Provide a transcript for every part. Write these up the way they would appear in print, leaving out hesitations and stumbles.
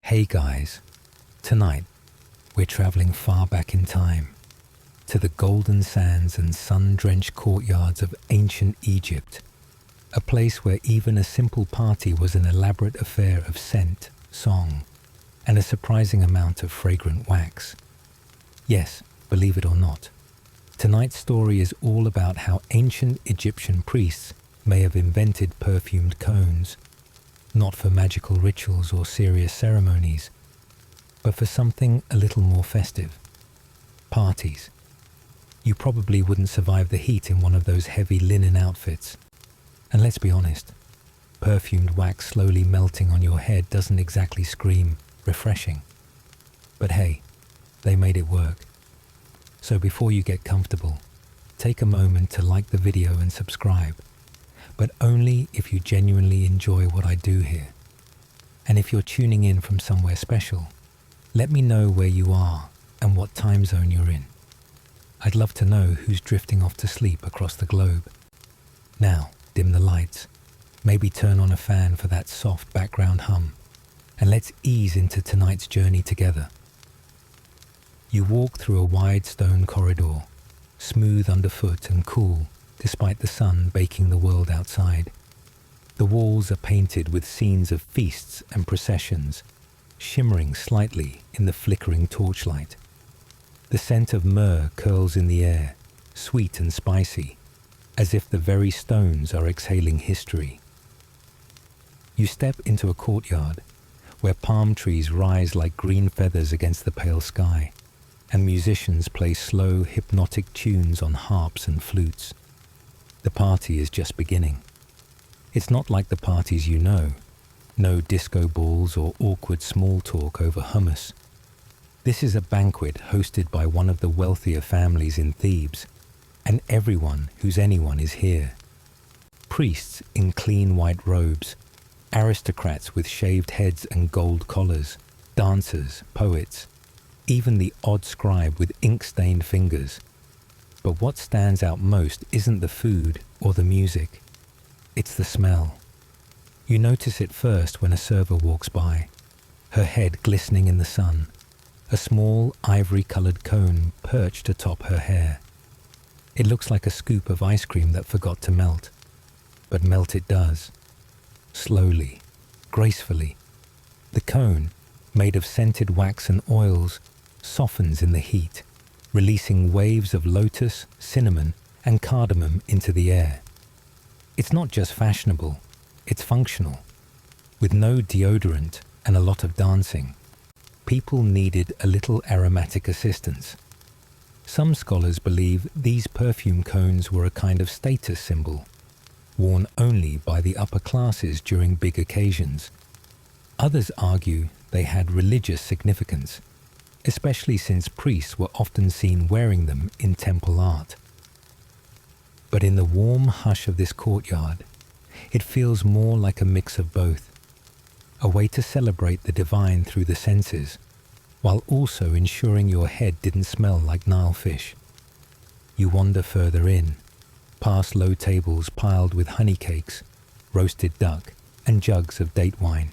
Hey guys, tonight we're traveling far back in time to the golden sands and sun-drenched courtyards of ancient Egypt, a place where even a simple party was an elaborate affair of scent, song, and a surprising amount of fragrant wax. Yes, believe it or not, tonight's story is all about how ancient Egyptian priests may have invented perfumed cones, not for magical rituals or serious ceremonies, but for something a little more festive. Parties. You probably wouldn't survive the heat in one of those heavy linen outfits. And let's be honest, perfumed wax slowly melting on your head doesn't exactly scream refreshing. But hey, they made it work. So before you get comfortable, take a moment to like the video and subscribe, but only if you genuinely enjoy what I do here. And if you're tuning in from somewhere special, let me know where you are and what time zone you're in. I'd love to know who's drifting off to sleep across the globe. Now, dim the lights, maybe turn on a fan for that soft background hum, and let's ease into tonight's journey together. You walk through a wide stone corridor, smooth underfoot and cool despite the sun baking the world outside. The walls are painted with scenes of feasts and processions, shimmering slightly in the flickering torchlight. The scent of myrrh curls in the air, sweet and spicy, as if the very stones are exhaling history. You step into a courtyard where palm trees rise like green feathers against the pale sky, and musicians play slow, hypnotic tunes on harps and flutes. The party is just beginning. It's not like the parties you know, no disco balls or awkward small talk over hummus. This is a banquet hosted by one of the wealthier families in Thebes, and everyone who's anyone is here. Priests in clean white robes, aristocrats with shaved heads and gold collars, dancers, poets, even the odd scribe with ink-stained fingers. But what stands out most isn't the food or the music, it's the smell. You notice it first when a server walks by, her head glistening in the sun, a small ivory-colored cone perched atop her hair. It looks like a scoop of ice cream that forgot to melt, but melt it does. Slowly, gracefully. The cone, made of scented wax and oils, softens in the heat, releasing waves of lotus, cinnamon, and cardamom into the air. It's not just fashionable, it's functional. With no deodorant and a lot of dancing, people needed a little aromatic assistance. Some scholars believe these perfume cones were a kind of status symbol, worn only by the upper classes during big occasions. Others argue they had religious significance, especially since priests were often seen wearing them in temple art. But in the warm hush of this courtyard, it feels more like a mix of both, a way to celebrate the divine through the senses, while also ensuring your head didn't smell like Nile fish. You wander further in, past low tables piled with honey cakes, roasted duck, and jugs of date wine.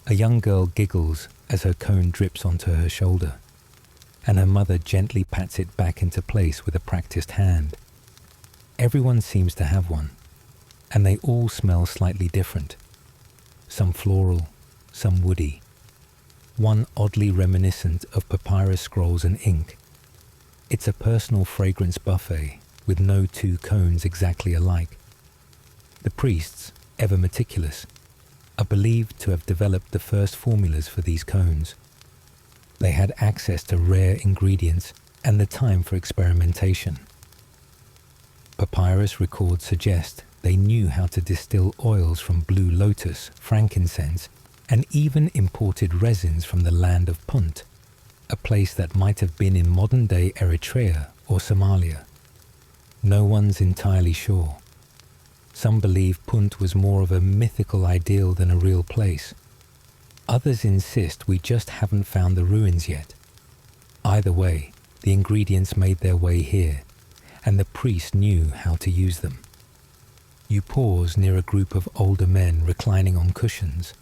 A young girl giggles as her cone drips onto her shoulder, and her mother gently pats it back into place with a practiced hand. Everyone seems to have one, and they all smell slightly different. Some floral, some woody, one oddly reminiscent of papyrus scrolls and ink. It's a personal fragrance buffet with no two cones exactly alike. The priests, ever meticulous, are believed to have developed the first formulas for these cones. They had access to rare ingredients and the time for experimentation. Papyrus records suggest they knew how to distill oils from blue lotus, frankincense, and even imported resins from the land of Punt, a place that might have been in modern-day Eritrea or Somalia. No one's entirely sure. Some believe Punt was more of a mythical ideal than a real place. Others insist we just haven't found the ruins yet. Either way, the ingredients made their way here, and the priest knew how to use them. You pause near a group of older men reclining on cushions.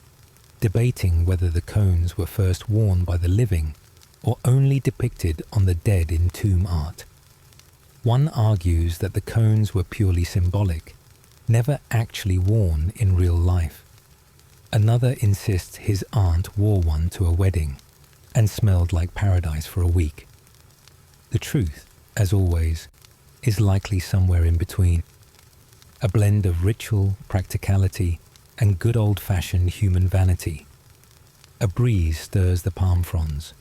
debating whether the cones were first worn by the living or only depicted on the dead in tomb art. One argues that the cones were purely symbolic, never actually worn in real life. Another insists his aunt wore one to a wedding and smelled like paradise for a week. The truth, as always, is likely somewhere in between. A blend of ritual, practicality, and good old-fashioned human vanity. A breeze stirs the palm fronds,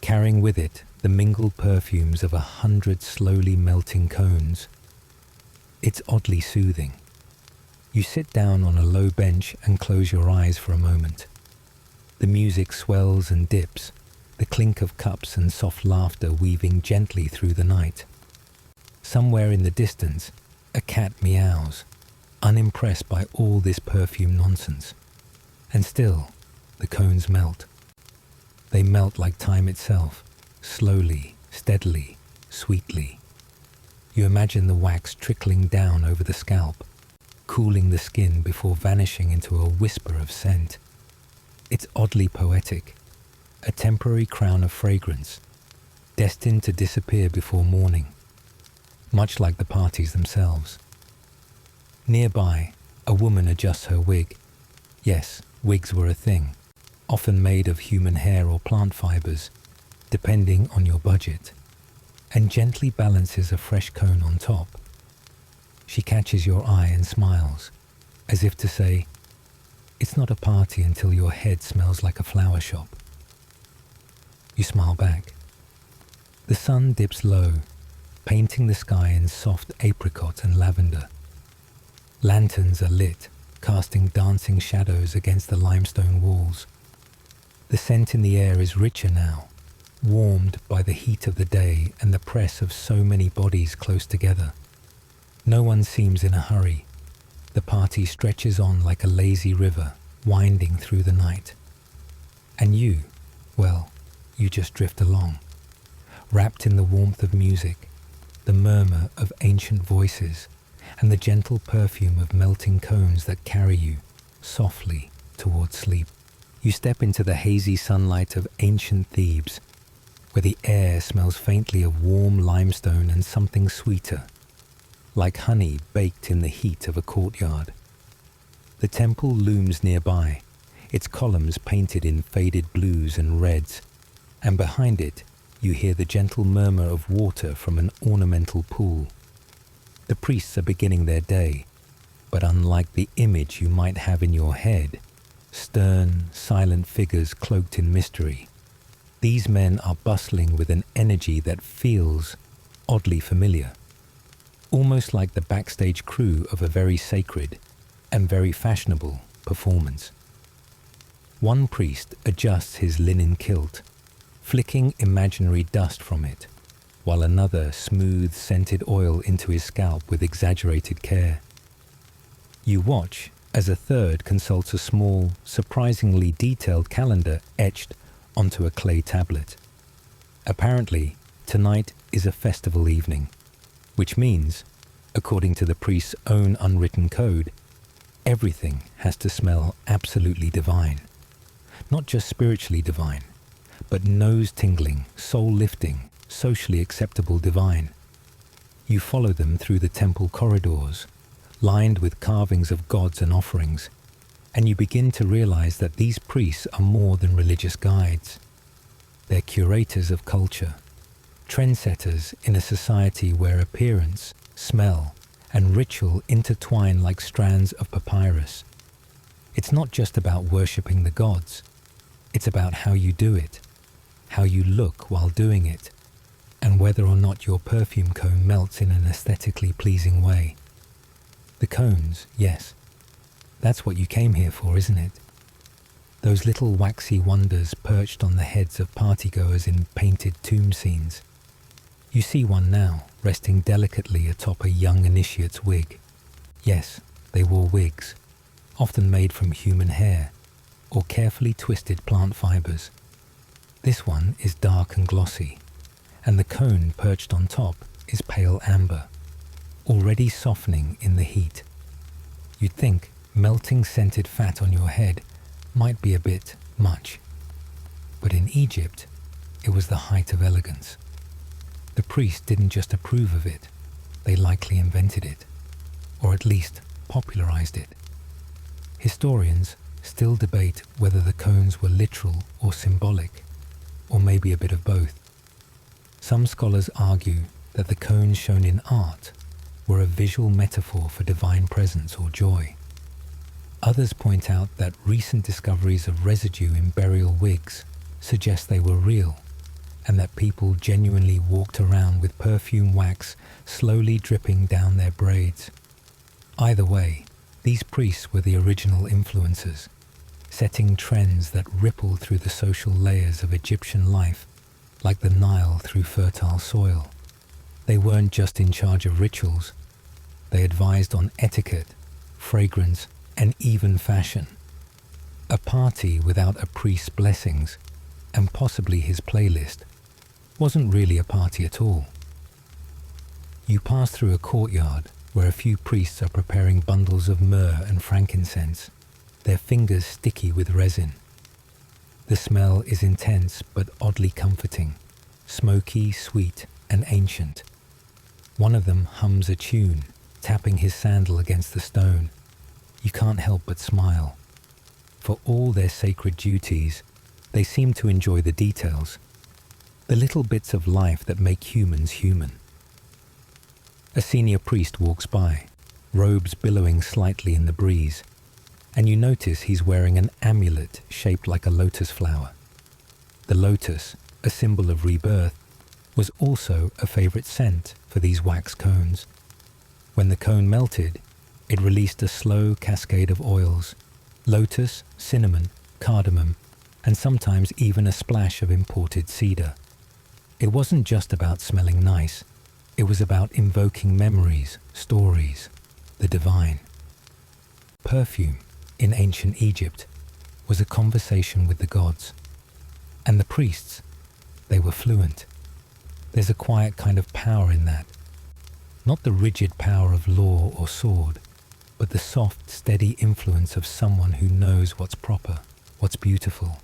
carrying with it the mingled perfumes of 100 slowly melting cones. It's oddly soothing. You sit down on a low bench and close your eyes for a moment. The music swells and dips, the clink of cups and soft laughter weaving gently through the night. Somewhere in the distance, a cat meows, unimpressed by all this perfume nonsense. And still, the cones melt. They melt like time itself, slowly, steadily, sweetly. You imagine the wax trickling down over the scalp, cooling the skin before vanishing into a whisper of scent. It's oddly poetic, a temporary crown of fragrance, destined to disappear before morning, much like the parties themselves. Nearby, a woman adjusts her wig. Yes, wigs were a thing, often made of human hair or plant fibers, depending on your budget, and gently balances a fresh cone on top. She catches your eye and smiles, as if to say, "It's not a party until your head smells like a flower shop." You smile back. The sun dips low, painting the sky in soft apricot and lavender. Lanterns are lit, casting dancing shadows against the limestone walls. The scent in the air is richer now, warmed by the heat of the day and the press of so many bodies close together. No one seems in a hurry. The party stretches on like a lazy river, winding through the night. And you, well, you just drift along, wrapped in the warmth of music, the murmur of ancient voices, and the gentle perfume of melting cones that carry you softly towards sleep. You step into the hazy sunlight of ancient Thebes, where the air smells faintly of warm limestone and something sweeter, like honey baked in the heat of a courtyard. The temple looms nearby, its columns painted in faded blues and reds, and behind it you hear the gentle murmur of water from an ornamental pool. The priests are beginning their day, but unlike the image you might have in your head, stern, silent figures cloaked in mystery, these men are bustling with an energy that feels oddly familiar, almost like the backstage crew of a very sacred and very fashionable performance. One priest adjusts his linen kilt, flicking imaginary dust from it, while another smooths scented oil into his scalp with exaggerated care. You watch as a third consults a small, surprisingly detailed calendar etched onto a clay tablet. Apparently, tonight is a festival evening, which means, according to the priest's own unwritten code, everything has to smell absolutely divine. Not just spiritually divine, but nose-tingling, soul-lifting, socially acceptable divine. You follow them through the temple corridors, lined with carvings of gods and offerings, and you begin to realize that these priests are more than religious guides. They're curators of culture, trendsetters in a society where appearance, smell, and ritual intertwine like strands of papyrus. It's not just about worshipping the gods. It's about how you do it, how you look while doing it, and whether or not your perfume cone melts in an aesthetically pleasing way. The cones, yes. That's what you came here for, isn't it? Those little waxy wonders perched on the heads of partygoers in painted tomb scenes. You see one now, resting delicately atop a young initiate's wig. Yes, they wore wigs, often made from human hair, or carefully twisted plant fibers. This one is dark and glossy, and the cone perched on top is pale amber, already softening in the heat. You'd think melting scented fat on your head might be a bit much, but in Egypt, it was the height of elegance. The priests didn't just approve of it, they likely invented it, or at least popularized it. Historians still debate whether the cones were literal or symbolic, or maybe a bit of both. Some scholars argue that the cones shown in art were a visual metaphor for divine presence or joy. Others point out that recent discoveries of residue in burial wigs suggest they were real, and that people genuinely walked around with perfume wax slowly dripping down their braids. Either way, these priests were the original influencers, setting trends that rippled through the social layers of Egyptian life, like the Nile through fertile soil. They weren't just in charge of rituals, they advised on etiquette, fragrance, and even fashion. A party without a priest's blessings, and possibly his playlist, wasn't really a party at all. You pass through a courtyard where a few priests are preparing bundles of myrrh and frankincense, their fingers sticky with resin. The smell is intense but oddly comforting, smoky, sweet, and ancient. One of them hums a tune, tapping his sandal against the stone. You can't help but smile. For all their sacred duties, they seem to enjoy the details, the little bits of life that make humans human. A senior priest walks by, robes billowing slightly in the breeze, and you notice he's wearing an amulet shaped like a lotus flower. The lotus, a symbol of rebirth, was also a favorite scent for these wax cones. When the cone melted, it released a slow cascade of oils, lotus, cinnamon, cardamom, and sometimes even a splash of imported cedar. It wasn't just about smelling nice, it was about invoking memories, stories, the divine. Perfume, in ancient Egypt, was a conversation with the gods. And the priests, they were fluent. There's a quiet kind of power in that. Not the rigid power of law or sword, but the soft, steady influence of someone who knows what's proper, what's beautiful,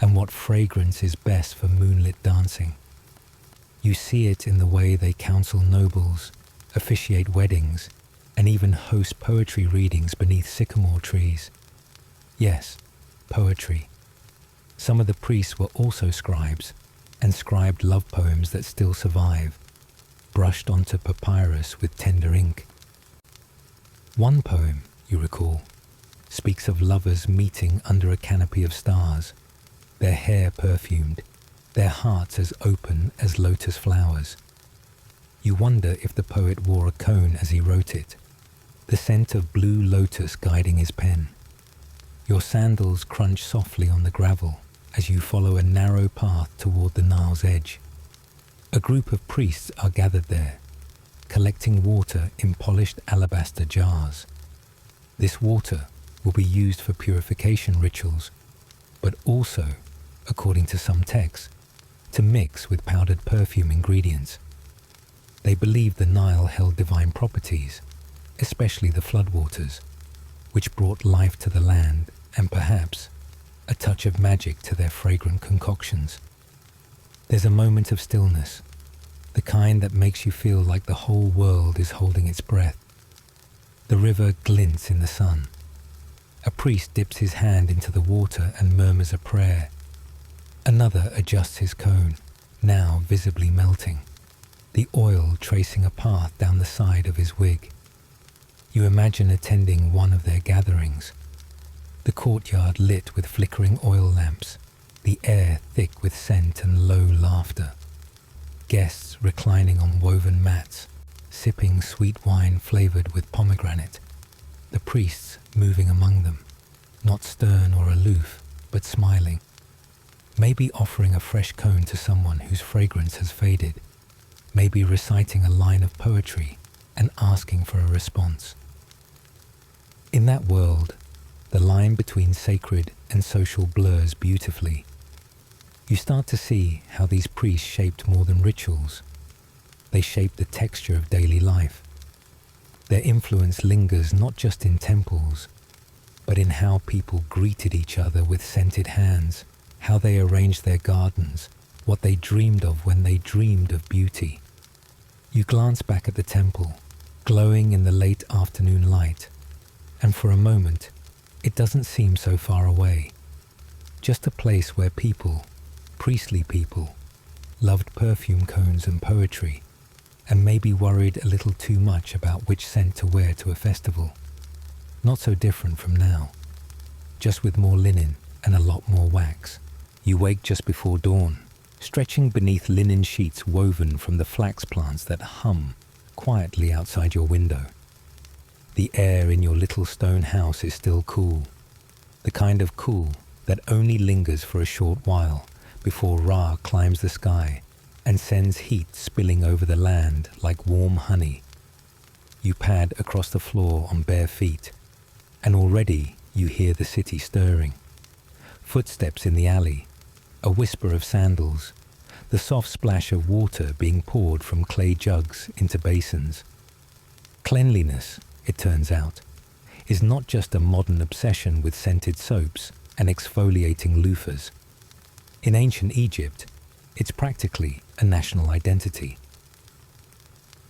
and what fragrance is best for moonlit dancing. You see it in the way they counsel nobles, officiate weddings, and even host poetry readings beneath sycamore trees. Yes, poetry. Some of the priests were also scribes, and scribed love poems that still survive, brushed onto papyrus with tender ink. One poem, you recall, speaks of lovers meeting under a canopy of stars, their hair perfumed, their hearts as open as lotus flowers. You wonder if the poet wore a cone as he wrote it, the scent of blue lotus guiding his pen. Your sandals crunch softly on the gravel as you follow a narrow path toward the Nile's edge. A group of priests are gathered there, collecting water in polished alabaster jars. This water will be used for purification rituals, but also, according to some texts, to mix with powdered perfume ingredients. They believed the Nile held divine properties, especially the floodwaters, which brought life to the land and perhaps a touch of magic to their fragrant concoctions. There's a moment of stillness, the kind that makes you feel like the whole world is holding its breath. The river glints in the sun. A priest dips his hand into the water and murmurs a prayer. Another adjusts his cone, now visibly melting, the oil tracing a path down the side of his wig. You imagine attending one of their gatherings, the courtyard lit with flickering oil lamps, the air thick with scent and low laughter. Guests reclining on woven mats, sipping sweet wine flavored with pomegranate. The priests moving among them, not stern or aloof, but smiling. Maybe offering a fresh cone to someone whose fragrance has faded. Maybe reciting a line of poetry and asking for a response. In that world, the line between sacred and social blurs beautifully. You start to see how these priests shaped more than rituals. They shaped the texture of daily life. Their influence lingers not just in temples, but in how people greeted each other with scented hands, how they arranged their gardens, what they dreamed of when they dreamed of beauty. You glance back at the temple, glowing in the late afternoon light, and for a moment, it doesn't seem so far away. Just a place where people, priestly people, loved perfume cones and poetry, and maybe worried a little too much about which scent to wear to a festival. Not so different from now, just with more linen and a lot more wax. You wake just before dawn, stretching beneath linen sheets woven from the flax plants that hum quietly outside your window. The air in your little stone house is still cool, the kind of cool that only lingers for a short while before Ra climbs the sky and sends heat spilling over the land like warm honey. You pad across the floor on bare feet, and already you hear the city stirring. Footsteps in the alley, a whisper of sandals, the soft splash of water being poured from clay jugs into basins. Cleanliness, it turns out, is not just a modern obsession with scented soaps and exfoliating loofahs. In ancient Egypt, it's practically a national identity.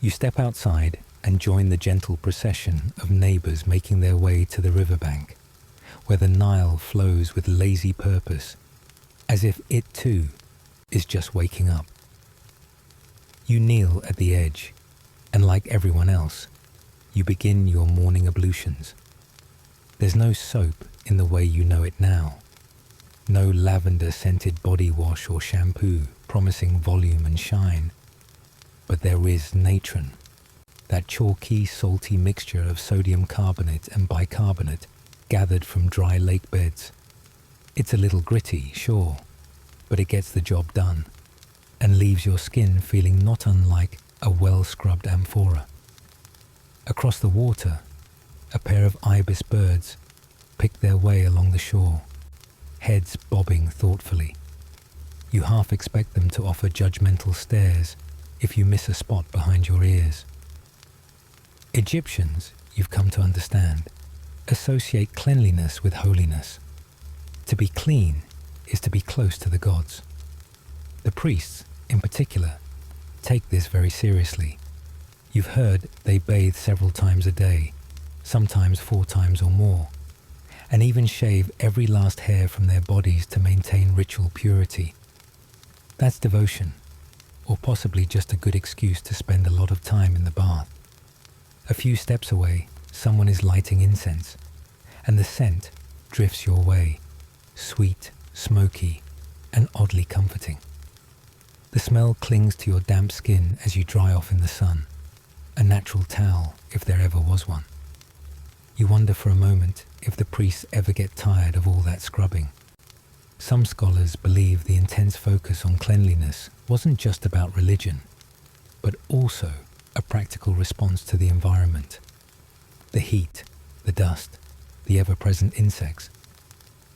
You step outside and join the gentle procession of neighbors making their way to the riverbank, where the Nile flows with lazy purpose, as if it too is just waking up. You kneel at the edge, and like everyone else, you begin your morning ablutions. There's no soap in the way you know it now. No lavender-scented body wash or shampoo promising volume and shine. But there is natron, that chalky, salty mixture of sodium carbonate and bicarbonate gathered from dry lake beds. It's a little gritty, sure, but it gets the job done and leaves your skin feeling not unlike a well-scrubbed amphora. Across the water, a pair of ibis birds pick their way along the shore, heads bobbing thoughtfully. You half expect them to offer judgmental stares if you miss a spot behind your ears. Egyptians, you've come to understand, associate cleanliness with holiness. To be clean is to be close to the gods. The priests, in particular, take this very seriously. You've heard they bathe several times a day, sometimes 4 times or more, and even shave every last hair from their bodies to maintain ritual purity. That's devotion, or possibly just a good excuse to spend a lot of time in the bath. A few steps away, someone is lighting incense, and the scent drifts your way, sweet, smoky, and oddly comforting. The smell clings to your damp skin as you dry off in the sun, a natural towel if there ever was one. You wonder for a moment if the priests ever get tired of all that scrubbing. Some scholars believe the intense focus on cleanliness wasn't just about religion, but also a practical response to the environment. The heat, the dust, the ever-present insects.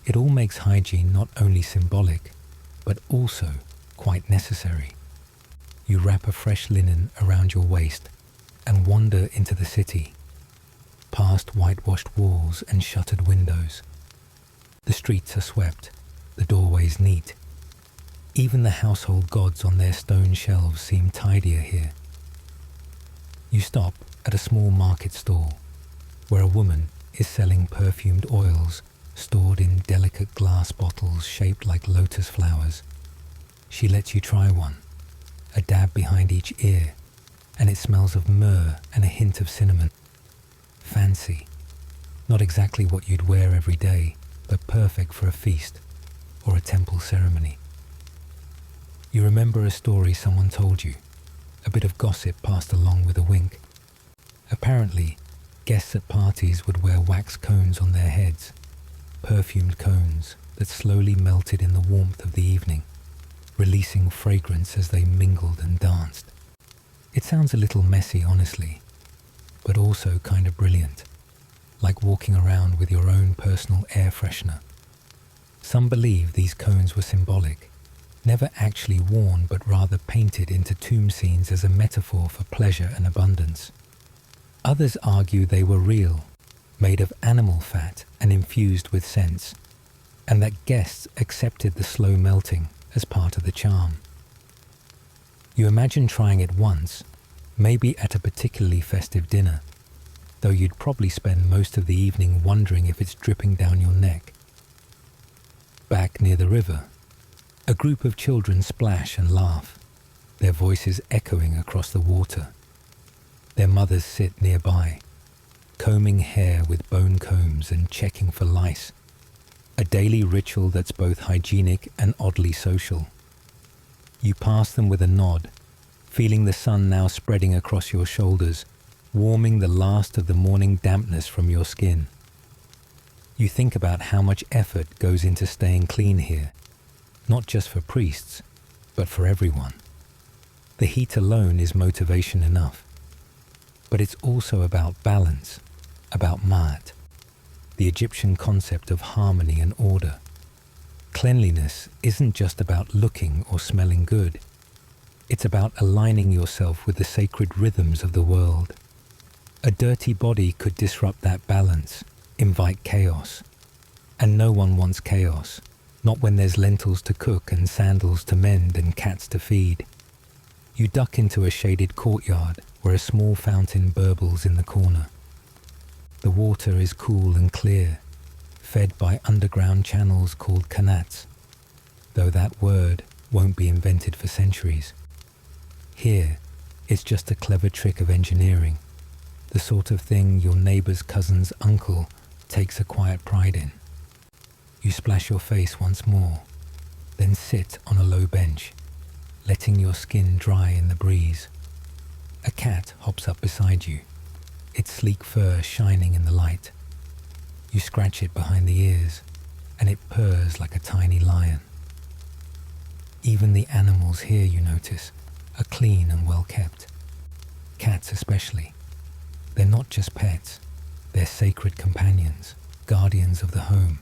It all makes hygiene not only symbolic, but also quite necessary. You wrap a fresh linen around your waist and wander into the city, past whitewashed walls and shuttered windows. The streets are swept, the doorways neat. Even the household gods on their stone shelves seem tidier here. You stop at a small market stall, where a woman is selling perfumed oils stored in delicate glass bottles shaped like lotus flowers. She lets you try one, a dab behind each ear, and it smells of myrrh and a hint of cinnamon. Fancy. Not exactly what you'd wear every day, but perfect for a feast or a temple ceremony. You remember a story someone told you, a bit of gossip passed along with a wink. Apparently, guests at parties would wear wax cones on their heads, perfumed cones that slowly melted in the warmth of the evening, releasing fragrance as they mingled and danced. It sounds a little messy, honestly, but also kind of brilliant, like walking around with your own personal air freshener. Some believe these cones were symbolic, never actually worn but rather painted into tomb scenes as a metaphor for pleasure and abundance. Others argue they were real, made of animal fat and infused with scents, and that guests accepted the slow melting as part of the charm. You imagine trying it once, maybe at a particularly festive dinner, though you'd probably spend most of the evening wondering if it's dripping down your neck. Back near the river, a group of children splash and laugh, their voices echoing across the water. Their mothers sit nearby, combing hair with bone combs and checking for lice, a daily ritual that's both hygienic and oddly social. You pass them with a nod, feeling the sun now spreading across your shoulders, warming the last of the morning dampness from your skin. You think about how much effort goes into staying clean here, not just for priests, but for everyone. The heat alone is motivation enough. But it's also about balance, about ma'at, the Egyptian concept of harmony and order. Cleanliness isn't just about looking or smelling good. It's about aligning yourself with the sacred rhythms of the world. A dirty body could disrupt that balance, invite chaos. And no one wants chaos, not when there's lentils to cook and sandals to mend and cats to feed. You duck into a shaded courtyard where a small fountain burbles in the corner. The water is cool and clear, fed by underground channels called qanats, though that word won't be invented for centuries. Here, it's just a clever trick of engineering, the sort of thing your neighbor's cousin's uncle takes a quiet pride in. You splash your face once more, then sit on a low bench, letting your skin dry in the breeze. A cat hops up beside you, its sleek fur shining in the light. You scratch it behind the ears, and it purrs like a tiny lion. Even the animals here, you notice, are clean and well kept. Cats especially. They're not just pets, they're sacred companions, guardians of the home,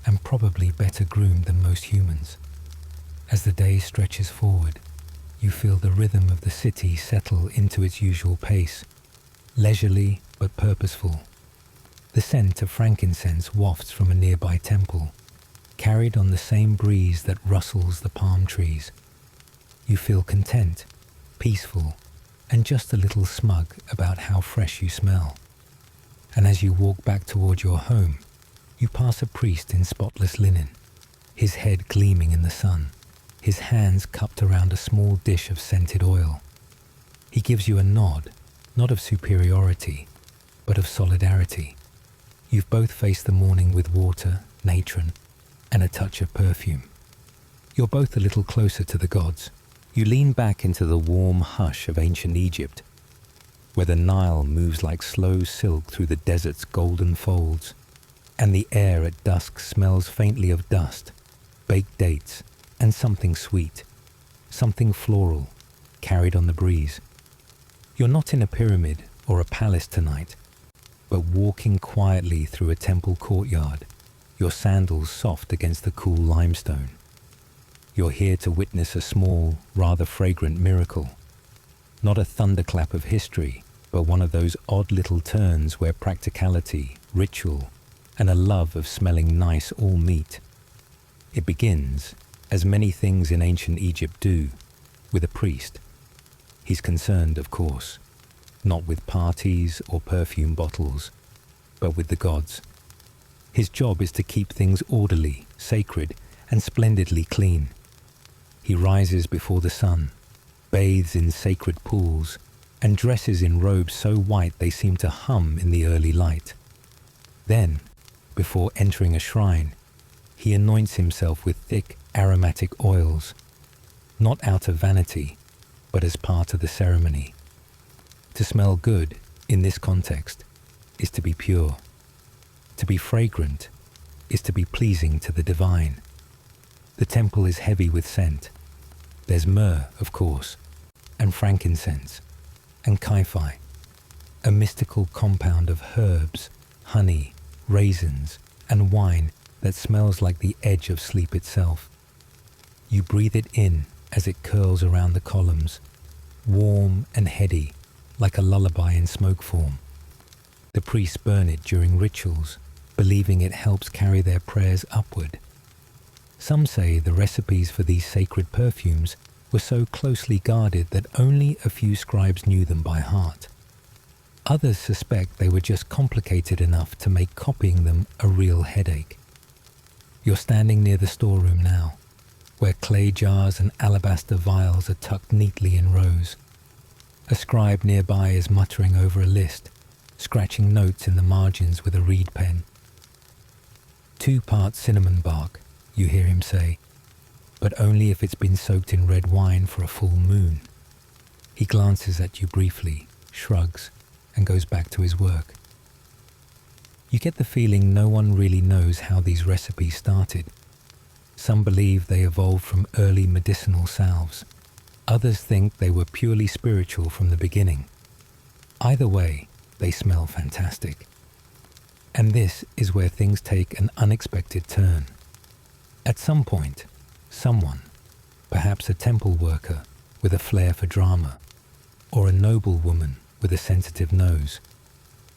and probably better groomed than most humans. As the day stretches forward, you feel the rhythm of the city settle into its usual pace, leisurely but purposeful. The scent of frankincense wafts from a nearby temple, carried on the same breeze that rustles the palm trees. You feel content, peaceful, and just a little smug about how fresh you smell. And as you walk back toward your home, you pass a priest in spotless linen, his head gleaming in the sun, his hands cupped around a small dish of scented oil. He gives you a nod, not of superiority, but of solidarity. You've both faced the morning with water, natron, and a touch of perfume. You're both a little closer to the gods. You lean back into the warm hush of ancient Egypt, where the Nile moves like slow silk through the desert's golden folds, and the air at dusk smells faintly of dust, baked dates, and something sweet, something floral, carried on the breeze. You're not in a pyramid or a palace tonight, but walking quietly through a temple courtyard, your sandals soft against the cool limestone. You're here to witness a small, rather fragrant miracle. Not a thunderclap of history, but one of those odd little turns where practicality, ritual, and a love of smelling nice all meet. It begins, as many things in ancient Egypt do, with a priest. He's concerned, of course, not with parties or perfume bottles, but with the gods. His job is to keep things orderly, sacred, and splendidly clean. He rises before the sun, bathes in sacred pools, and dresses in robes so white they seem to hum in the early light. Then, before entering a shrine, he anoints himself with thick, aromatic oils, not out of vanity, but as part of the ceremony. To smell good, in this context, is to be pure. To be fragrant is to be pleasing to the divine. The temple is heavy with scent. There's myrrh, of course, and frankincense, and kaifi, a mystical compound of herbs, honey, raisins, and wine that smells like the edge of sleep itself. You breathe it in as it curls around the columns, warm and heady, like a lullaby in smoke form. The priests burn it during rituals, believing it helps carry their prayers upward. Some say the recipes for these sacred perfumes were so closely guarded that only a few scribes knew them by heart. Others suspect they were just complicated enough to make copying them a real headache. You're standing near the storeroom now, where clay jars and alabaster vials are tucked neatly in rows. A scribe nearby is muttering over a list, scratching notes in the margins with a reed pen. 2 parts cinnamon bark, you hear him say, but only if it's been soaked in red wine for a full moon. He glances at you briefly, shrugs, and goes back to his work. You get the feeling no one really knows how these recipes started. Some believe they evolved from early medicinal salves. Others think they were purely spiritual from the beginning. Either way, they smell fantastic. And this is where things take an unexpected turn. At some point, someone, perhaps a temple worker with a flair for drama, or a noble woman with a sensitive nose,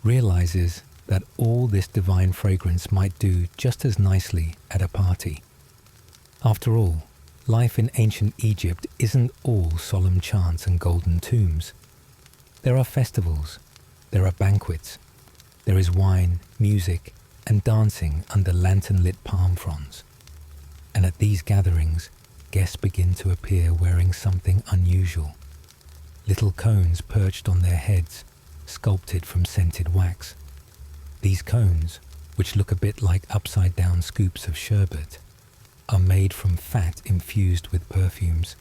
realizes that all this divine fragrance might do just as nicely at a party. After all, life in ancient Egypt isn't all solemn chants and golden tombs. There are festivals, there are banquets, there is wine, music, and dancing under lantern-lit palm fronds. And at these gatherings, guests begin to appear wearing something unusual. Little cones perched on their heads, sculpted from scented wax. These cones, which look a bit like upside-down scoops of sherbet, are made from fat infused with perfumes,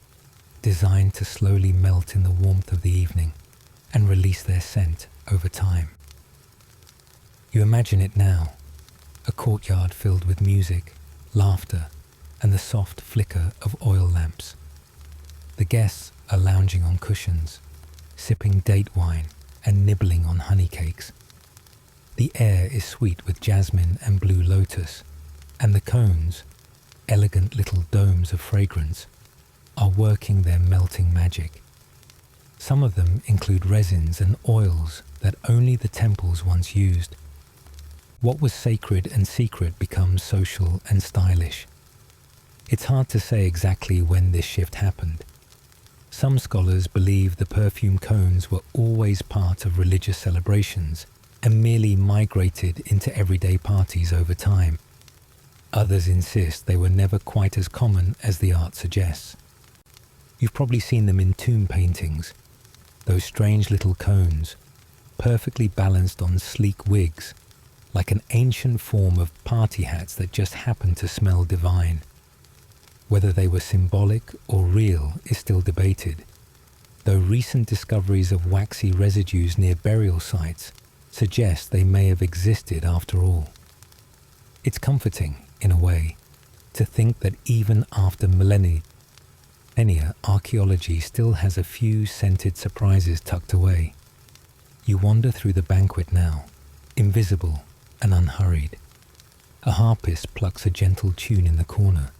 designed to slowly melt in the warmth of the evening and release their scent over time. You imagine it now, a courtyard filled with music, laughter, and the soft flicker of oil lamps. The guests are lounging on cushions, sipping date wine and nibbling on honey cakes. The air is sweet with jasmine and blue lotus, and the cones, elegant little domes of fragrance, are working their melting magic. Some of them include resins and oils that only the temples once used. What was sacred and secret becomes social and stylish. It's hard to say exactly when this shift happened. Some scholars believe the perfume cones were always part of religious celebrations and merely migrated into everyday parties over time. Others insist they were never quite as common as the art suggests. You've probably seen them in tomb paintings, those strange little cones, perfectly balanced on sleek wigs, like an ancient form of party hats that just happened to smell divine. Whether they were symbolic or real is still debated, though recent discoveries of waxy residues near burial sites suggest they may have existed after all. It's comforting, in a way, to think that even after millennia, archaeology still has a few scented surprises tucked away. You wander through the banquet now, invisible and unhurried. A harpist plucks a gentle tune in the corner,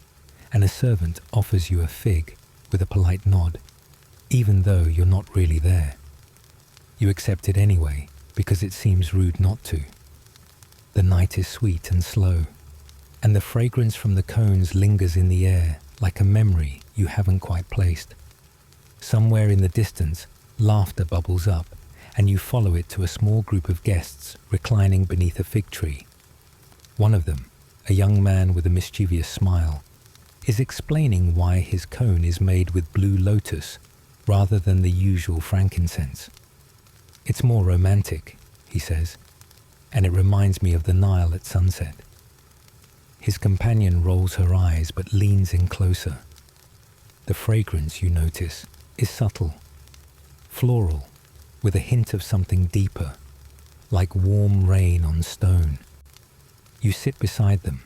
and a servant offers you a fig with a polite nod, even though you're not really there. You accept it anyway, because it seems rude not to. The night is sweet and slow, and the fragrance from the cones lingers in the air like a memory you haven't quite placed. Somewhere in the distance, laughter bubbles up, and you follow it to a small group of guests reclining beneath a fig tree. One of them, a young man with a mischievous smile, is explaining why his cone is made with blue lotus rather than the usual frankincense. "It's more romantic," he says, "and it reminds me of the Nile at sunset." His companion rolls her eyes but leans in closer. The fragrance, you notice, is subtle, floral, with a hint of something deeper, like warm rain on stone. You sit beside them,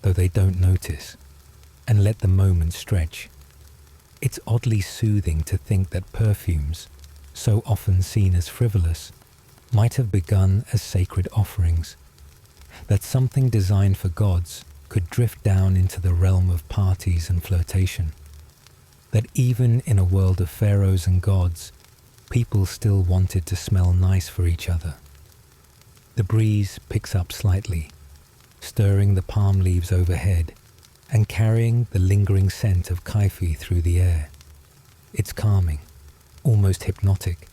though they don't notice, and let the moment stretch. It's oddly soothing to think that perfumes, so often seen as frivolous, might have begun as sacred offerings, that something designed for gods could drift down into the realm of parties and flirtation, that even in a world of pharaohs and gods, people still wanted to smell nice for each other. The breeze picks up slightly, stirring the palm leaves overhead and carrying the lingering scent of kaifi through the air. It's calming, almost hypnotic.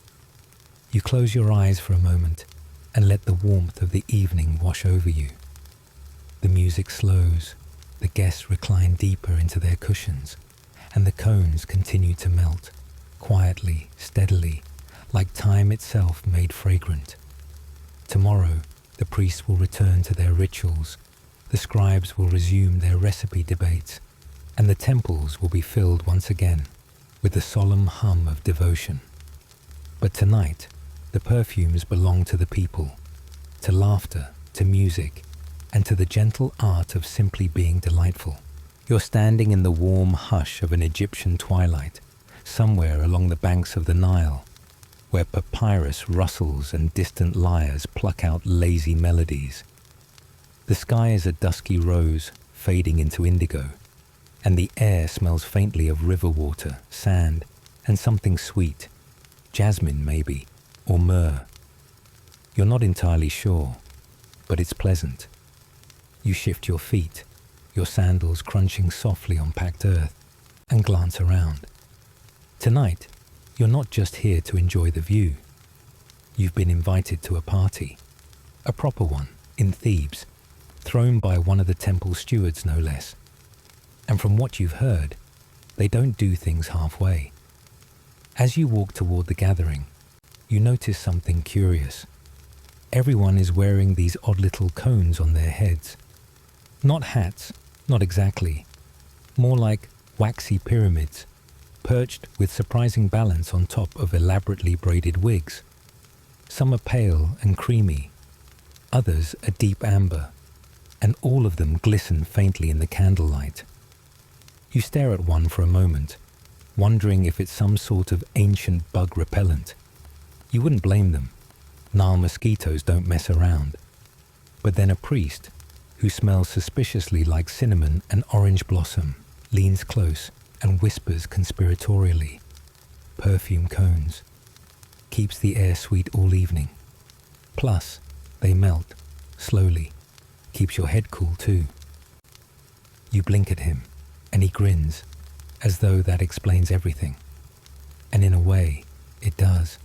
You close your eyes for a moment and let the warmth of the evening wash over you. The music slows, the guests recline deeper into their cushions, and the cones continue to melt, quietly, steadily, like time itself made fragrant. Tomorrow, the priests will return to their rituals, the scribes will resume their recipe debates, and the temples will be filled once again with the solemn hum of devotion. But tonight, the perfumes belong to the people, to laughter, to music, and to the gentle art of simply being delightful. You're standing in the warm hush of an Egyptian twilight, somewhere along the banks of the Nile, where papyrus rustles and distant lyres pluck out lazy melodies. The sky is a dusky rose, fading into indigo, and the air smells faintly of river water, sand, and something sweet, jasmine maybe, or myrrh. You're not entirely sure, but it's pleasant. You shift your feet, your sandals crunching softly on packed earth, and glance around. Tonight, you're not just here to enjoy the view. You've been invited to a party, a proper one, in Thebes, thrown by one of the temple stewards no less. And from what you've heard, they don't do things halfway. As you walk toward the gathering, you notice something curious. Everyone is wearing these odd little cones on their heads. Not hats, not exactly. More like waxy pyramids, perched with surprising balance on top of elaborately braided wigs. Some are pale and creamy, others a deep amber, and all of them glisten faintly in the candlelight. You stare at one for a moment, wondering if it's some sort of ancient bug repellent. You wouldn't blame them. Nile mosquitoes don't mess around. But then a priest, who smells suspiciously like cinnamon and orange blossom, leans close and whispers conspiratorially. Perfume cones. Keeps the air sweet all evening. Plus, they melt, slowly. Keeps your head cool too. You blink at him, and he grins, as though that explains everything. And in a way, it does.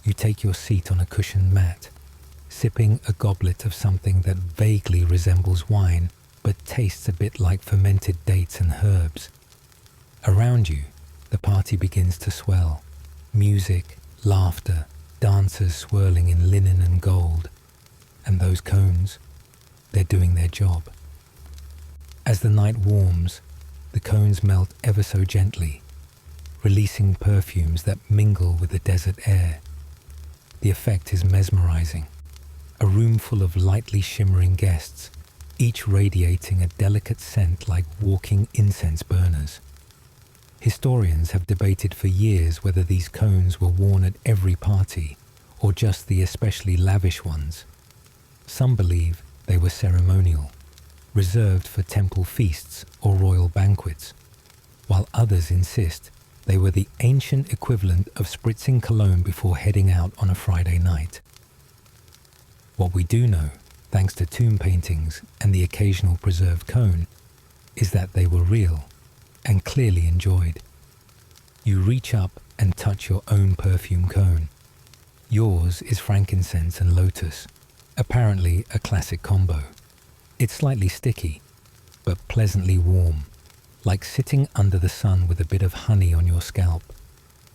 You take your seat on a cushioned mat, sipping a goblet of something that vaguely resembles wine, but tastes a bit like fermented dates and herbs. Around you, the party begins to swell. Music, laughter, dancers swirling in linen and gold. And those cones, they're doing their job. As the night warms, the cones melt ever so gently, releasing perfumes that mingle with the desert air. The effect is mesmerizing. A room full of lightly shimmering guests, each radiating a delicate scent like walking incense burners. Historians have debated for years whether these cones were worn at every party or just the especially lavish ones. Some believe they were ceremonial, reserved for temple feasts or royal banquets, while others insist they were the ancient equivalent of spritzing cologne before heading out on a Friday night. What we do know, thanks to tomb paintings and the occasional preserved cone, is that they were real and clearly enjoyed. You reach up and touch your own perfume cone. Yours is frankincense and lotus, apparently a classic combo. It's slightly sticky, but pleasantly warm, like sitting under the sun with a bit of honey on your scalp.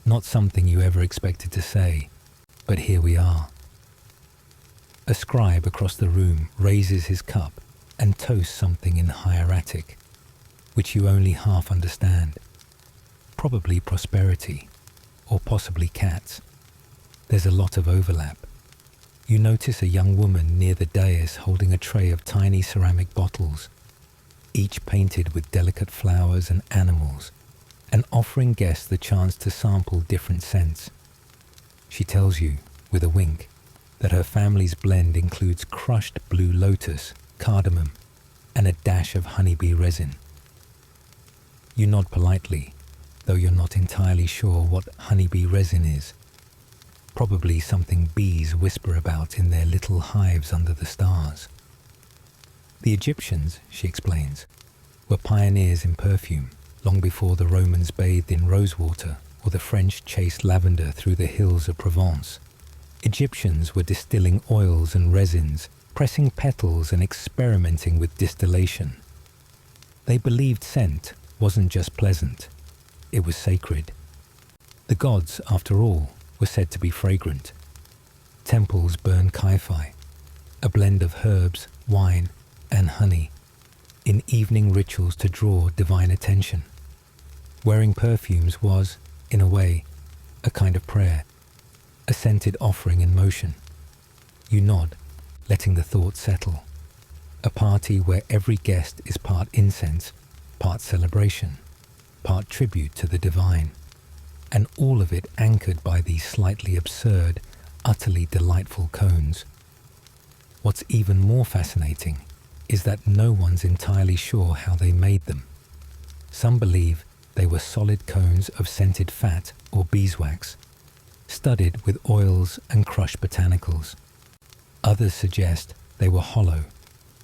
Not something you ever expected to say, but here we are. A scribe across the room raises his cup and toasts something in hieratic, which you only half understand. Probably prosperity, or possibly cats. There's a lot of overlap. You notice a young woman near the dais holding a tray of tiny ceramic bottles, each painted with delicate flowers and animals, and offering guests the chance to sample different scents. She tells you, with a wink, that her family's blend includes crushed blue lotus, cardamom, and a dash of honeybee resin. You nod politely, though you're not entirely sure what honeybee resin is. probably something bees whisper about in their little hives under the stars. The Egyptians, she explains, were pioneers in perfume long before the Romans bathed in rosewater or the French chased lavender through the hills of Provence. Egyptians were distilling oils and resins, pressing petals and experimenting with distillation. They believed scent wasn't just pleasant, it was sacred. The gods, after all, were said to be fragrant. Temples burned kai-fi, a blend of herbs, wine, and honey, in evening rituals to draw divine attention. Wearing perfumes was, in a way, a kind of prayer, a scented offering in motion. You nod, letting the thought settle. A party where every guest is part incense, part celebration, part tribute to the divine, and all of it anchored by these slightly absurd, utterly delightful cones. What's even more fascinating is that no one's entirely sure how they made them. Some believe they were solid cones of scented fat or beeswax, studded with oils and crushed botanicals. Others suggest they were hollow,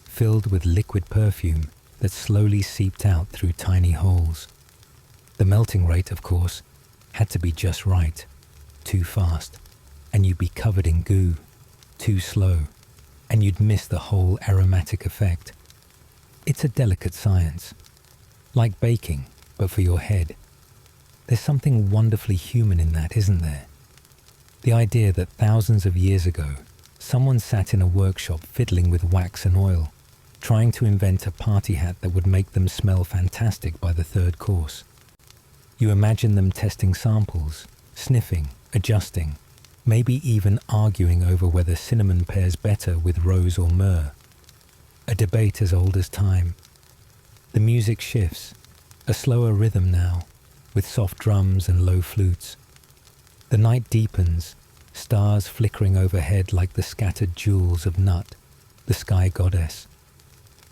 filled with liquid perfume that slowly seeped out through tiny holes. The melting rate, of course, had to be just right, too fast, and you'd be covered in goo, too slow, and you'd miss the whole aromatic effect. It's a delicate science, like baking, but for your head. There's something wonderfully human in that, isn't there? The idea that thousands of years ago, someone sat in a workshop fiddling with wax and oil, trying to invent a party hat that would make them smell fantastic by the third course. You imagine them testing samples, sniffing, adjusting, maybe even arguing over whether cinnamon pairs better with rose or myrrh. A debate as old as time. The music shifts, a slower rhythm now, with soft drums and low flutes. The night deepens, stars flickering overhead like the scattered jewels of Nut, the sky goddess.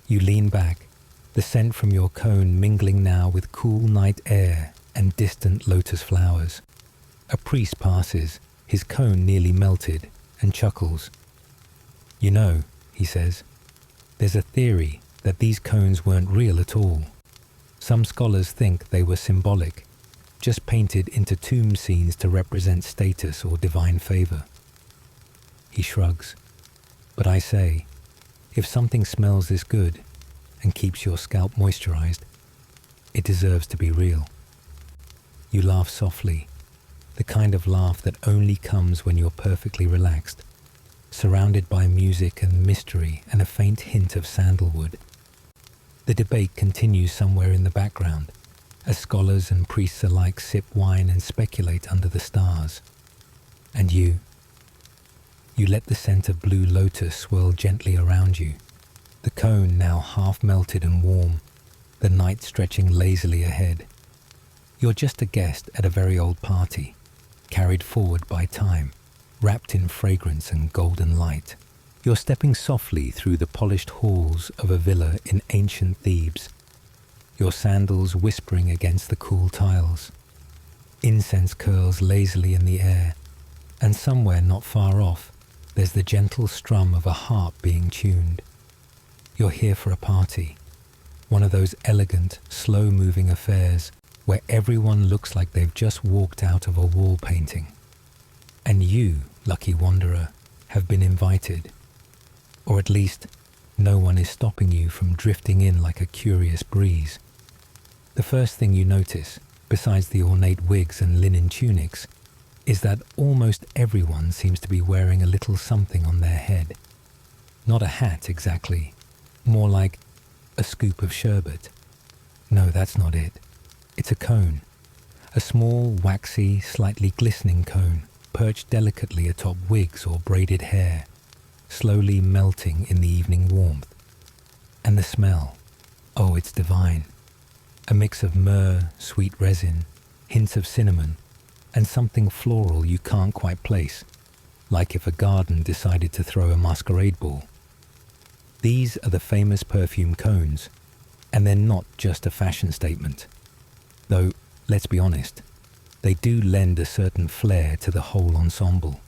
You lean back, the scent from your cone mingling now with cool night air and distant lotus flowers. A priest passes, his cone nearly melted, and chuckles. You know, he says, there's a theory that these cones weren't real at all. Some scholars think they were symbolic, just painted into tomb scenes to represent status or divine favor. He shrugs. But I say, if something smells this good and keeps your scalp moisturized, it deserves to be real. You laugh softly, the kind of laugh that only comes when you're perfectly relaxed, surrounded by music and mystery and a faint hint of sandalwood. The debate continues somewhere in the background, as scholars and priests alike sip wine and speculate under the stars. And you let the scent of blue lotus swirl gently around you, the cone now half melted and warm, the night stretching lazily ahead. You're just a guest at a very old party, carried forward by time, wrapped in fragrance and golden light. You're stepping softly through the polished halls of a villa in ancient Thebes, your sandals whispering against the cool tiles. Incense curls lazily in the air, and somewhere not far off, there's the gentle strum of a harp being tuned. You're here for a party, one of those elegant, slow-moving affairs where everyone looks like they've just walked out of a wall painting. And you, lucky wanderer, have been invited. Or at least, no one is stopping you from drifting in like a curious breeze. The first thing you notice, besides the ornate wigs and linen tunics, is that almost everyone seems to be wearing a little something on their head. Not a hat exactly, more like a scoop of sherbet. No, that's not it. It's a cone, a small, waxy, slightly glistening cone, perched delicately atop wigs or braided hair, slowly melting in the evening warmth. And the smell, oh, it's divine. A mix of myrrh, sweet resin, hints of cinnamon, and something floral you can't quite place, like if a garden decided to throw a masquerade ball. These are the famous perfume cones, and they're not just a fashion statement. Though, let's be honest, they do lend a certain flair to the whole ensemble.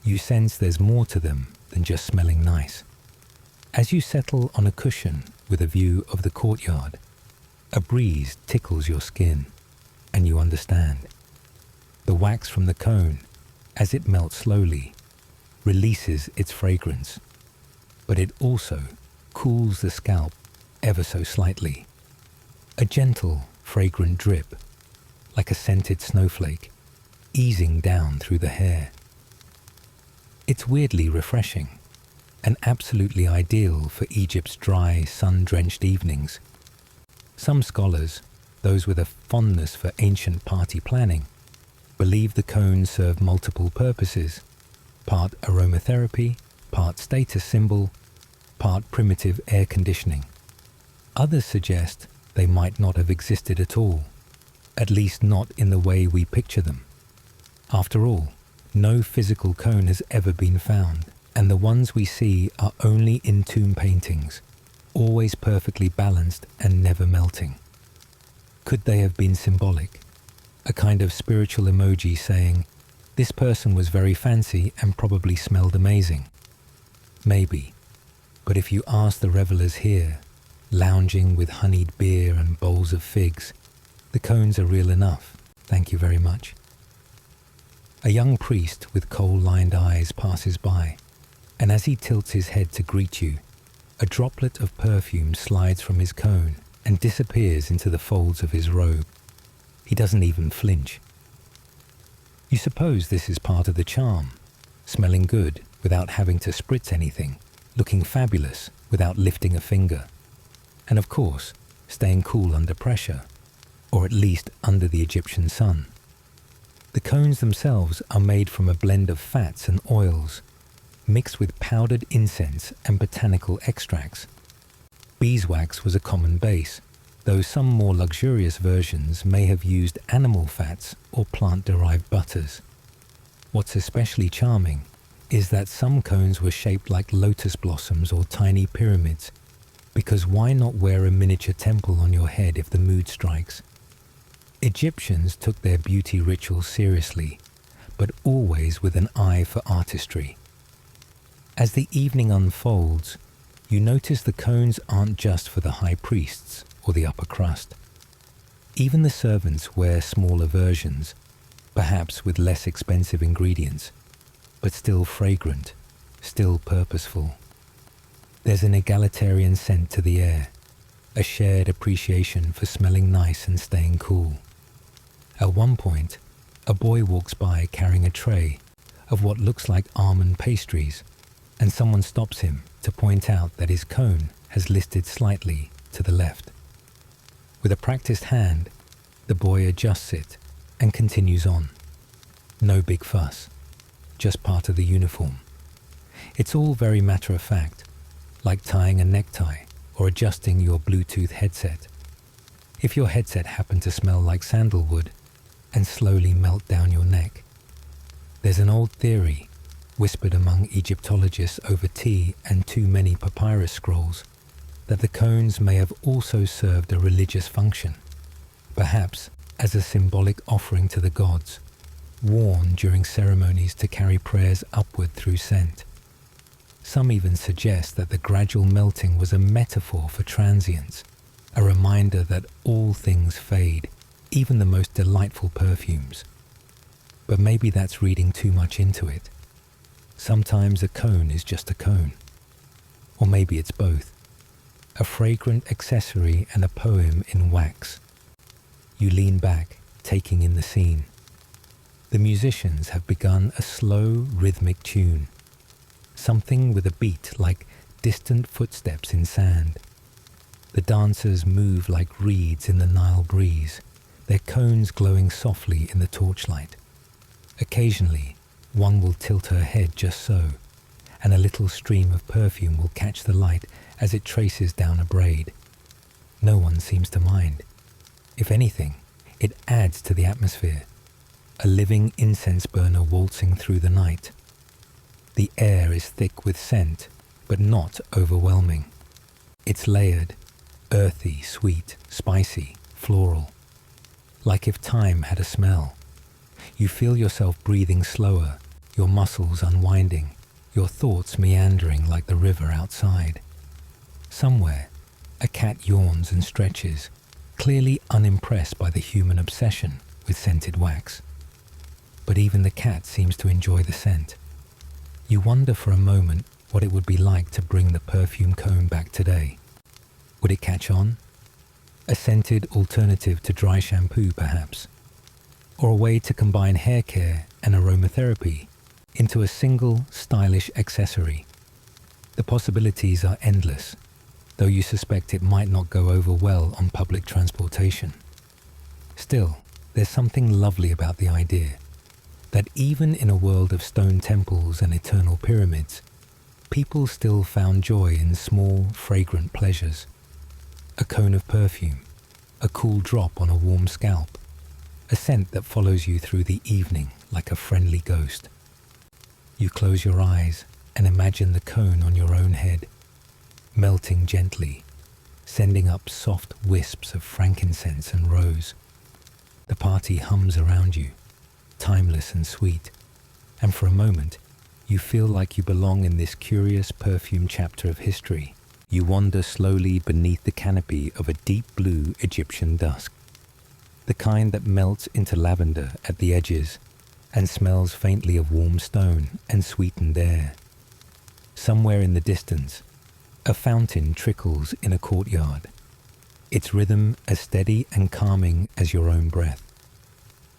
You sense there's more to them than just smelling nice. As you settle on a cushion with a view of the courtyard, a breeze tickles your skin, and you understand. The wax from the cone, as it melts slowly, releases its fragrance, but it also cools the scalp ever so slightly. A gentle, fragrant drip, like a scented snowflake, easing down through the hair. It's weirdly refreshing, and absolutely ideal for Egypt's dry, sun-drenched evenings. Some scholars, those with a fondness for ancient party planning, believe the cones serve multiple purposes, part aromatherapy, part status symbol, part primitive air conditioning. Others suggest they might not have existed at all, at least not in the way we picture them. After all, no physical cone has ever been found, and the ones we see are only in tomb paintings, always perfectly balanced and never melting. Could they have been symbolic? A kind of spiritual emoji saying, "This person was very fancy and probably smelled amazing." Maybe. But if you ask the revelers here, lounging with honeyed beer and bowls of figs, the cones are real enough, thank you very much. A young priest with coal-lined eyes passes by, and as he tilts his head to greet you, a droplet of perfume slides from his cone and disappears into the folds of his robe. He doesn't even flinch. You suppose this is part of the charm, smelling good without having to spritz anything, looking fabulous without lifting a finger, and of course, staying cool under pressure, or at least under the Egyptian sun. The cones themselves are made from a blend of fats and oils, mixed with powdered incense and botanical extracts. Beeswax was a common base, though some more luxurious versions may have used animal fats or plant-derived butters. What's especially charming is that some cones were shaped like lotus blossoms or tiny pyramids, because why not wear a miniature temple on your head if the mood strikes? Egyptians took their beauty rituals seriously, but always with an eye for artistry. As the evening unfolds, you notice the cones aren't just for the high priests or the upper crust. Even the servants wear smaller versions, perhaps with less expensive ingredients, but still fragrant, still purposeful. There's an egalitarian scent to the air, a shared appreciation for smelling nice and staying cool. At one point, a boy walks by carrying a tray of what looks like almond pastries, and someone stops him to point out that his cone has listed slightly to the left. With a practiced hand, the boy adjusts it and continues on. No big fuss, just part of the uniform. It's all very matter-of-fact, like tying a necktie or adjusting your Bluetooth headset. If your headset happened to smell like sandalwood and slowly melt down your neck. There's an old theory, whispered among Egyptologists over tea and too many papyrus scrolls, that the cones may have also served a religious function, perhaps as a symbolic offering to the gods, worn during ceremonies to carry prayers upward through scent. Some even suggest that the gradual melting was a metaphor for transience, a reminder that all things fade, even the most delightful perfumes. But maybe that's reading too much into it. Sometimes a cone is just a cone. Or maybe it's both. A fragrant accessory and a poem in wax. You lean back, taking in the scene. The musicians have begun a slow, rhythmic tune. Something with a beat like distant footsteps in sand. The dancers move like reeds in the Nile breeze, their cones glowing softly in the torchlight. Occasionally, one will tilt her head just so, and a little stream of perfume will catch the light as it traces down a braid. No one seems to mind. If anything, it adds to the atmosphere. A living incense burner waltzing through the night. The air is thick with scent, but not overwhelming. It's layered, earthy, sweet, spicy, floral. Like if time had a smell. You feel yourself breathing slower, your muscles unwinding, your thoughts meandering like the river outside. Somewhere, a cat yawns and stretches, clearly unimpressed by the human obsession with scented wax. But even the cat seems to enjoy the scent. You wonder for a moment what it would be like to bring the perfume comb back today. Would it catch on? A scented alternative to dry shampoo, perhaps? Or a way to combine hair care and aromatherapy into a single stylish accessory? The possibilities are endless, though you suspect it might not go over well on public transportation. Still, there's something lovely about the idea that even in a world of stone temples and eternal pyramids, people still found joy in small, fragrant pleasures. A cone of perfume, a cool drop on a warm scalp, a scent that follows you through the evening like a friendly ghost. You close your eyes and imagine the cone on your own head, melting gently, sending up soft wisps of frankincense and rose. The party hums around you, timeless and sweet, and for a moment, you feel like you belong in this curious perfume chapter of history. You wander slowly beneath the canopy of a deep blue Egyptian dusk, the kind that melts into lavender at the edges and smells faintly of warm stone and sweetened air. Somewhere in the distance, a fountain trickles in a courtyard, its rhythm as steady and calming as your own breath.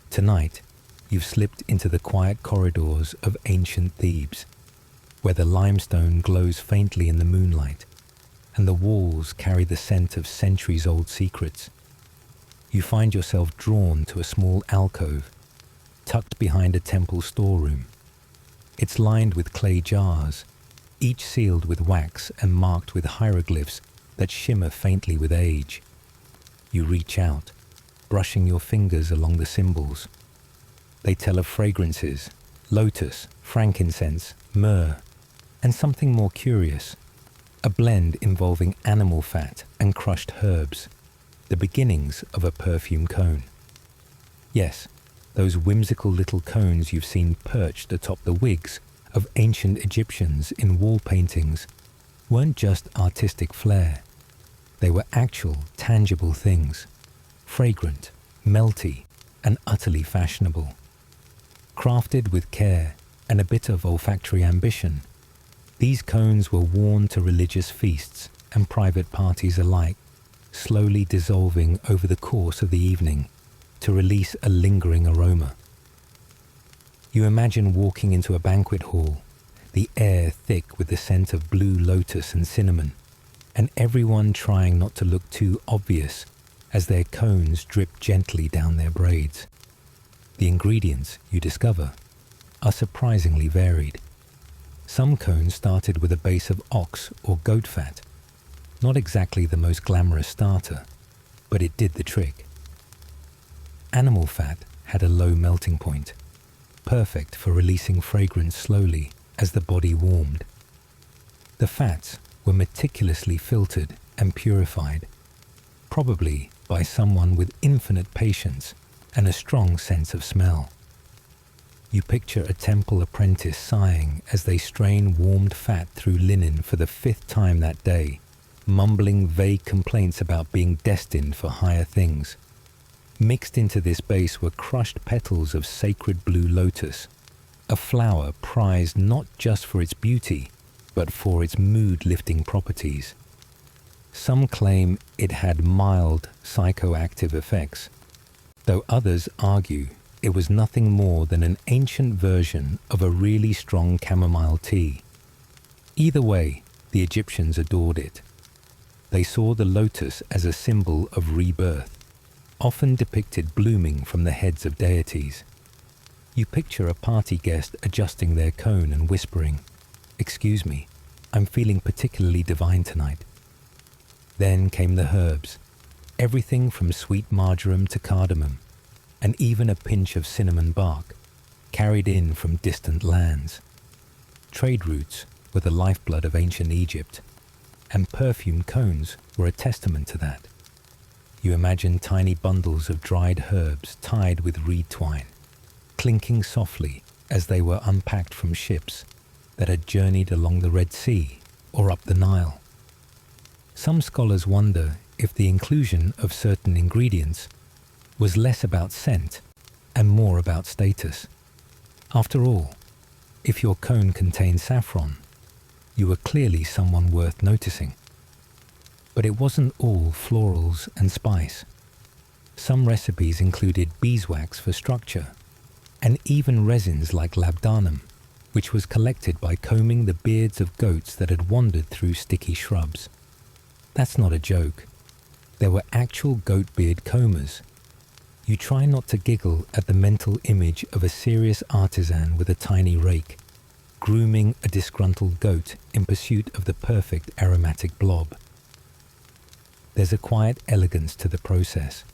Tonight, you've slipped into the quiet corridors of ancient Thebes, where the limestone glows faintly in the moonlight, and the walls carry the scent of centuries-old secrets. You find yourself drawn to a small alcove, tucked behind a temple storeroom. It's lined with clay jars, each sealed with wax and marked with hieroglyphs that shimmer faintly with age. You reach out, brushing your fingers along the symbols. They tell of fragrances, lotus, frankincense, myrrh, and something more curious, a blend involving animal fat and crushed herbs, the beginnings of a perfume cone. Yes, those whimsical little cones you've seen perched atop the wigs of ancient Egyptians in wall paintings weren't just artistic flair. They were actual, tangible things, fragrant, melty, and utterly fashionable. Crafted with care and a bit of olfactory ambition, these cones were worn to religious feasts and private parties alike, slowly dissolving over the course of the evening to release a lingering aroma. You imagine walking into a banquet hall, the air thick with the scent of blue lotus and cinnamon, and everyone trying not to look too obvious as their cones drip gently down their braids. The ingredients, you discover, are surprisingly varied. Some cones started with a base of ox or goat fat, not exactly the most glamorous starter, but it did the trick. Animal fat had a low melting point, perfect for releasing fragrance slowly as the body warmed. The fats were meticulously filtered and purified, probably by someone with infinite patience and a strong sense of smell. You picture a temple apprentice sighing as they strain warmed fat through linen for the 5th time that day, mumbling vague complaints about being destined for higher things. Mixed into this base were crushed petals of sacred blue lotus, a flower prized not just for its beauty, but for its mood-lifting properties. Some claim it had mild psychoactive effects, though others argue it was nothing more than an ancient version of a really strong chamomile tea. Either way, the Egyptians adored it. They saw the lotus as a symbol of rebirth, often depicted blooming from the heads of deities. You picture a party guest adjusting their cone and whispering, "Excuse me, I'm feeling particularly divine tonight." Then came the herbs, everything from sweet marjoram to cardamom, and even a pinch of cinnamon bark, carried in from distant lands. Trade routes were the lifeblood of ancient Egypt, and perfume cones were a testament to that. You imagine tiny bundles of dried herbs tied with reed twine, clinking softly as they were unpacked from ships that had journeyed along the Red Sea or up the Nile. Some scholars wonder if the inclusion of certain ingredients was less about scent and more about status. After all, if your cone contained saffron, you were clearly someone worth noticing. But it wasn't all florals and spice. Some recipes included beeswax for structure, and even resins like labdanum, which was collected by combing the beards of goats that had wandered through sticky shrubs. That's not a joke. There were actual goat beard combers. You try not to giggle at the mental image of a serious artisan with a tiny rake, grooming a disgruntled goat in pursuit of the perfect aromatic blob. There's a quiet elegance to the process.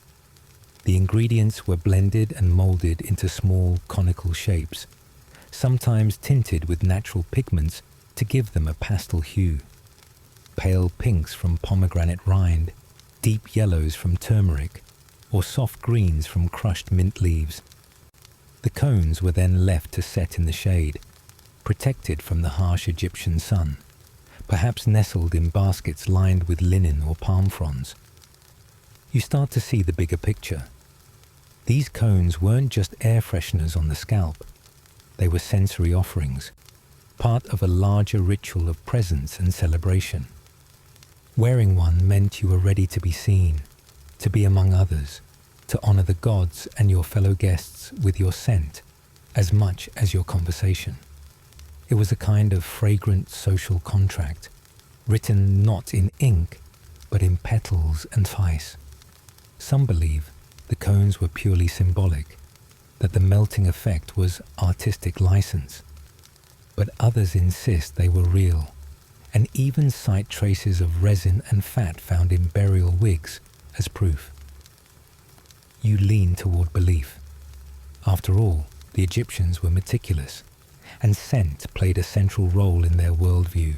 The ingredients were blended and molded into small conical shapes, sometimes tinted with natural pigments to give them a pastel hue. Pale pinks from pomegranate rind, deep yellows from turmeric, or soft greens from crushed mint leaves. The cones were then left to set in the shade, protected from the harsh Egyptian sun, perhaps nestled in baskets lined with linen or palm fronds. You start to see the bigger picture. These cones weren't just air fresheners on the scalp. They were sensory offerings, part of a larger ritual of presence and celebration. Wearing one meant you were ready to be seen, to be among others, to honor the gods and your fellow guests with your scent as much as your conversation. It was a kind of fragrant social contract, written not in ink, but in petals and spice. Some believe the cones were purely symbolic, that the melting effect was artistic license. But others insist they were real, and even cite traces of resin and fat found in burial wigs as proof. You lean toward belief. After all, the Egyptians were meticulous, and scent played a central role in their worldview.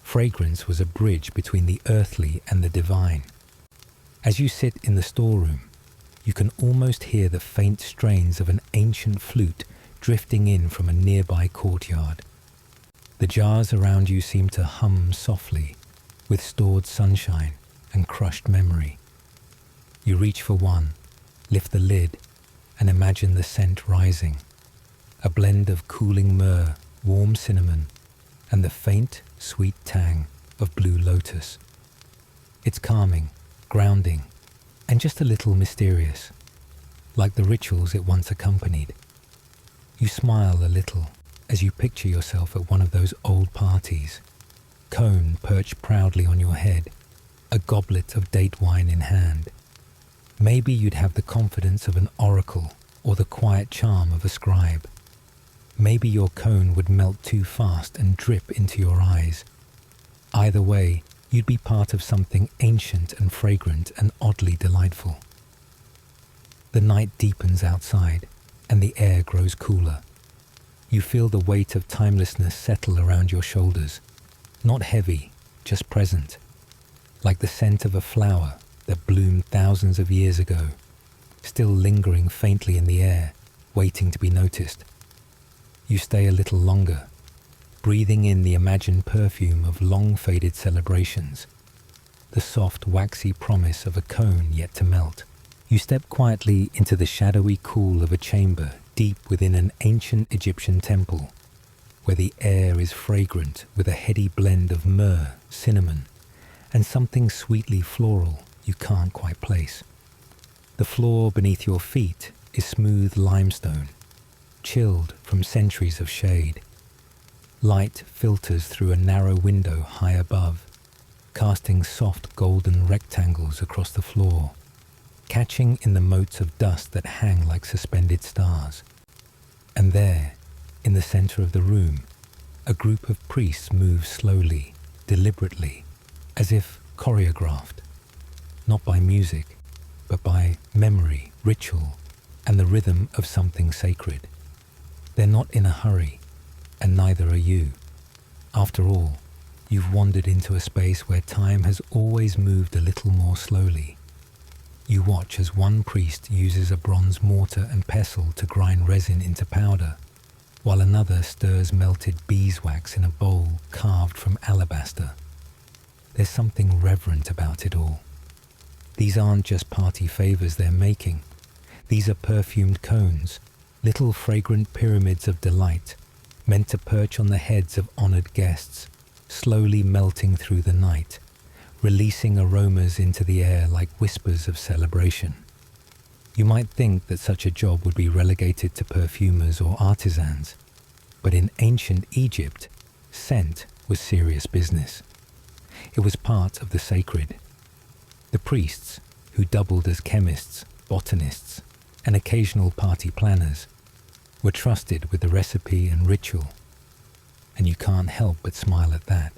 Fragrance was a bridge between the earthly and the divine. As you sit in the storeroom, you can almost hear the faint strains of an ancient flute drifting in from a nearby courtyard. The jars around you seem to hum softly, with stored sunshine and crushed memory. You reach for one, lift the lid, and imagine the scent rising. A blend of cooling myrrh, warm cinnamon, and the faint, sweet tang of blue lotus. It's calming, grounding, and just a little mysterious, like the rituals it once accompanied. You smile a little as you picture yourself at one of those old parties, cone perched proudly on your head, a goblet of date wine in hand. Maybe you'd have the confidence of an oracle or the quiet charm of a scribe. Maybe your cone would melt too fast and drip into your eyes. Either way, you'd be part of something ancient and fragrant and oddly delightful. The night deepens outside, and the air grows cooler. You feel the weight of timelessness settle around your shoulders, not heavy, just present, like the scent of a flower that bloomed thousands of years ago, still lingering faintly in the air, waiting to be noticed. You stay a little longer, breathing in the imagined perfume of long-faded celebrations, the soft, waxy promise of a cone yet to melt. You step quietly into the shadowy cool of a chamber deep within an ancient Egyptian temple, where the air is fragrant with a heady blend of myrrh, cinnamon, and something sweetly floral you can't quite place. The floor beneath your feet is smooth limestone, chilled from centuries of shade. Light filters through a narrow window high above, casting soft golden rectangles across the floor, catching in the motes of dust that hang like suspended stars. And there, in the center of the room, a group of priests move slowly, deliberately, as if choreographed, not by music, but by memory, ritual, and the rhythm of something sacred. They're not in a hurry, and neither are you. After all, you've wandered into a space where time has always moved a little more slowly. You watch as one priest uses a bronze mortar and pestle to grind resin into powder, while another stirs melted beeswax in a bowl carved from alabaster. There's something reverent about it all. These aren't just party favors they're making. These are perfumed cones, little fragrant pyramids of delight, meant to perch on the heads of honored guests, slowly melting through the night, releasing aromas into the air like whispers of celebration. You might think that such a job would be relegated to perfumers or artisans, but in ancient Egypt, scent was serious business. It was part of the sacred. The priests, who doubled as chemists, botanists, and occasional party planners, were trusted with the recipe and ritual. And you can't help but smile at that.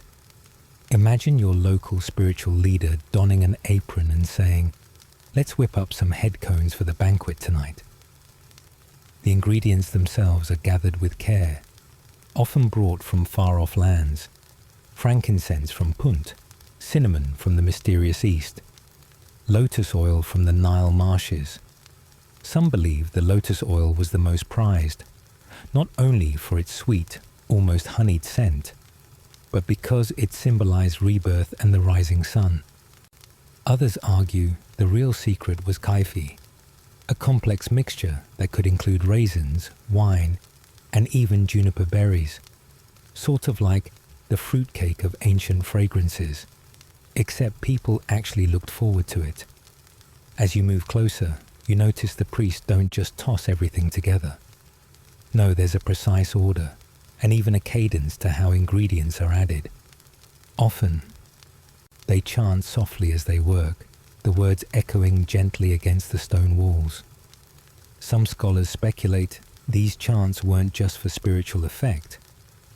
Imagine your local spiritual leader donning an apron and saying, "Let's whip up some head cones for the banquet tonight." The ingredients themselves are gathered with care, often brought from far-off lands. Frankincense from Punt, cinnamon from the mysterious East, lotus oil from the Nile marshes. Some believe the lotus oil was the most prized, not only for its sweet, almost honeyed scent, but because it symbolized rebirth and the rising sun. Others argue the real secret was kaifi, a complex mixture that could include raisins, wine, and even juniper berries, sort of like the fruitcake of ancient fragrances, except people actually looked forward to it. As you move closer, you notice the priests don't just toss everything together. No, there's a precise order, and even a cadence to how ingredients are added. Often, they chant softly as they work, the words echoing gently against the stone walls. Some scholars speculate these chants weren't just for spiritual effect,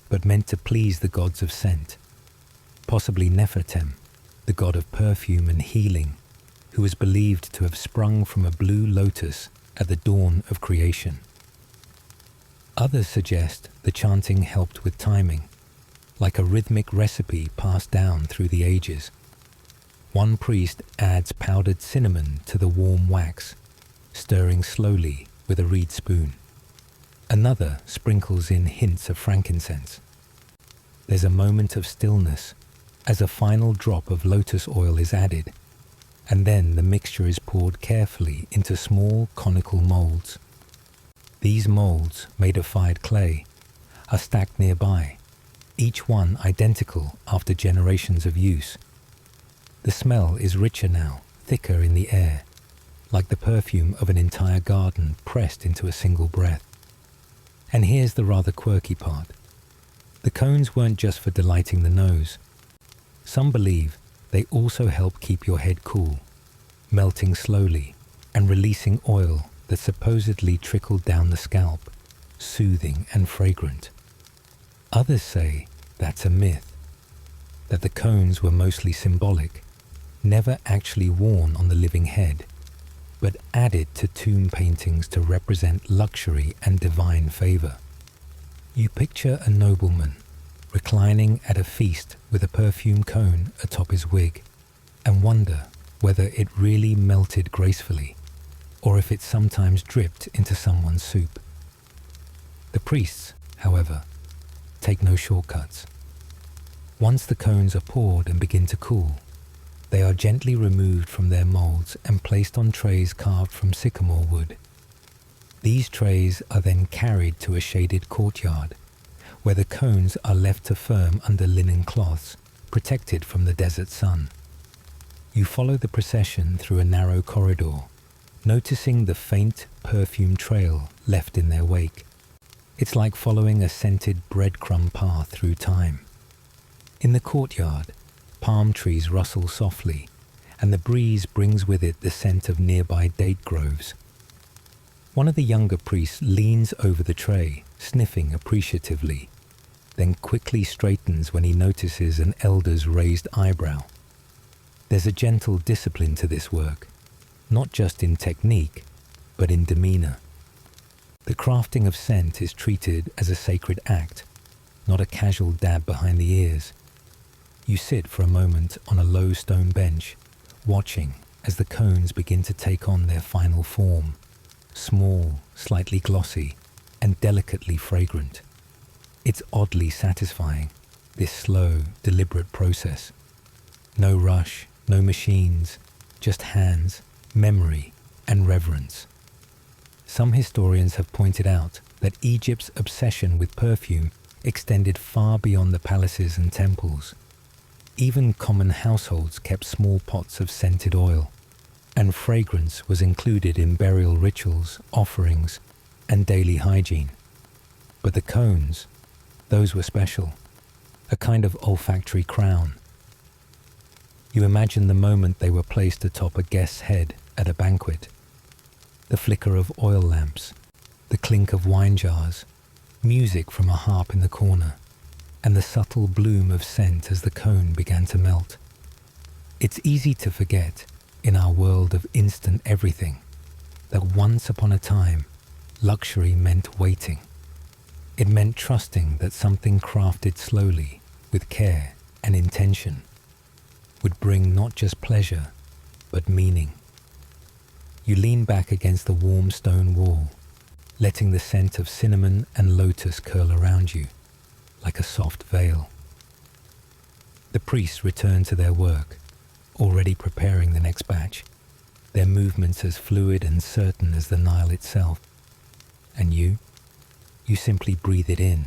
but meant to please the gods of scent, possibly Nefertem, the god of perfume and healing, who is believed to have sprung from a blue lotus at the dawn of creation. Others suggest the chanting helped with timing, like a rhythmic recipe passed down through the ages. One priest adds powdered cinnamon to the warm wax, stirring slowly with a reed spoon. Another sprinkles in hints of frankincense. There's a moment of stillness as a final drop of lotus oil is added, and then the mixture is poured carefully into small conical molds. These molds, made of fired clay, are stacked nearby, each one identical after generations of use. The smell is richer now, thicker in the air, like the perfume of an entire garden pressed into a single breath. And here's the rather quirky part. The cones weren't just for delighting the nose. Some believe they also help keep your head cool, melting slowly and releasing oil that supposedly trickled down the scalp, soothing and fragrant. Others say that's a myth, that the cones were mostly symbolic, never actually worn on the living head, but added to tomb paintings to represent luxury and divine favor. You picture a nobleman reclining at a feast with a perfume cone atop his wig and wonder whether it really melted gracefully or if it sometimes dripped into someone's soup. The priests, however, take no shortcuts. Once the cones are poured and begin to cool, they are gently removed from their molds and placed on trays carved from sycamore wood. These trays are then carried to a shaded courtyard, where the cones are left to firm under linen cloths, protected from the desert sun. You follow the procession through a narrow corridor, noticing the faint perfume trail left in their wake. It's like following a scented breadcrumb path through time. In the courtyard, palm trees rustle softly, and the breeze brings with it the scent of nearby date groves. One of the younger priests leans over the tray, sniffing appreciatively, then quickly straightens when he notices an elder's raised eyebrow. There's a gentle discipline to this work, not just in technique, but in demeanor. The crafting of scent is treated as a sacred act, not a casual dab behind the ears. You sit for a moment on a low stone bench, watching as the cones begin to take on their final form, small, slightly glossy, and delicately fragrant. It's oddly satisfying, this slow, deliberate process. No rush, no machines, just hands, memory, and reverence. Some historians have pointed out that Egypt's obsession with perfume extended far beyond the palaces and temples. Even common households kept small pots of scented oil, and fragrance was included in burial rituals, offerings, and daily hygiene. But the cones, those were special, a kind of olfactory crown. You imagine the moment they were placed atop a guest's head at a banquet. The flicker of oil lamps, the clink of wine jars, music from a harp in the corner, and the subtle bloom of scent as the cone began to melt. It's easy to forget, in our world of instant everything, that once upon a time, luxury meant waiting. It meant trusting that something crafted slowly, with care and intention, would bring not just pleasure, but meaning. You lean back against the warm stone wall, letting the scent of cinnamon and lotus curl around you, like a soft veil. The priests return to their work, already preparing the next batch, their movements as fluid and certain as the Nile itself. And you simply breathe it in,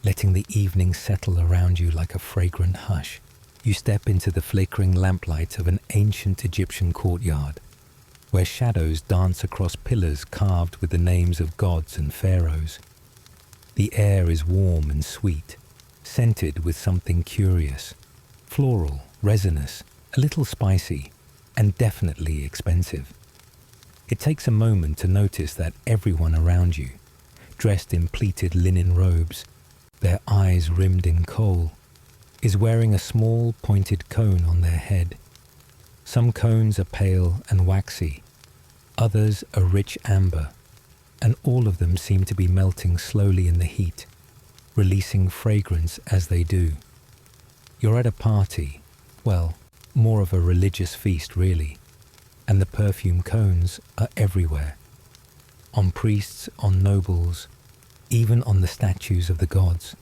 letting the evening settle around you like a fragrant hush. You step into the flickering lamplight of an ancient Egyptian courtyard, where shadows dance across pillars carved with the names of gods and pharaohs. The air is warm and sweet, scented with something curious, floral, resinous, a little spicy, and definitely expensive. It takes a moment to notice that everyone around you, dressed in pleated linen robes, their eyes rimmed in kohl, is wearing a small pointed cone on their head. Some cones are pale and waxy, others a rich amber, and all of them seem to be melting slowly in the heat, releasing fragrance as they do. You're at a party, well, more of a religious feast really, and the perfume cones are everywhere. On priests, on nobles, even on the statues of the gods.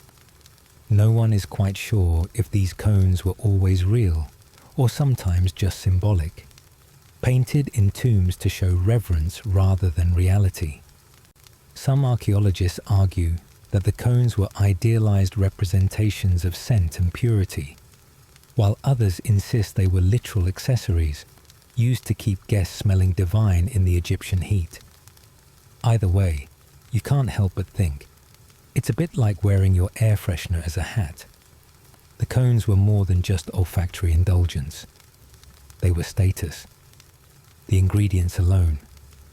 No one is quite sure if these cones were always real, or sometimes just symbolic, painted in tombs to show reverence rather than reality. Some archaeologists argue that the cones were idealized representations of scent and purity, while others insist they were literal accessories used to keep guests smelling divine in the Egyptian heat. Either way, you can't help but think, it's a bit like wearing your air freshener as a hat. The cones were more than just olfactory indulgence. They were status. The ingredients alone,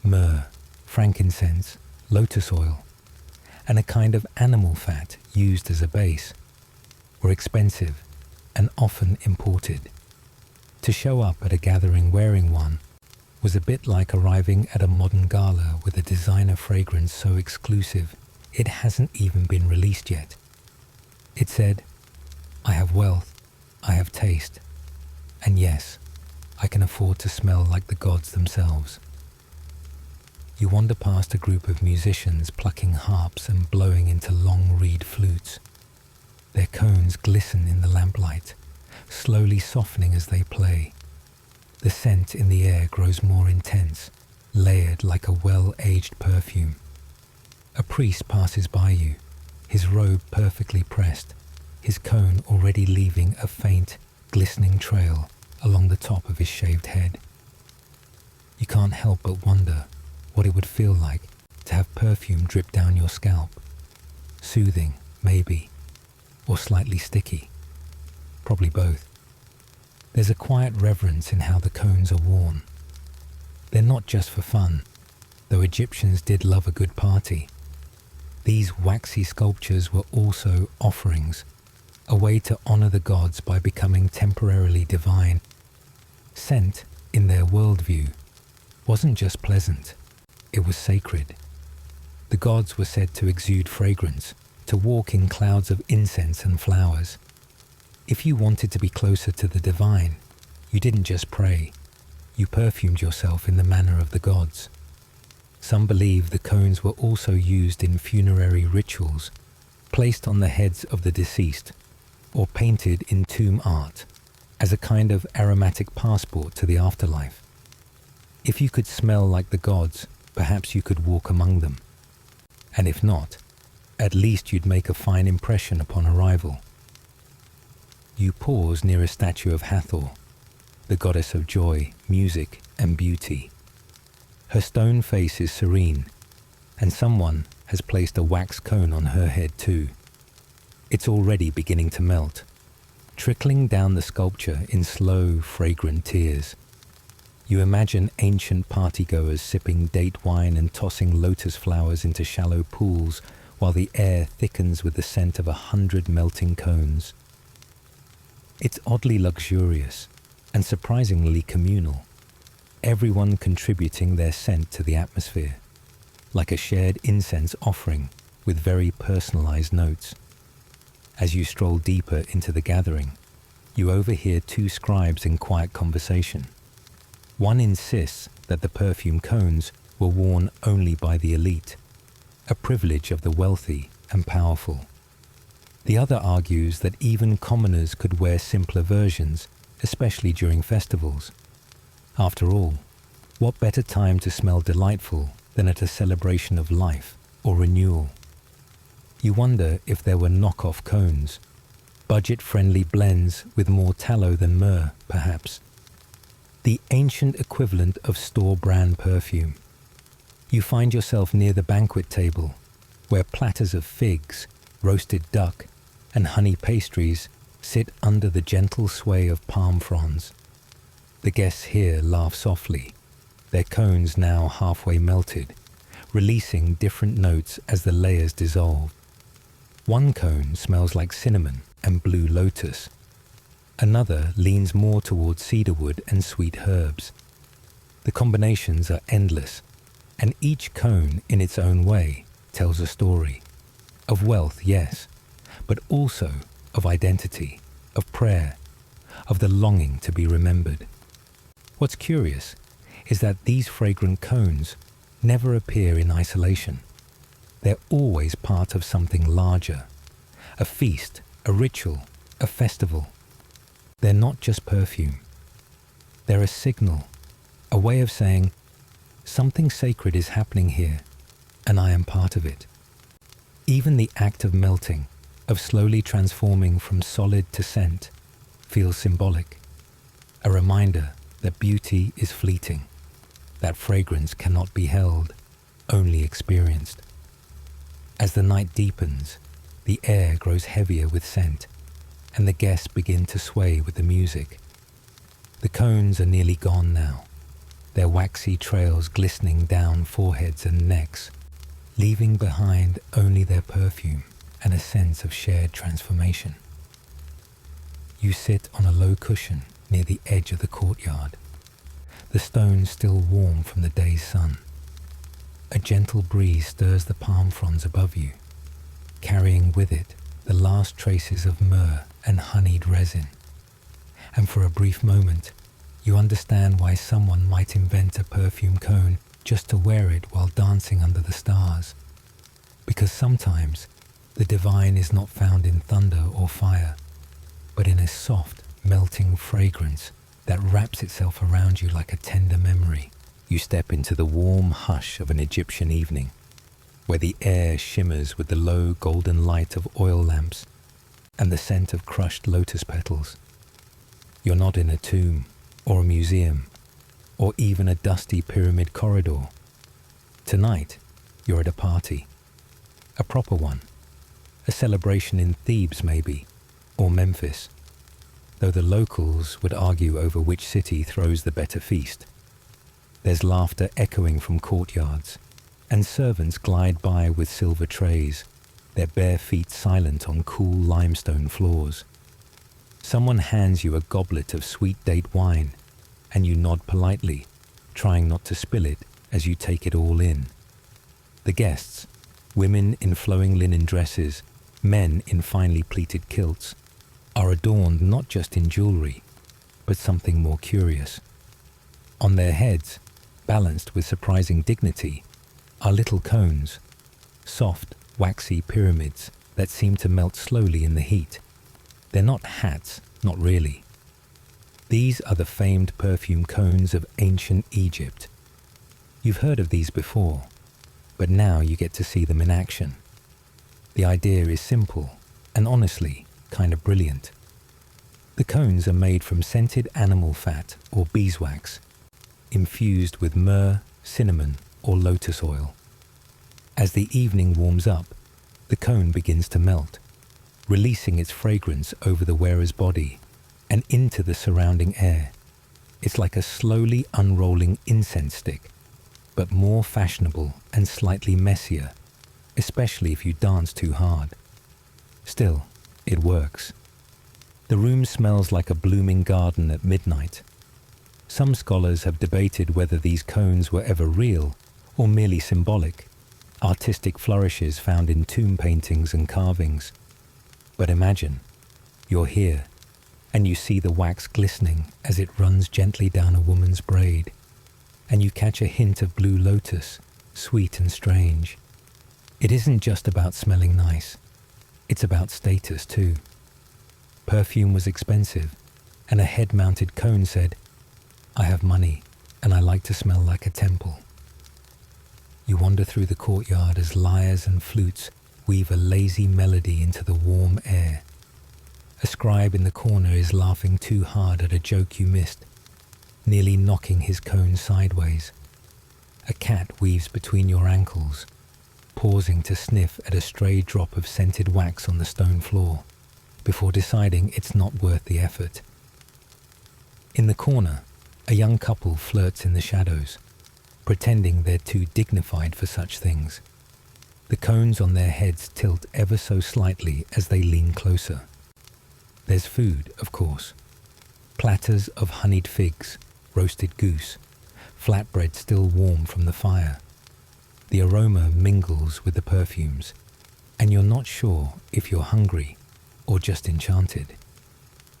myrrh, frankincense, lotus oil, and a kind of animal fat used as a base, were expensive and often imported. To show up at a gathering wearing one was a bit like arriving at a modern gala with a designer fragrance so exclusive it hasn't even been released yet. It said, I have wealth, I have taste, and yes, I can afford to smell like the gods themselves. You wander past a group of musicians plucking harps and blowing into long reed flutes. Their cones glisten in the lamplight, slowly softening as they play. The scent in the air grows more intense, layered like a well-aged perfume. A priest passes by you, his robe perfectly pressed, his cone already leaving a faint, glistening trail along the top of his shaved head. You can't help but wonder what it would feel like to have perfume drip down your scalp. Soothing, maybe, or slightly sticky. Probably both. There's a quiet reverence in how the cones are worn. They're not just for fun, though Egyptians did love a good party. These waxy sculptures were also offerings, a way to honor the gods by becoming temporarily divine. Scent, in their worldview, wasn't just pleasant, it was sacred. The gods were said to exude fragrance, to walk in clouds of incense and flowers. If you wanted to be closer to the divine, you didn't just pray, you perfumed yourself in the manner of the gods. Some believe the cones were also used in funerary rituals, placed on the heads of the deceased, or painted in tomb art as a kind of aromatic passport to the afterlife. If you could smell like the gods, perhaps you could walk among them. And if not, at least you'd make a fine impression upon arrival. You pause near a statue of Hathor, the goddess of joy, music, and beauty. Her stone face is serene, and someone has placed a wax cone on her head too. It's already beginning to melt, trickling down the sculpture in slow, fragrant tears. You imagine ancient partygoers sipping date wine and tossing lotus flowers into shallow pools while the air thickens with the scent of 100 melting cones. It's oddly luxurious and surprisingly communal, everyone contributing their scent to the atmosphere, like a shared incense offering with very personalized notes. As you stroll deeper into the gathering, you overhear two scribes in quiet conversation. One insists that the perfume cones were worn only by the elite, a privilege of the wealthy and powerful. The other argues that even commoners could wear simpler versions, especially during festivals. After all, what better time to smell delightful than at a celebration of life or renewal? You wonder if there were knockoff cones, budget-friendly blends with more tallow than myrrh, perhaps. The ancient equivalent of store-brand perfume. You find yourself near the banquet table, where platters of figs, roasted duck, and honey pastries sit under the gentle sway of palm fronds. The guests here laugh softly, their cones now halfway melted, releasing different notes as the layers dissolve. One cone smells like cinnamon and blue lotus. Another leans more towards cedarwood and sweet herbs. The combinations are endless, and each cone in its own way tells a story. Of wealth, yes, but also of identity, of prayer, of the longing to be remembered. What's curious is that these fragrant cones never appear in isolation. They're always part of something larger, a feast, a ritual, a festival. They're not just perfume. They're a signal, a way of saying, something sacred is happening here, and I am part of it. Even the act of melting, of slowly transforming from solid to scent, feels symbolic, a reminder that beauty is fleeting, that fragrance cannot be held, only experienced. As the night deepens, the air grows heavier with scent, and the guests begin to sway with the music. The cones are nearly gone now, their waxy trails glistening down foreheads and necks, leaving behind only their perfume and a sense of shared transformation. You sit on a low cushion near the edge of the courtyard, the stones still warm from the day's sun. A gentle breeze stirs the palm fronds above you, carrying with it the last traces of myrrh and honeyed resin. And for a brief moment, you understand why someone might invent a perfume cone just to wear it while dancing under the stars. Because sometimes the divine is not found in thunder or fire, but in a soft, melting fragrance that wraps itself around you like a tender memory. You step into the warm hush of an Egyptian evening, where the air shimmers with the low golden light of oil lamps and the scent of crushed lotus petals. You're not in a tomb or a museum or even a dusty pyramid corridor. Tonight, you're at a party, a proper one, a celebration in Thebes maybe, or Memphis, though the locals would argue over which city throws the better feast. There's laughter echoing from courtyards, and servants glide by with silver trays, their bare feet silent on cool limestone floors. Someone hands you a goblet of sweet date wine, and you nod politely, trying not to spill it as you take it all in. The guests, women in flowing linen dresses, men in finely pleated kilts, are adorned not just in jewelry, but something more curious. On their heads, balanced with surprising dignity, are little cones, soft, waxy pyramids that seem to melt slowly in the heat. They're not hats, not really. These are the famed perfume cones of ancient Egypt. You've heard of these before, but now you get to see them in action. The idea is simple and honestly kind of brilliant. The cones are made from scented animal fat or beeswax, infused with myrrh, cinnamon, or lotus oil. As the evening warms up, the cone begins to melt, releasing its fragrance over the wearer's body and into the surrounding air. It's like a slowly unrolling incense stick, but more fashionable and slightly messier, especially if you dance too hard. Still, it works. The room smells like a blooming garden at midnight. Some scholars have debated whether these cones were ever real or merely symbolic, artistic flourishes found in tomb paintings and carvings. But imagine, you're here, and you see the wax glistening as it runs gently down a woman's braid, and you catch a hint of blue lotus, sweet and strange. It isn't just about smelling nice, it's about status too. Perfume was expensive, and a head-mounted cone said, "I have money, and I like to smell like a temple." You wander through the courtyard as lyres and flutes weave a lazy melody into the warm air. A scribe in the corner is laughing too hard at a joke you missed, nearly knocking his cone sideways. A cat weaves between your ankles, pausing to sniff at a stray drop of scented wax on the stone floor, before deciding it's not worth the effort. In the corner, a young couple flirts in the shadows, pretending they're too dignified for such things. The cones on their heads tilt ever so slightly as they lean closer. There's food, of course. Platters of honeyed figs, roasted goose, flatbread still warm from the fire. The aroma mingles with the perfumes, and you're not sure if you're hungry or just enchanted.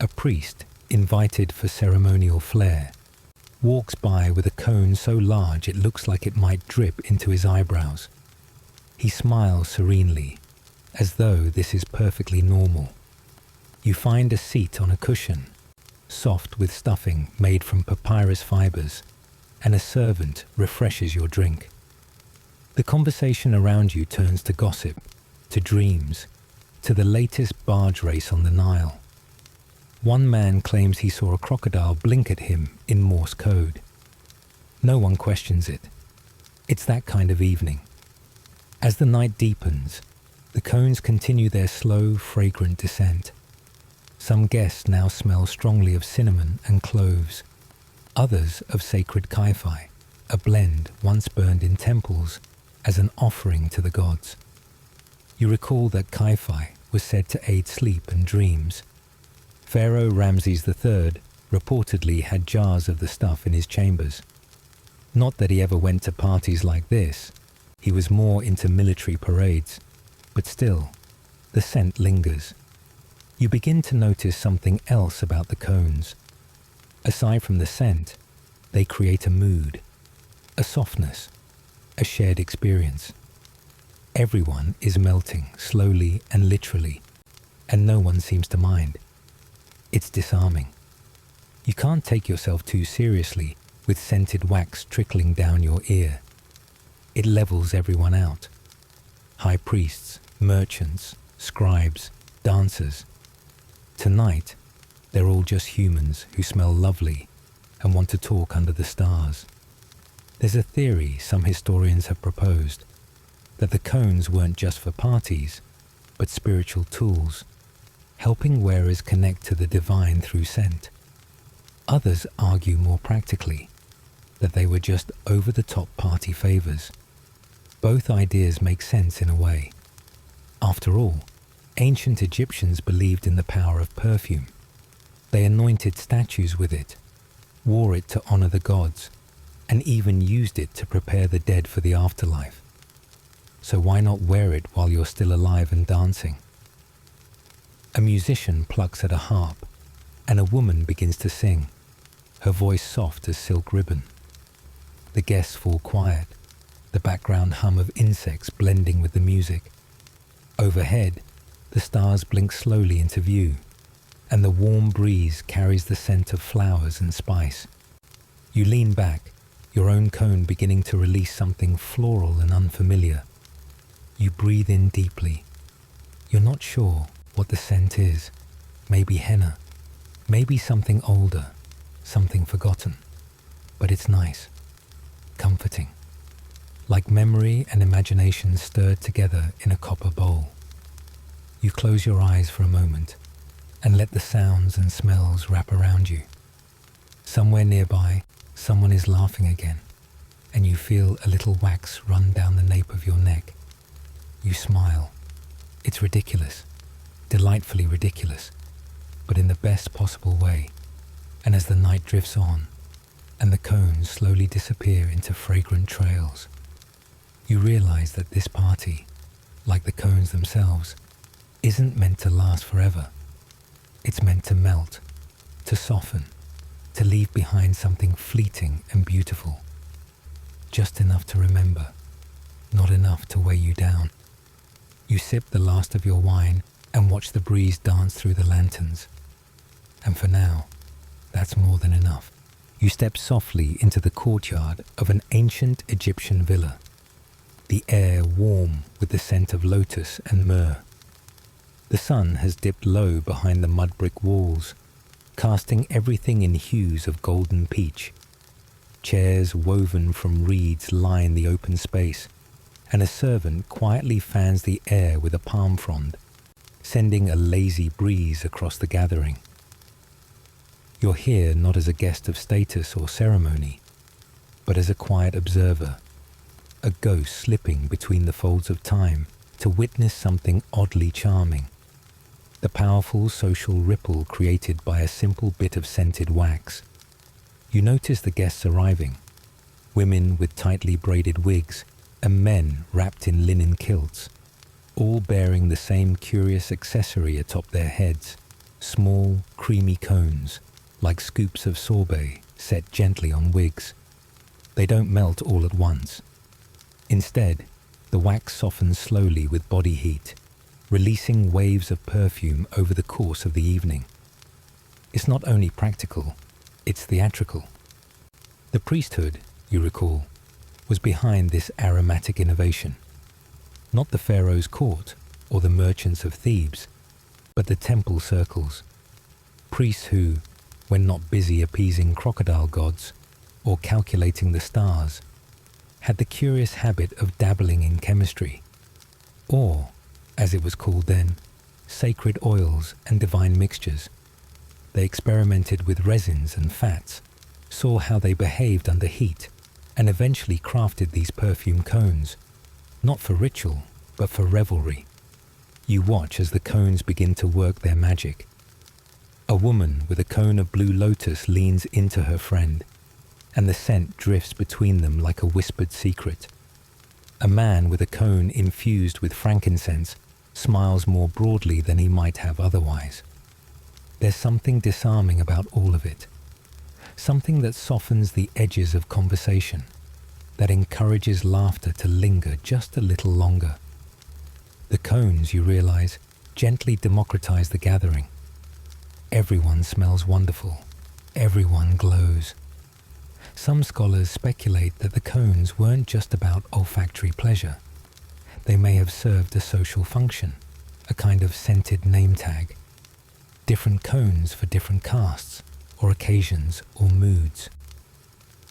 A priest, invited for ceremonial flair, walks by with a cone so large it looks like it might drip into his eyebrows. He smiles serenely, as though this is perfectly normal. You find a seat on a cushion, soft with stuffing made from papyrus fibers, and a servant refreshes your drink. The conversation around you turns to gossip, to dreams, to the latest barge race on the Nile. One man claims he saw a crocodile blink at him in Morse code. No one questions it. It's that kind of evening. As the night deepens, the cones continue their slow, fragrant descent. Some guests now smell strongly of cinnamon and cloves, others of sacred kai-fi, a blend once burned in temples as an offering to the gods. You recall that kai-fi was said to aid sleep and dreams. Pharaoh Ramses III reportedly had jars of the stuff in his chambers. Not that he ever went to parties like this. He was more into military parades. But still, the scent lingers. You begin to notice something else about the cones. Aside from the scent, they create a mood, a softness, a shared experience. Everyone is melting slowly and literally, and no one seems to mind. It's disarming. You can't take yourself too seriously with scented wax trickling down your ear. It levels everyone out. High priests, merchants, scribes, dancers. Tonight, they're all just humans who smell lovely and want to talk under the stars. There's a theory some historians have proposed, that the cones weren't just for parties, but spiritual tools, helping wearers connect to the divine through scent. Others argue more practically, that they were just over-the-top party favors. Both ideas make sense in a way. After all, ancient Egyptians believed in the power of perfume. They anointed statues with it, wore it to honor the gods, and even used it to prepare the dead for the afterlife. So why not wear it while you're still alive and dancing? A musician plucks at a harp, and a woman begins to sing, her voice soft as silk ribbon. The guests fall quiet, the background hum of insects blending with the music. Overhead, the stars blink slowly into view, and the warm breeze carries the scent of flowers and spice. You lean back, your own cone beginning to release something floral and unfamiliar. You breathe in deeply. You're not sure what the scent is. Maybe henna, maybe something older, something forgotten. But it's nice, comforting, like memory and imagination stirred together in a copper bowl. You close your eyes for a moment and let the sounds and smells wrap around you. Somewhere nearby, someone is laughing again, and you feel a little wax run down the nape of your neck. You smile. It's ridiculous, delightfully ridiculous, but in the best possible way. And as the night drifts on, and the cones slowly disappear into fragrant trails, you realize that this party, like the cones themselves, isn't meant to last forever. It's meant to melt, to soften, to leave behind something fleeting and beautiful. Just enough to remember, not enough to weigh you down. You sip the last of your wine and watch the breeze dance through the lanterns. And for now, that's more than enough. You step softly into the courtyard of an ancient Egyptian villa, the air warm with the scent of lotus and myrrh. The sun has dipped low behind the mud brick walls, casting everything in hues of golden peach. Chairs woven from reeds line the open space, and a servant quietly fans the air with a palm frond, sending a lazy breeze across the gathering. You're here not as a guest of status or ceremony, but as a quiet observer, a ghost slipping between the folds of time to witness something oddly charming. The powerful social ripple created by a simple bit of scented wax. You notice the guests arriving, women with tightly braided wigs and men wrapped in linen kilts, all bearing the same curious accessory atop their heads, small, creamy cones, like scoops of sorbet set gently on wigs. They don't melt all at once. Instead, the wax softens slowly with body heat, releasing waves of perfume over the course of the evening. It's not only practical, it's theatrical. The priesthood, you recall, was behind this aromatic innovation. Not the pharaoh's court or the merchants of Thebes, but the temple circles. Priests who, when not busy appeasing crocodile gods or calculating the stars, had the curious habit of dabbling in chemistry, or, as it was called then, sacred oils and divine mixtures. They experimented with resins and fats, saw how they behaved under heat, and eventually crafted these perfume cones, not for ritual, but for revelry. You watch as the cones begin to work their magic. A woman with a cone of blue lotus leans into her friend, and the scent drifts between them like a whispered secret. A man with a cone infused with frankincense smiles more broadly than he might have otherwise. There's something disarming about all of it, something that softens the edges of conversation, that encourages laughter to linger just a little longer. The cones, you realize, gently democratize the gathering. Everyone smells wonderful. Everyone glows. Some scholars speculate that the cones weren't just about olfactory pleasure. They may have served a social function, a kind of scented name tag. Different cones for different castes, or occasions, or moods.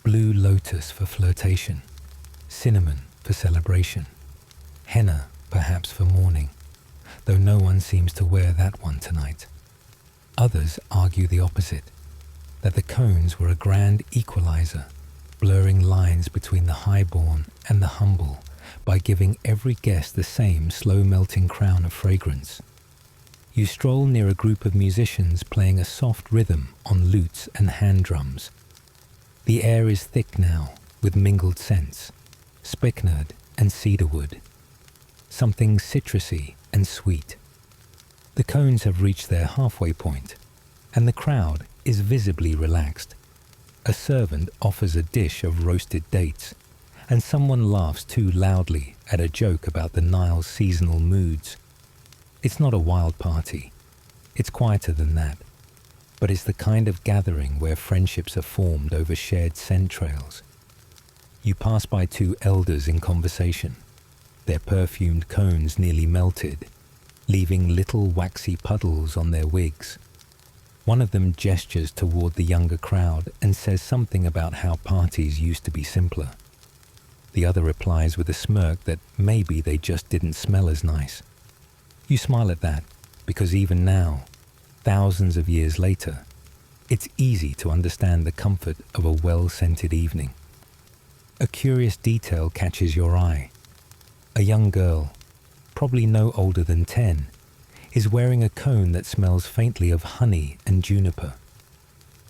Blue lotus for flirtation, cinnamon for celebration, henna perhaps for mourning, though no one seems to wear that one tonight. Others argue the opposite, that the cones were a grand equalizer, blurring lines between the highborn and the humble by giving every guest the same slow-melting crown of fragrance. You stroll near a group of musicians playing a soft rhythm on lutes and hand drums. The air is thick now with mingled scents, spikenard and cedarwood, something citrusy and sweet. The cones have reached their halfway point, and the crowd is visibly relaxed. A servant offers a dish of roasted dates, and someone laughs too loudly at a joke about the Nile's seasonal moods. It's not a wild party. It's quieter than that. But it's the kind of gathering where friendships are formed over shared scent trails. You pass by two elders in conversation, their perfumed cones nearly melted, leaving little waxy puddles on their wigs. One of them gestures toward the younger crowd and says something about how parties used to be simpler. The other replies with a smirk that maybe they just didn't smell as nice. You smile at that because even now, thousands of years later, it's easy to understand the comfort of a well-scented evening. A curious detail catches your eye. A young girl, probably no older than 10, is wearing a cone that smells faintly of honey and juniper.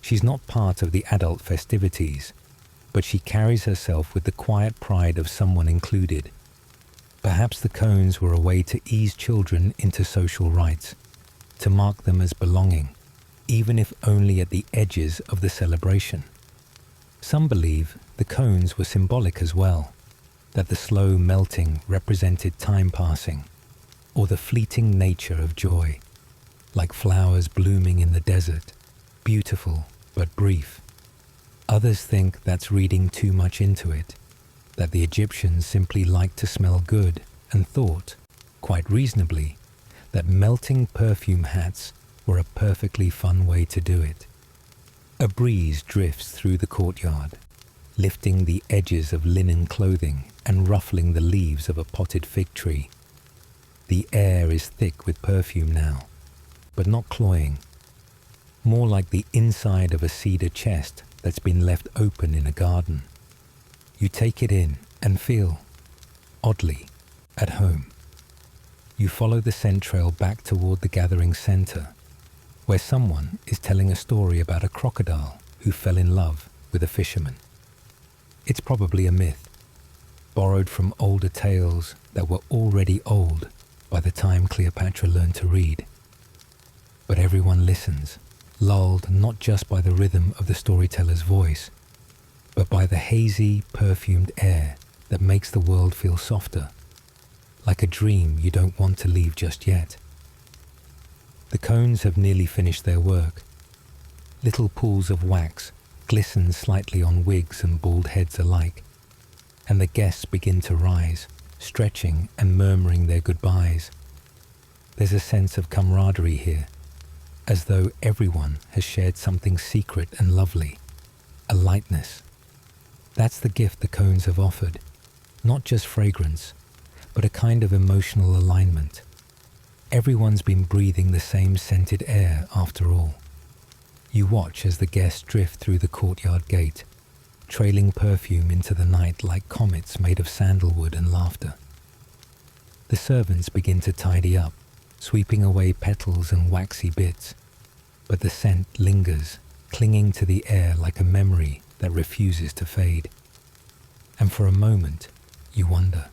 She's not part of the adult festivities, but she carries herself with the quiet pride of someone included. Perhaps the cones were a way to ease children into social rites, to mark them as belonging, even if only at the edges of the celebration. Some believe the cones were symbolic as well, that the slow melting represented time passing, or the fleeting nature of joy, like flowers blooming in the desert, beautiful but brief. Others think that's reading too much into it, that the Egyptians simply liked to smell good and thought, quite reasonably, that melting perfume hats were a perfectly fun way to do it. A breeze drifts through the courtyard, lifting the edges of linen clothing and ruffling the leaves of a potted fig tree. The air is thick with perfume now, but not cloying, more like the inside of a cedar chest that's been left open in a garden. You take it in and feel, oddly, at home. You follow the scent trail back toward the gathering center, where someone is telling a story about a crocodile who fell in love with a fisherman. It's probably a myth, borrowed from older tales that were already old by the time Cleopatra learned to read. But everyone listens, lulled not just by the rhythm of the storyteller's voice, but by the hazy, perfumed air that makes the world feel softer, like a dream you don't want to leave just yet. The cones have nearly finished their work. Little pools of wax glisten slightly on wigs and bald heads alike, and the guests begin to rise, stretching and murmuring their goodbyes. There's a sense of camaraderie here, as though everyone has shared something secret and lovely, a lightness. That's the gift the cones have offered, not just fragrance, but a kind of emotional alignment. Everyone's been breathing the same scented air after all. You watch as the guests drift through the courtyard gate, trailing perfume into the night like comets made of sandalwood and laughter. The servants begin to tidy up, sweeping away petals and waxy bits, but the scent lingers, clinging to the air like a memory that refuses to fade. And for a moment, you wonder,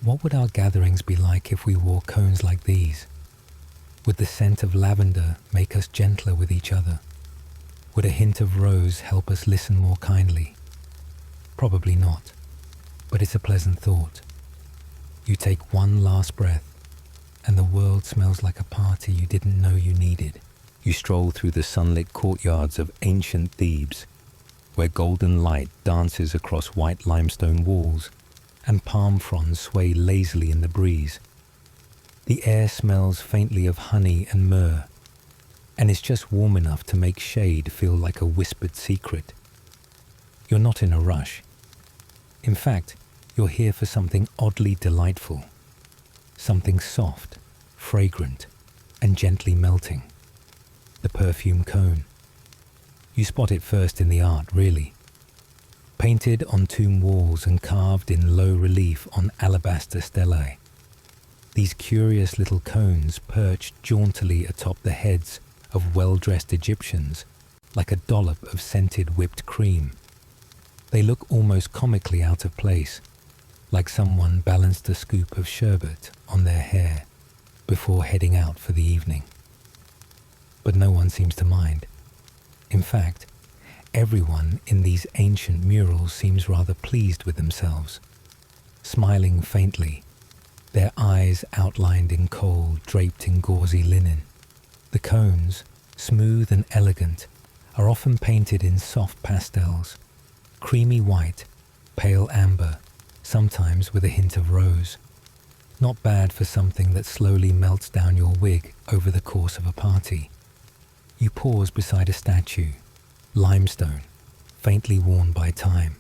what would our gatherings be like if we wore cones like these? Would the scent of lavender make us gentler with each other? Would a hint of rose help us listen more kindly? Probably not, but it's a pleasant thought. You take one last breath, and the world smells like a party you didn't know you needed. You stroll through the sunlit courtyards of ancient Thebes, where golden light dances across white limestone walls, and palm fronds sway lazily in the breeze. The air smells faintly of honey and myrrh, and it's just warm enough to make shade feel like a whispered secret. You're not in a rush. In fact, you're here for something oddly delightful, something soft, fragrant, and gently melting. The perfume cone. You spot it first in the art, really. Painted on tomb walls and carved in low relief on alabaster stellae. These curious little cones perch jauntily atop the heads of well-dressed Egyptians, like a dollop of scented whipped cream. They look almost comically out of place, like someone balanced a scoop of sherbet on their hair before heading out for the evening. But no one seems to mind. In fact, Everyone in these ancient murals seems rather pleased with themselves, smiling faintly, their eyes outlined in kohl draped in gauzy linen. The cones, smooth and elegant, are often painted in soft pastels, creamy white, pale amber, sometimes with a hint of rose. Not bad for something that slowly melts down your wig over the course of a party. You pause beside a statue, limestone, faintly worn by time.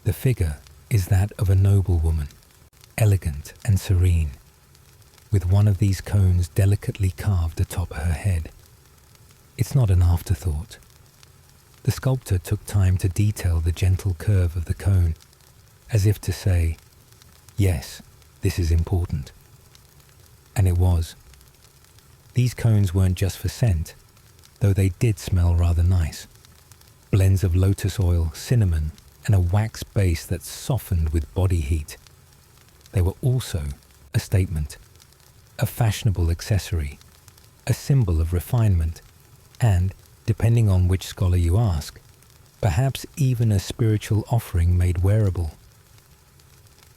The figure is that of a noblewoman, elegant and serene, with one of these cones delicately carved atop her head. It's not an afterthought. The sculptor took time to detail the gentle curve of the cone, as if to say, yes, this is important. And it was. These cones weren't just for scent, though they did smell rather nice. Blends of lotus oil, cinnamon, and a wax base that softened with body heat. They were also a statement, a fashionable accessory, a symbol of refinement, and, depending on which scholar you ask, perhaps even a spiritual offering made wearable.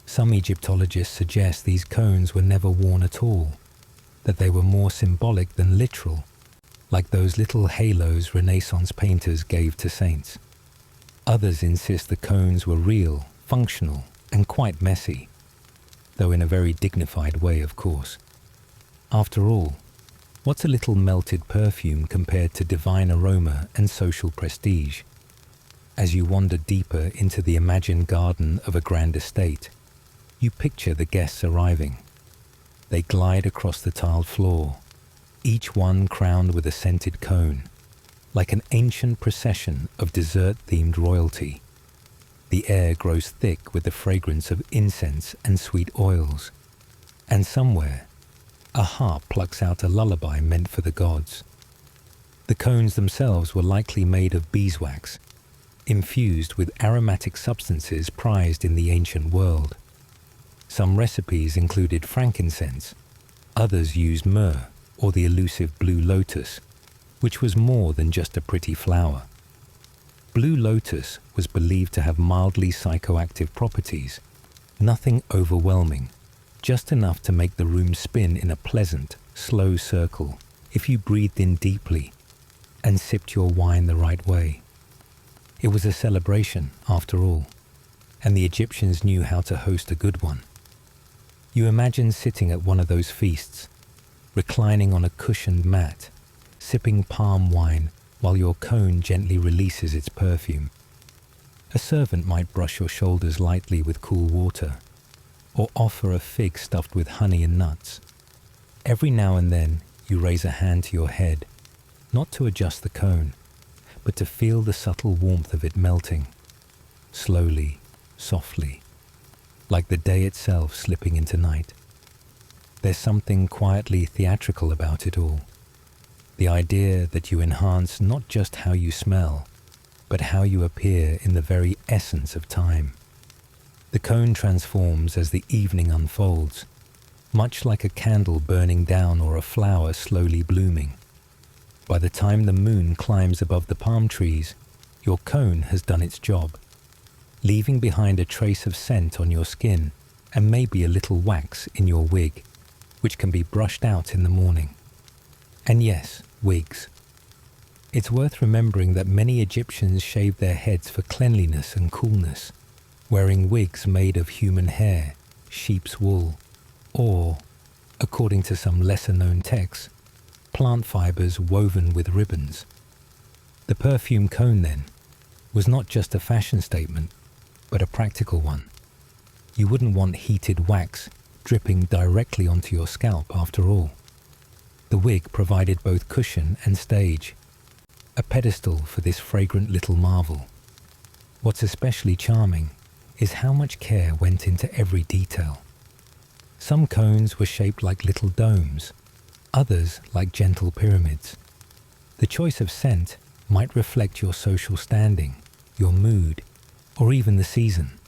Some Egyptologists suggest these cones were never worn at all, that they were more symbolic than literal, like those little halos Renaissance painters gave to saints. Others insist the cones were real, functional, and quite messy, though in a very dignified way, of course. After all, what's a little melted perfume compared to divine aroma and social prestige? As you wander deeper into the imagined garden of a grand estate, you picture the guests arriving. They glide across the tiled floor, each one crowned with a scented cone, like an ancient procession of dessert-themed royalty. The air grows thick with the fragrance of incense and sweet oils, and somewhere, a harp plucks out a lullaby meant for the gods. The cones themselves were likely made of beeswax, infused with aromatic substances prized in the ancient world. Some recipes included frankincense, others used myrrh or the elusive blue lotus, which was more than just a pretty flower. Blue lotus was believed to have mildly psychoactive properties, nothing overwhelming, just enough to make the room spin in a pleasant, slow circle if you breathed in deeply and sipped your wine the right way. It was a celebration, after all, and the Egyptians knew how to host a good one. You imagine sitting at one of those feasts, reclining on a cushioned mat, sipping palm wine while your cone gently releases its perfume. A servant might brush your shoulders lightly with cool water, or offer a fig stuffed with honey and nuts. Every now and then you raise a hand to your head, not to adjust the cone, but to feel the subtle warmth of it melting, slowly, softly, like the day itself slipping into night. There's something quietly theatrical about it all. The idea that you enhance not just how you smell, but how you appear in the very essence of time. The cone transforms as the evening unfolds, much like a candle burning down or a flower slowly blooming. By the time the moon climbs above the palm trees, your cone has done its job, leaving behind a trace of scent on your skin and maybe a little wax in your wig, which can be brushed out in the morning. And yes, wigs. It's worth remembering that many Egyptians shaved their heads for cleanliness and coolness, wearing wigs made of human hair, sheep's wool, or, according to some lesser-known texts, plant fibers woven with ribbons. The perfume cone, then, was not just a fashion statement, but a practical one. You wouldn't want heated wax dripping directly onto your scalp after all. The wig provided both cushion and stage, a pedestal for this fragrant little marvel. What's especially charming is how much care went into every detail. Some cones were shaped like little domes, others like gentle pyramids. The choice of scent might reflect your social standing, your mood, or even the season.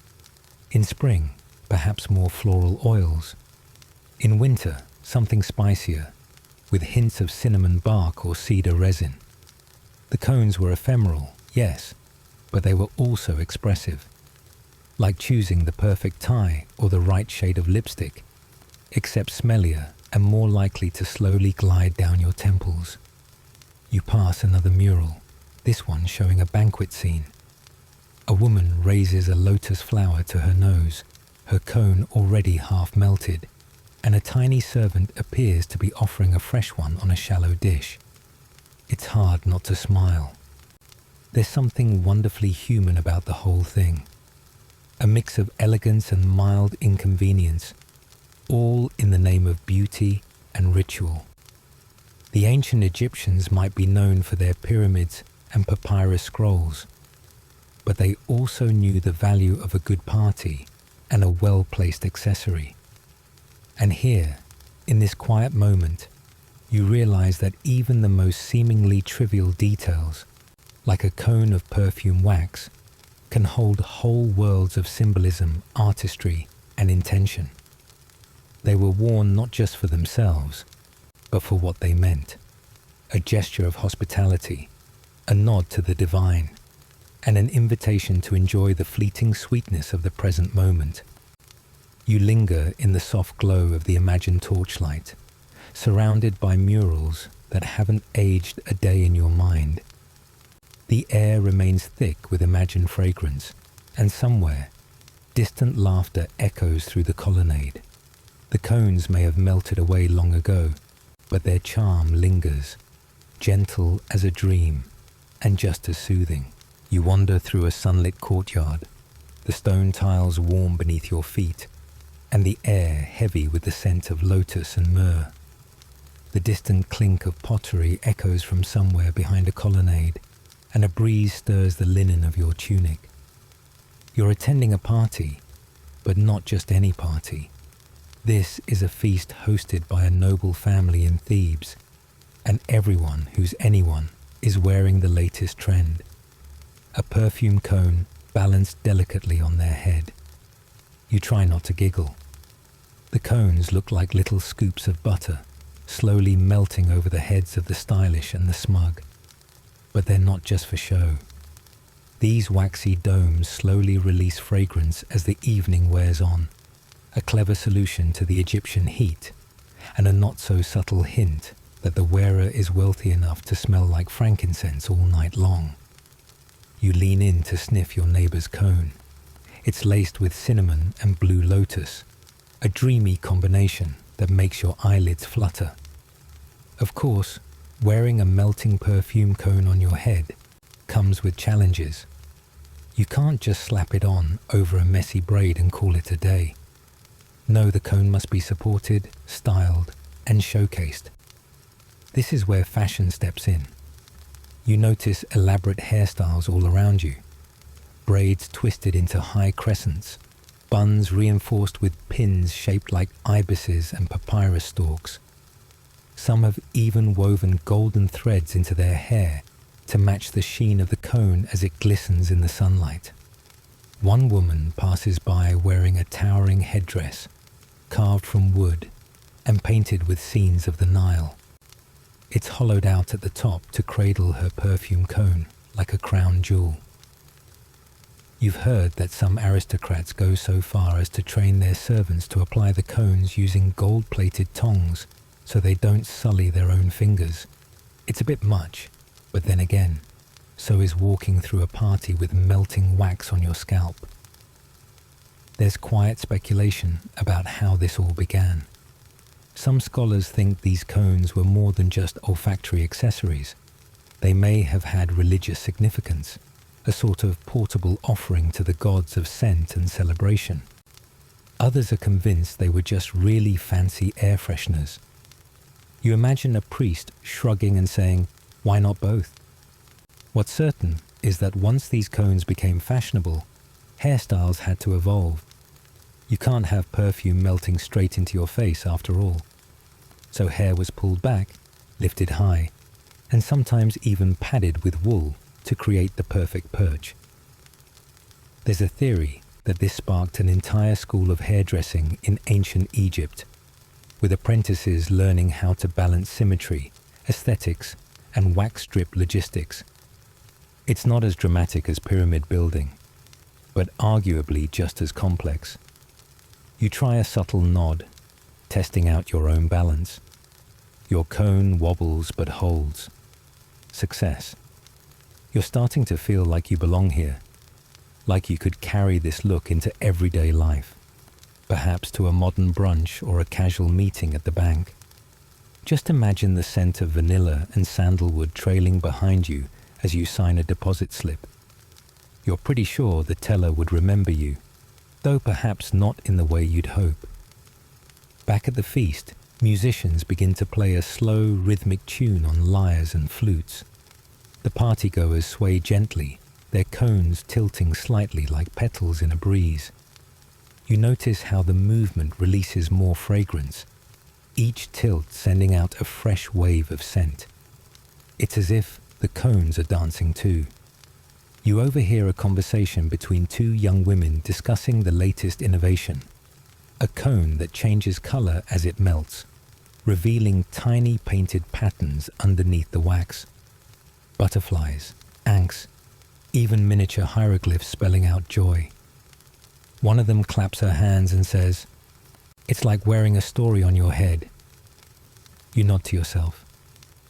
In spring, perhaps more floral oils. In winter, something spicier, with hints of cinnamon bark or cedar resin. The cones were ephemeral, yes, but they were also expressive, like choosing the perfect tie or the right shade of lipstick, except smellier and more likely to slowly glide down your temples. You pass another mural, this one showing a banquet scene. A woman raises a lotus flower to her nose, her cone already half melted, and a tiny servant appears to be offering a fresh one on a shallow dish. It's hard not to smile. There's something wonderfully human about the whole thing. A mix of elegance and mild inconvenience, all in the name of beauty and ritual. The ancient Egyptians might be known for their pyramids and papyrus scrolls, but they also knew the value of a good party and a well-placed accessory. And here, in this quiet moment, you realize that even the most seemingly trivial details, like a cone of perfume wax, can hold whole worlds of symbolism, artistry, and intention. They were worn not just for themselves, but for what they meant. A gesture of hospitality, a nod to the divine, and an invitation to enjoy the fleeting sweetness of the present moment. You linger in the soft glow of the imagined torchlight, surrounded by murals that haven't aged a day in your mind. The air remains thick with imagined fragrance, and somewhere, distant laughter echoes through the colonnade. The cones may have melted away long ago, but their charm lingers, gentle as a dream and just as soothing. You wander through a sunlit courtyard, the stone tiles warm beneath your feet, and the air heavy with the scent of lotus and myrrh. The distant clink of pottery echoes from somewhere behind a colonnade, and a breeze stirs the linen of your tunic. You're attending a party, but not just any party. This is a feast hosted by a noble family in Thebes, and everyone who's anyone is wearing the latest trend. A perfume cone balanced delicately on their head. You try not to giggle. The cones look like little scoops of butter, slowly melting over the heads of the stylish and the smug. But they're not just for show. These waxy domes slowly release fragrance as the evening wears on, a clever solution to the Egyptian heat, and a not-so-subtle hint that the wearer is wealthy enough to smell like frankincense all night long. You lean in to sniff your neighbor's cone. It's laced with cinnamon and blue lotus, a dreamy combination that makes your eyelids flutter. Of course, wearing a melting perfume cone on your head comes with challenges. You can't just slap it on over a messy braid and call it a day. No, the cone must be supported, styled, and showcased. This is where fashion steps in. You notice elaborate hairstyles all around you. Braids twisted into high crescents, buns reinforced with pins shaped like ibises and papyrus stalks. Some have even woven golden threads into their hair to match the sheen of the cone as it glistens in the sunlight. One woman passes by wearing a towering headdress, carved from wood and painted with scenes of the Nile. It's hollowed out at the top to cradle her perfume cone like a crown jewel. You've heard that some aristocrats go so far as to train their servants to apply the cones using gold-plated tongs so they don't sully their own fingers. It's a bit much, but then again, so is walking through a party with melting wax on your scalp. There's quiet speculation about how this all began. Some scholars think these cones were more than just olfactory accessories. They may have had religious significance, a sort of portable offering to the gods of scent and celebration. Others are convinced they were just really fancy air fresheners. You imagine a priest shrugging and saying, "Why not both?" What's certain is that once these cones became fashionable, hairstyles had to evolve. You can't have perfume melting straight into your face after all. So hair was pulled back, lifted high, and sometimes even padded with wool to create the perfect perch. There's a theory that this sparked an entire school of hairdressing in ancient Egypt, with apprentices learning how to balance symmetry, aesthetics, and wax strip logistics. It's not as dramatic as pyramid building, but arguably just as complex. You try a subtle nod, testing out your own balance. Your cone wobbles but holds. Success. You're starting to feel like you belong here, like you could carry this look into everyday life, perhaps to a modern brunch or a casual meeting at the bank. Just imagine the scent of vanilla and sandalwood trailing behind you as you sign a deposit slip. You're pretty sure the teller would remember you, though perhaps not in the way you'd hope. Back at the feast, musicians begin to play a slow, rhythmic tune on lyres and flutes. The partygoers sway gently, their cones tilting slightly like petals in a breeze. You notice how the movement releases more fragrance, each tilt sending out a fresh wave of scent. It's as if the cones are dancing too. You overhear a conversation between two young women discussing the latest innovation, a cone that changes color as it melts, revealing tiny painted patterns underneath the wax. Butterflies, ants, even miniature hieroglyphs spelling out joy. One of them claps her hands and says, "It's like wearing a story on your head." You nod to yourself.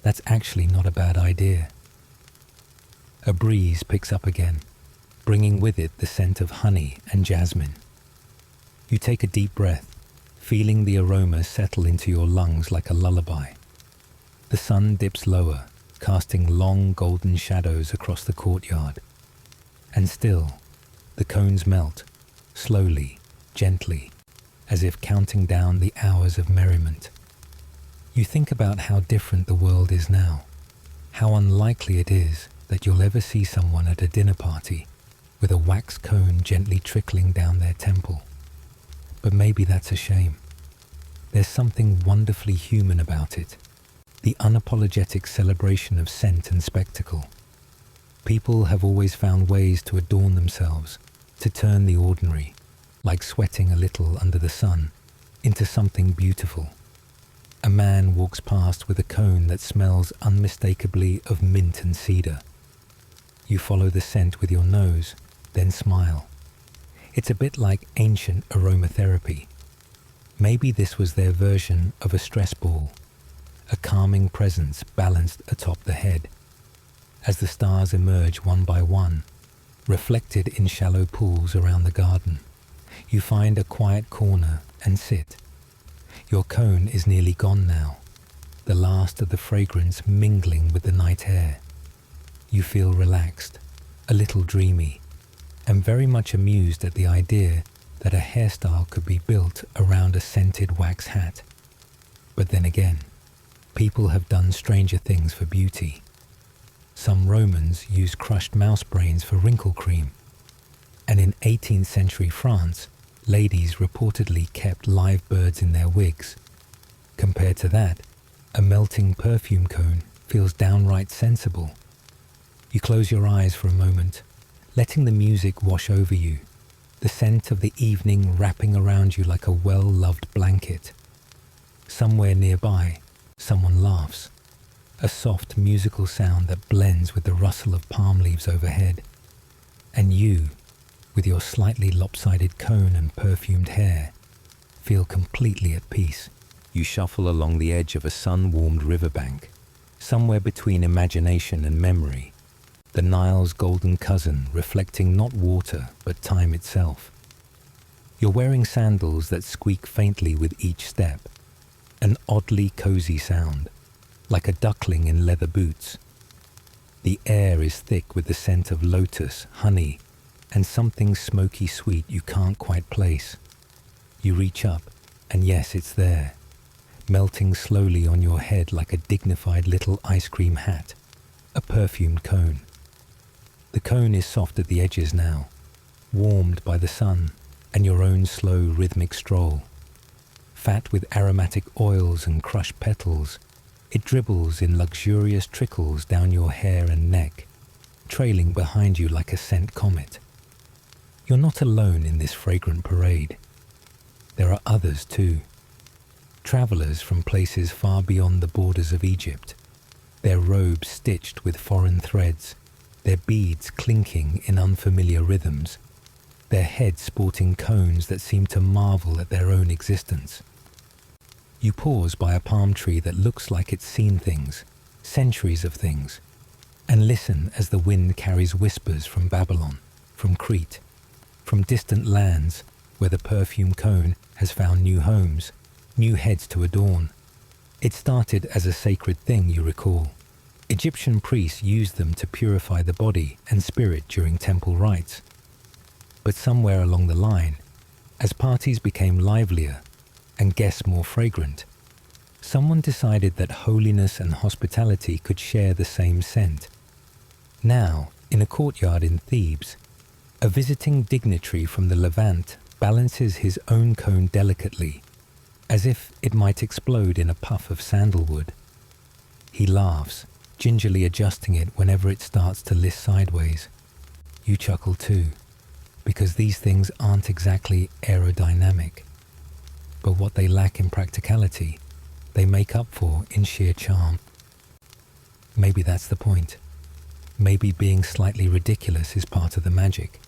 That's actually not a bad idea. A breeze picks up again, bringing with it the scent of honey and jasmine. You take a deep breath, feeling the aroma settle into your lungs like a lullaby. The sun dips lower, casting long golden shadows across the courtyard. And still, the cones melt, slowly, gently, as if counting down the hours of merriment. You think about how different the world is now, how unlikely it is that you'll ever see someone at a dinner party with a wax cone gently trickling down their temple. But maybe that's a shame. There's something wonderfully human about it, the unapologetic celebration of scent and spectacle. People have always found ways to adorn themselves, to turn the ordinary, like sweating a little under the sun, into something beautiful. A man walks past with a cone that smells unmistakably of mint and cedar. You follow the scent with your nose, then smile. It's a bit like ancient aromatherapy. Maybe this was their version of a stress ball, a calming presence balanced atop the head. As the stars emerge one by one, reflected in shallow pools around the garden, you find a quiet corner and sit. Your cone is nearly gone now, the last of the fragrance mingling with the night air. You feel relaxed, a little dreamy, and very much amused at the idea that a hairstyle could be built around a scented wax hat. But then again, people have done stranger things for beauty. Some Romans used crushed mouse brains for wrinkle cream, and in 18th century France, ladies reportedly kept live birds in their wigs. Compared to that, a melting perfume cone feels downright sensible. You close your eyes for a moment, letting the music wash over you, the scent of the evening wrapping around you like a well-loved blanket. Somewhere nearby, someone laughs, a soft musical sound that blends with the rustle of palm leaves overhead. And you, with your slightly lopsided cone and perfumed hair, feel completely at peace. You shuffle along the edge of a sun-warmed riverbank, somewhere between imagination and memory, the Nile's golden cousin reflecting not water but time itself. You're wearing sandals that squeak faintly with each step, an oddly cozy sound, like a duckling in leather boots. The air is thick with the scent of lotus, honey, and something smoky sweet you can't quite place. You reach up, and yes, it's there, melting slowly on your head like a dignified little ice cream hat, a perfumed cone. The cone is soft at the edges now, warmed by the sun and your own slow rhythmic stroll. Fat with aromatic oils and crushed petals, it dribbles in luxurious trickles down your hair and neck, trailing behind you like a scent comet. You're not alone in this fragrant parade. There are others too. Travelers from places far beyond the borders of Egypt, their robes stitched with foreign threads, their beads clinking in unfamiliar rhythms, their heads sporting cones that seem to marvel at their own existence. You pause by a palm tree that looks like it's seen things, centuries of things, and listen as the wind carries whispers from Babylon, from Crete, from distant lands where the perfume cone has found new homes, new heads to adorn. It started as a sacred thing, you recall. Egyptian priests used them to purify the body and spirit during temple rites. But somewhere along the line, as parties became livelier and guests more fragrant, someone decided that holiness and hospitality could share the same scent. Now, in a courtyard in Thebes, a visiting dignitary from the Levant balances his own cone delicately, as if it might explode in a puff of sandalwood. He laughs, gingerly adjusting it whenever it starts to list sideways. You chuckle too, because these things aren't exactly aerodynamic. But what they lack in practicality, they make up for in sheer charm. Maybe that's the point. Maybe being slightly ridiculous is part of the magic.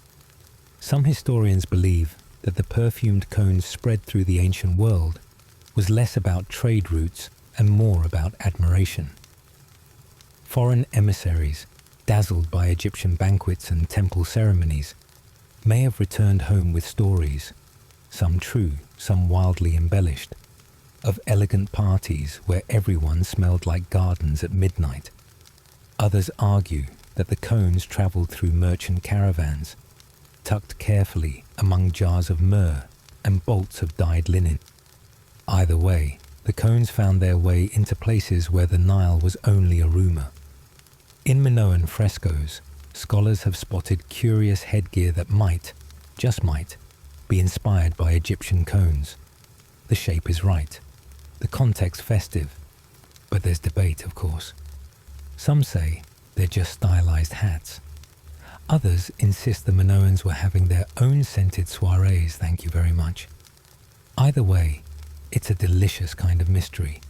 Some historians believe that the perfumed cone's spread through the ancient world was less about trade routes and more about admiration. Foreign emissaries, dazzled by Egyptian banquets and temple ceremonies, may have returned home with stories, some true, some wildly embellished, of elegant parties where everyone smelled like gardens at midnight. Others argue that the cones travelled through merchant caravans, tucked carefully among jars of myrrh and bolts of dyed linen. Either way, the cones found their way into places where the Nile was only a rumour. In Minoan frescoes, scholars have spotted curious headgear that might, just might, be inspired by Egyptian cones. The shape is right, the context festive, but there's debate, of course. Some say they're just stylized hats. Others insist the Minoans were having their own scented soirees, thank you very much. Either way, it's a delicious kind of mystery,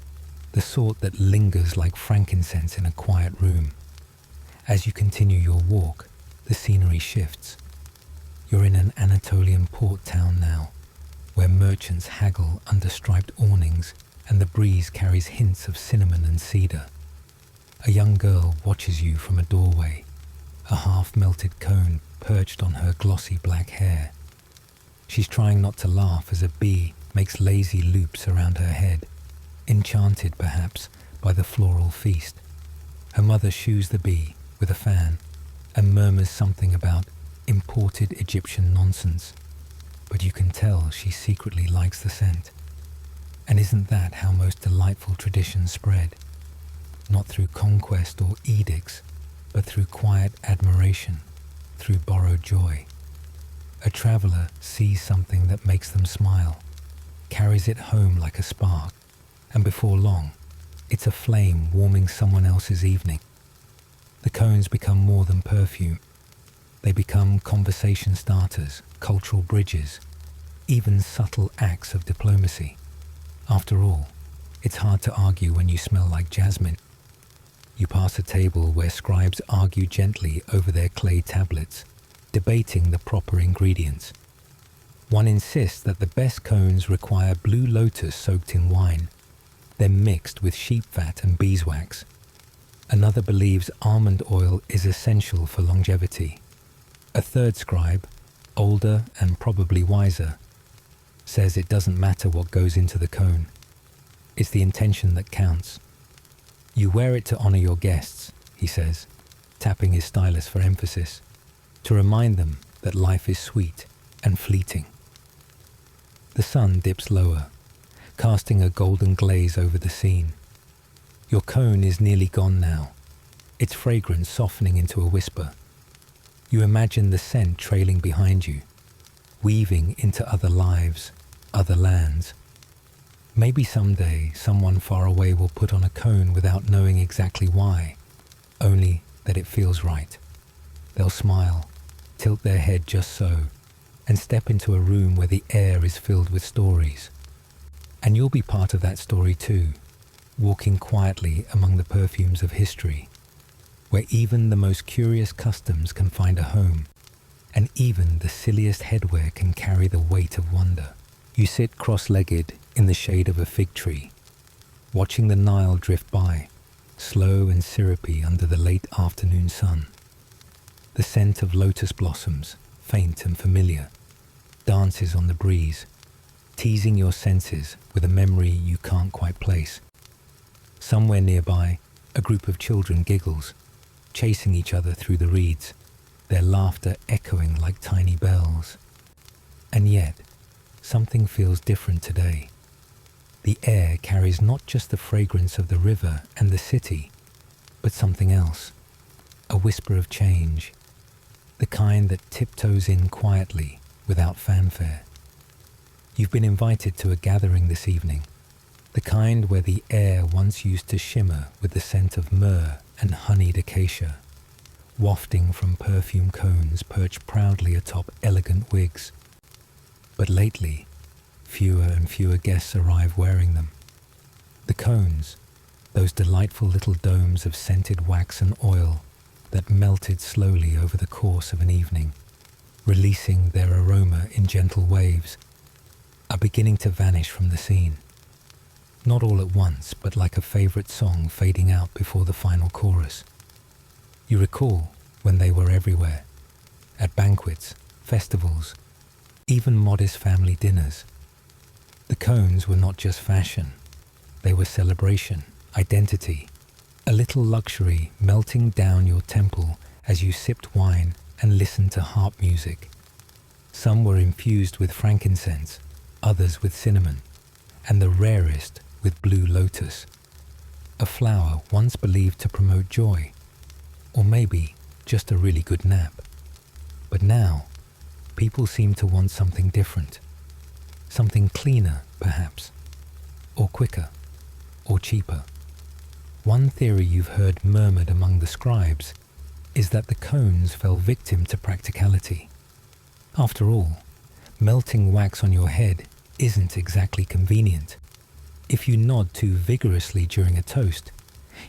the sort that lingers like frankincense in a quiet room. As you continue your walk, the scenery shifts. You're in an Anatolian port town now, where merchants haggle under striped awnings and the breeze carries hints of cinnamon and cedar. A young girl watches you from a doorway, a half-melted cone perched on her glossy black hair. She's trying not to laugh as a bee makes lazy loops around her head, enchanted perhaps by the floral feast. Her mother shoos the bee with a fan and murmurs something about imported Egyptian nonsense, but you can tell she secretly likes the scent. And isn't that how most delightful traditions spread? Not through conquest or edicts, but through quiet admiration, through borrowed joy. A traveller sees something that makes them smile, carries it home like a spark, and before long, it's a flame warming someone else's evening. The cones become more than perfume. They become conversation starters, cultural bridges, even subtle acts of diplomacy. After all, it's hard to argue when you smell like jasmine. You pass a table where scribes argue gently over their clay tablets, debating the proper ingredients. One insists that the best cones require blue lotus soaked in wine, then mixed with sheep fat and beeswax. Another believes almond oil is essential for longevity. A third scribe, older and probably wiser, says it doesn't matter what goes into the cone. It's the intention that counts. You wear it to honor your guests, he says, tapping his stylus for emphasis, to remind them that life is sweet and fleeting. The sun dips lower, casting a golden glaze over the scene. Your cone is nearly gone now, its fragrance softening into a whisper. You imagine the scent trailing behind you, weaving into other lives, other lands. Maybe someday someone far away will put on a cone without knowing exactly why, only that it feels right. They'll smile, tilt their head just so, and step into a room where the air is filled with stories. And you'll be part of that story too, walking quietly among the perfumes of history. where even the most curious customs can find a home, and even the silliest headwear can carry the weight of wonder. You sit cross-legged in the shade of a fig tree, watching the Nile drift by, slow and syrupy under the late afternoon sun. The scent of lotus blossoms, faint and familiar, dances on the breeze, teasing your senses with a memory you can't quite place. Somewhere nearby, a group of children giggles, chasing each other through the reeds, their laughter echoing like tiny bells. And yet, something feels different today. The air carries not just the fragrance of the river and the city, but something else, a whisper of change, the kind that tiptoes in quietly without fanfare. You've been invited to a gathering this evening, the kind where the air once used to shimmer with the scent of myrrh and honeyed acacia, wafting from perfume cones perched proudly atop elegant wigs. But lately, fewer and fewer guests arrive wearing them. The cones, those delightful little domes of scented wax and oil that melted slowly over the course of an evening, releasing their aroma in gentle waves, are beginning to vanish from the scene. Not all at once, but like a favorite song fading out before the final chorus. You recall when they were everywhere, at banquets, festivals, even modest family dinners. The cones were not just fashion, they were celebration, identity, a little luxury melting down your temple as you sipped wine and listened to harp music. Some were infused with frankincense, others with cinnamon, and the rarest with blue lotus, a flower once believed to promote joy, or maybe just a really good nap. But now, people seem to want something different, something cleaner, perhaps, or quicker, or cheaper. One theory you've heard murmured among the scribes is that the cones fell victim to practicality. After all, melting wax on your head isn't exactly convenient. If you nod too vigorously during a toast,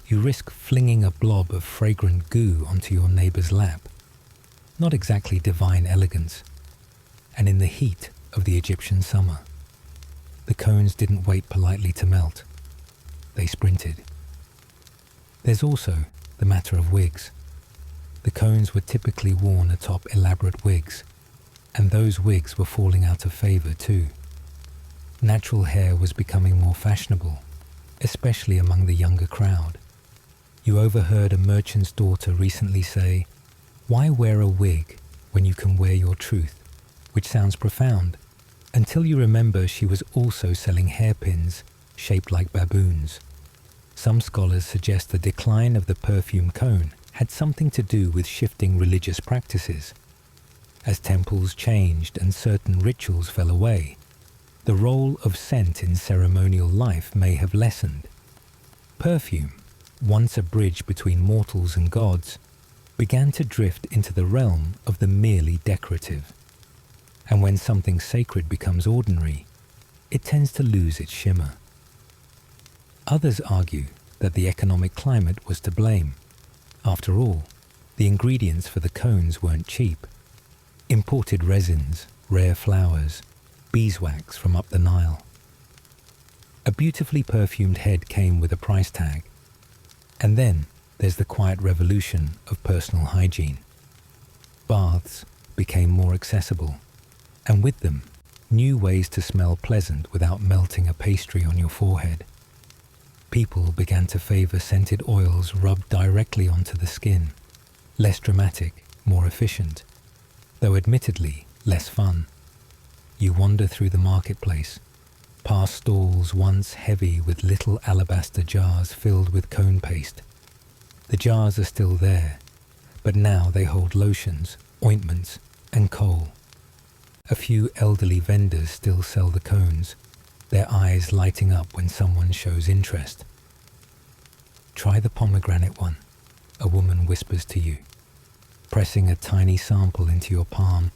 you risk flinging a blob of fragrant goo onto your neighbor's lap. Not exactly divine elegance. And in the heat of the Egyptian summer, the cones didn't wait politely to melt. They sprinted. There's also the matter of wigs. The cones were typically worn atop elaborate wigs, and those wigs were falling out of favor too. Natural hair was becoming more fashionable, especially among the younger crowd. You overheard a merchant's daughter recently say, "Why wear a wig when you can wear your truth?" Which sounds profound, until you remember she was also selling hairpins shaped like baboons. Some scholars suggest the decline of the perfume cone had something to do with shifting religious practices. As temples changed and certain rituals fell away, the role of scent in ceremonial life may have lessened. Perfume, once a bridge between mortals and gods, began to drift into the realm of the merely decorative. And when something sacred becomes ordinary, it tends to lose its shimmer. Others argue that the economic climate was to blame. After all, the ingredients for the cones weren't cheap. Imported resins, rare flowers, beeswax from up the Nile. A beautifully perfumed head came with a price tag. And then there's the quiet revolution of personal hygiene. Baths became more accessible, and with them, new ways to smell pleasant without melting a pastry on your forehead. People began to favor scented oils rubbed directly onto the skin, less dramatic, more efficient, though admittedly less fun. You wander through the marketplace, past stalls once heavy with little alabaster jars filled with cone paste. The jars are still there, but now they hold lotions, ointments, and kohl. A few elderly vendors still sell the cones, their eyes lighting up when someone shows interest. "Try the pomegranate one," a woman whispers to you, pressing a tiny sample into your palm.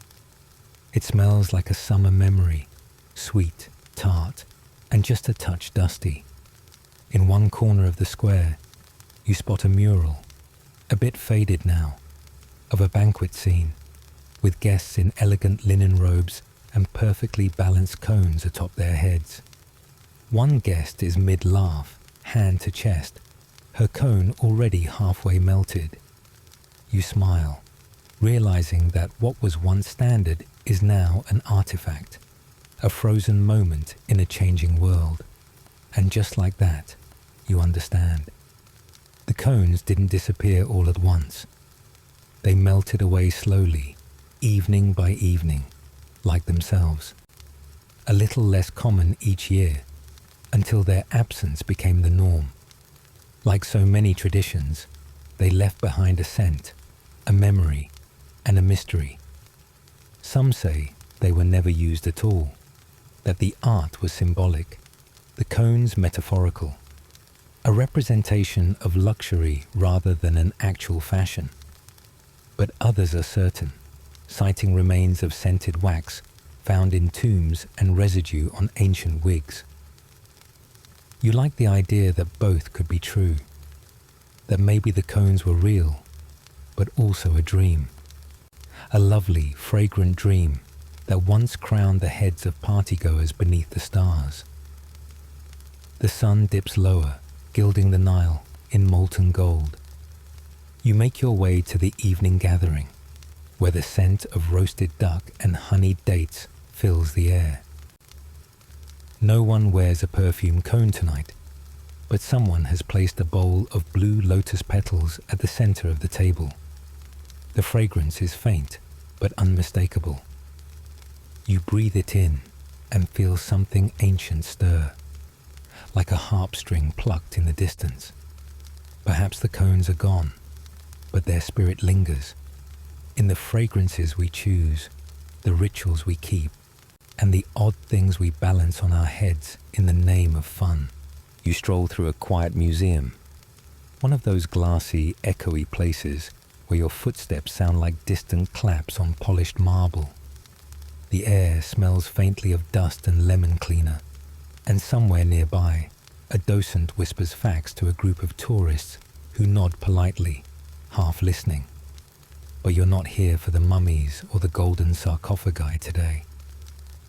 It smells like a summer memory, sweet, tart, and just a touch dusty. In one corner of the square, you spot a mural, a bit faded now, of a banquet scene, with guests in elegant linen robes and perfectly balanced cones atop their heads. One guest is mid-laugh, hand to chest, her cone already halfway melted. You smile, realizing that what was once standard is now an artifact, a frozen moment in a changing world. And just like that, you understand. The cones didn't disappear all at once. They melted away slowly, evening by evening, like themselves, a little less common each year, until their absence became the norm. Like so many traditions, they left behind a scent, a memory, and a mystery. Some say they were never used at all, that the art was symbolic, the cones metaphorical, a representation of luxury rather than an actual fashion. But others are certain, citing remains of scented wax found in tombs and residue on ancient wigs. You like the idea that both could be true, that maybe the cones were real, but also a dream, a lovely, fragrant dream that once crowned the heads of partygoers beneath the stars. The sun dips lower, gilding the Nile in molten gold. You make your way to the evening gathering, where the scent of roasted duck and honeyed dates fills the air. No one wears a perfume cone tonight, but someone has placed a bowl of blue lotus petals at the center of the table. The fragrance is faint, but unmistakable. You breathe it in and feel something ancient stir, like a harp string plucked in the distance. Perhaps the cones are gone, but their spirit lingers in the fragrances we choose, the rituals we keep, and the odd things we balance on our heads in the name of fun. You stroll through a quiet museum, one of those glassy, echoey places where your footsteps sound like distant claps on polished marble. The air smells faintly of dust and lemon cleaner, and somewhere nearby, a docent whispers facts to a group of tourists who nod politely, half listening. But you're not here for the mummies or the golden sarcophagi today.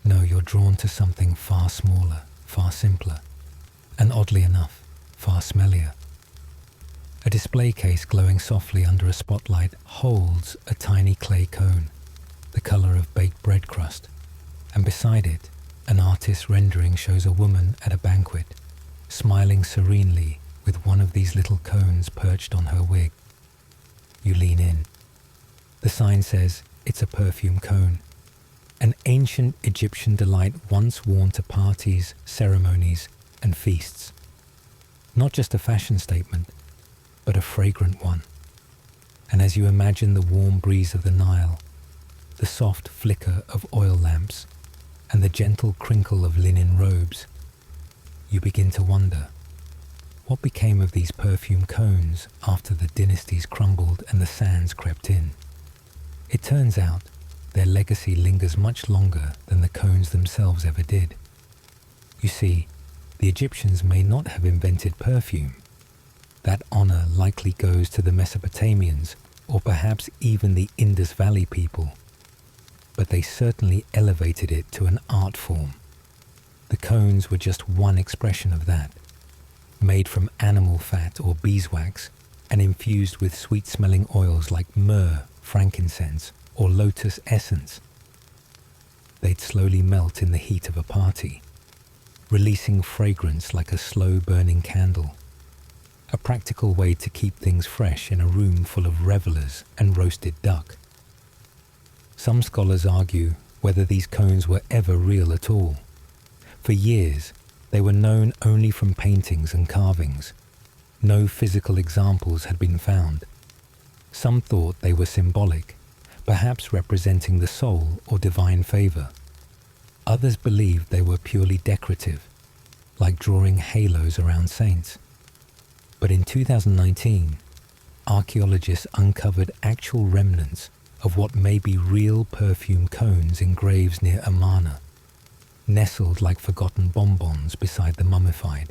No, you're drawn to something far smaller, far simpler, and oddly enough, far smellier. A display case glowing softly under a spotlight holds a tiny clay cone, the color of baked bread crust, and beside it, an artist's rendering shows a woman at a banquet, smiling serenely with one of these little cones perched on her wig. You lean in. The sign says it's a perfume cone, an ancient Egyptian delight once worn to parties, ceremonies, and feasts. Not just a fashion statement, but a fragrant one. And as you imagine the warm breeze of the Nile, the soft flicker of oil lamps, and the gentle crinkle of linen robes, you begin to wonder, what became of these perfume cones after the dynasties crumbled and the sands crept in? It turns out their legacy lingers much longer than the cones themselves ever did. You see, the Egyptians may not have invented perfume. That honor likely goes to the Mesopotamians or perhaps even the Indus Valley people. But they certainly elevated it to an art form. The cones were just one expression of that, made from animal fat or beeswax and infused with sweet-smelling oils like myrrh, frankincense, or lotus essence. They'd slowly melt in the heat of a party, releasing fragrance like a slow-burning candle, a practical way to keep things fresh in a room full of revelers and roasted duck. Some scholars argue whether these cones were ever real at all. For years, they were known only from paintings and carvings. No physical examples had been found. Some thought they were symbolic, perhaps representing the soul or divine favor. Others believed they were purely decorative, like drawing halos around saints. But in 2019, archaeologists uncovered actual remnants of what may be real perfume cones in graves near Amarna, nestled like forgotten bonbons beside the mummified.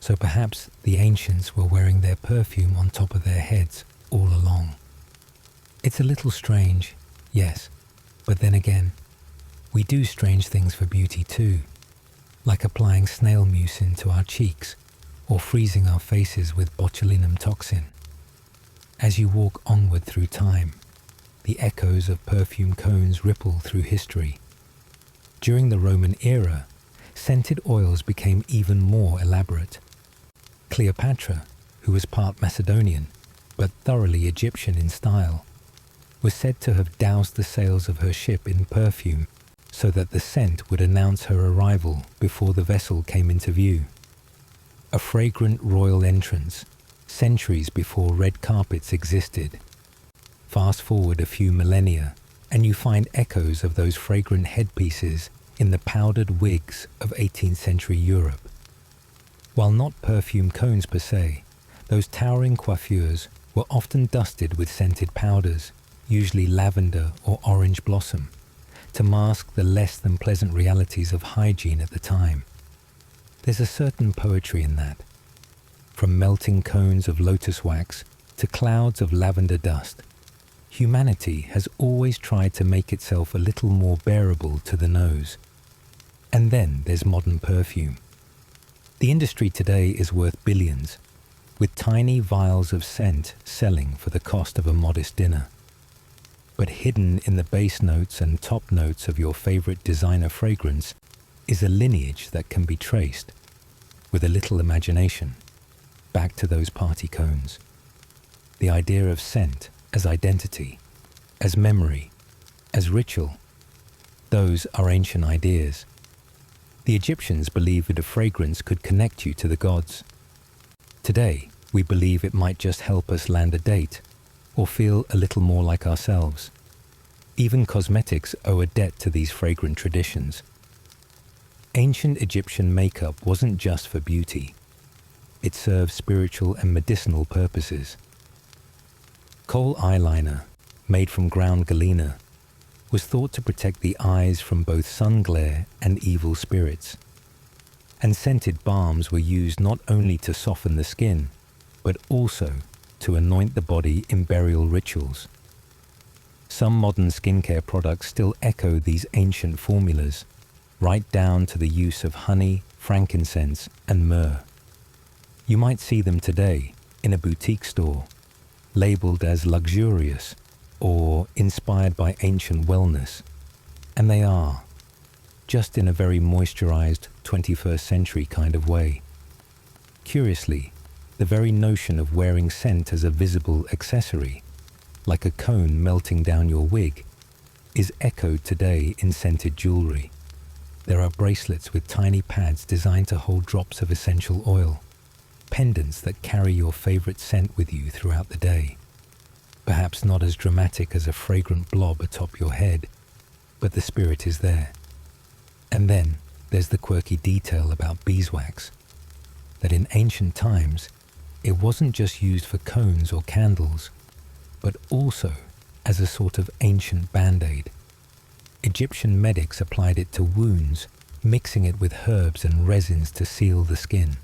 So perhaps the ancients were wearing their perfume on top of their heads all along. It's a little strange, yes, but then again, we do strange things for beauty too, like applying snail mucin to our cheeks or freezing our faces with botulinum toxin. As you walk onward through time, the echoes of perfume cones ripple through history. During the Roman era, scented oils became even more elaborate. Cleopatra, who was part Macedonian, but thoroughly Egyptian in style, was said to have doused the sails of her ship in perfume so that the scent would announce her arrival before the vessel came into view. A fragrant royal entrance, centuries before red carpets existed. Fast forward a few millennia, and you find echoes of those fragrant headpieces in the powdered wigs of 18th century Europe. While not perfume cones per se, those towering coiffures were often dusted with scented powders, usually lavender or orange blossom, to mask the less than pleasant realities of hygiene at the time. There's a certain poetry in that. From melting cones of lotus wax to clouds of lavender dust, humanity has always tried to make itself a little more bearable to the nose. And then there's modern perfume. The industry today is worth billions, with tiny vials of scent selling for the cost of a modest dinner. But hidden in the base notes and top notes of your favorite designer fragrance is a lineage that can be traced, with a little imagination, back to those party cones. The idea of scent as identity, as memory, as ritual, those are ancient ideas. The Egyptians believed that a fragrance could connect you to the gods. Today, we believe it might just help us land a date, or feel a little more like ourselves. Even cosmetics owe a debt to these fragrant traditions. Ancient Egyptian makeup wasn't just for beauty. It served spiritual and medicinal purposes. Kohl eyeliner, made from ground galena, was thought to protect the eyes from both sun glare and evil spirits. And scented balms were used not only to soften the skin, but also to anoint the body in burial rituals. Some modern skincare products still echo these ancient formulas, right down to the use of honey, frankincense, and myrrh. You might see them today in a boutique store, labeled as luxurious or inspired by ancient wellness, and they are, just in a very moisturized 21st century kind of way. Curiously, the very notion of wearing scent as a visible accessory, like a cone melting down your wig, is echoed today in scented jewelry. There are bracelets with tiny pads designed to hold drops of essential oil, pendants that carry your favorite scent with you throughout the day. Perhaps not as dramatic as a fragrant blob atop your head, but the spirit is there. And then there's the quirky detail about beeswax, that in ancient times, it wasn't just used for cones or candles, but also as a sort of ancient band-aid. Egyptian medics applied it to wounds, mixing it with herbs and resins to seal the skin.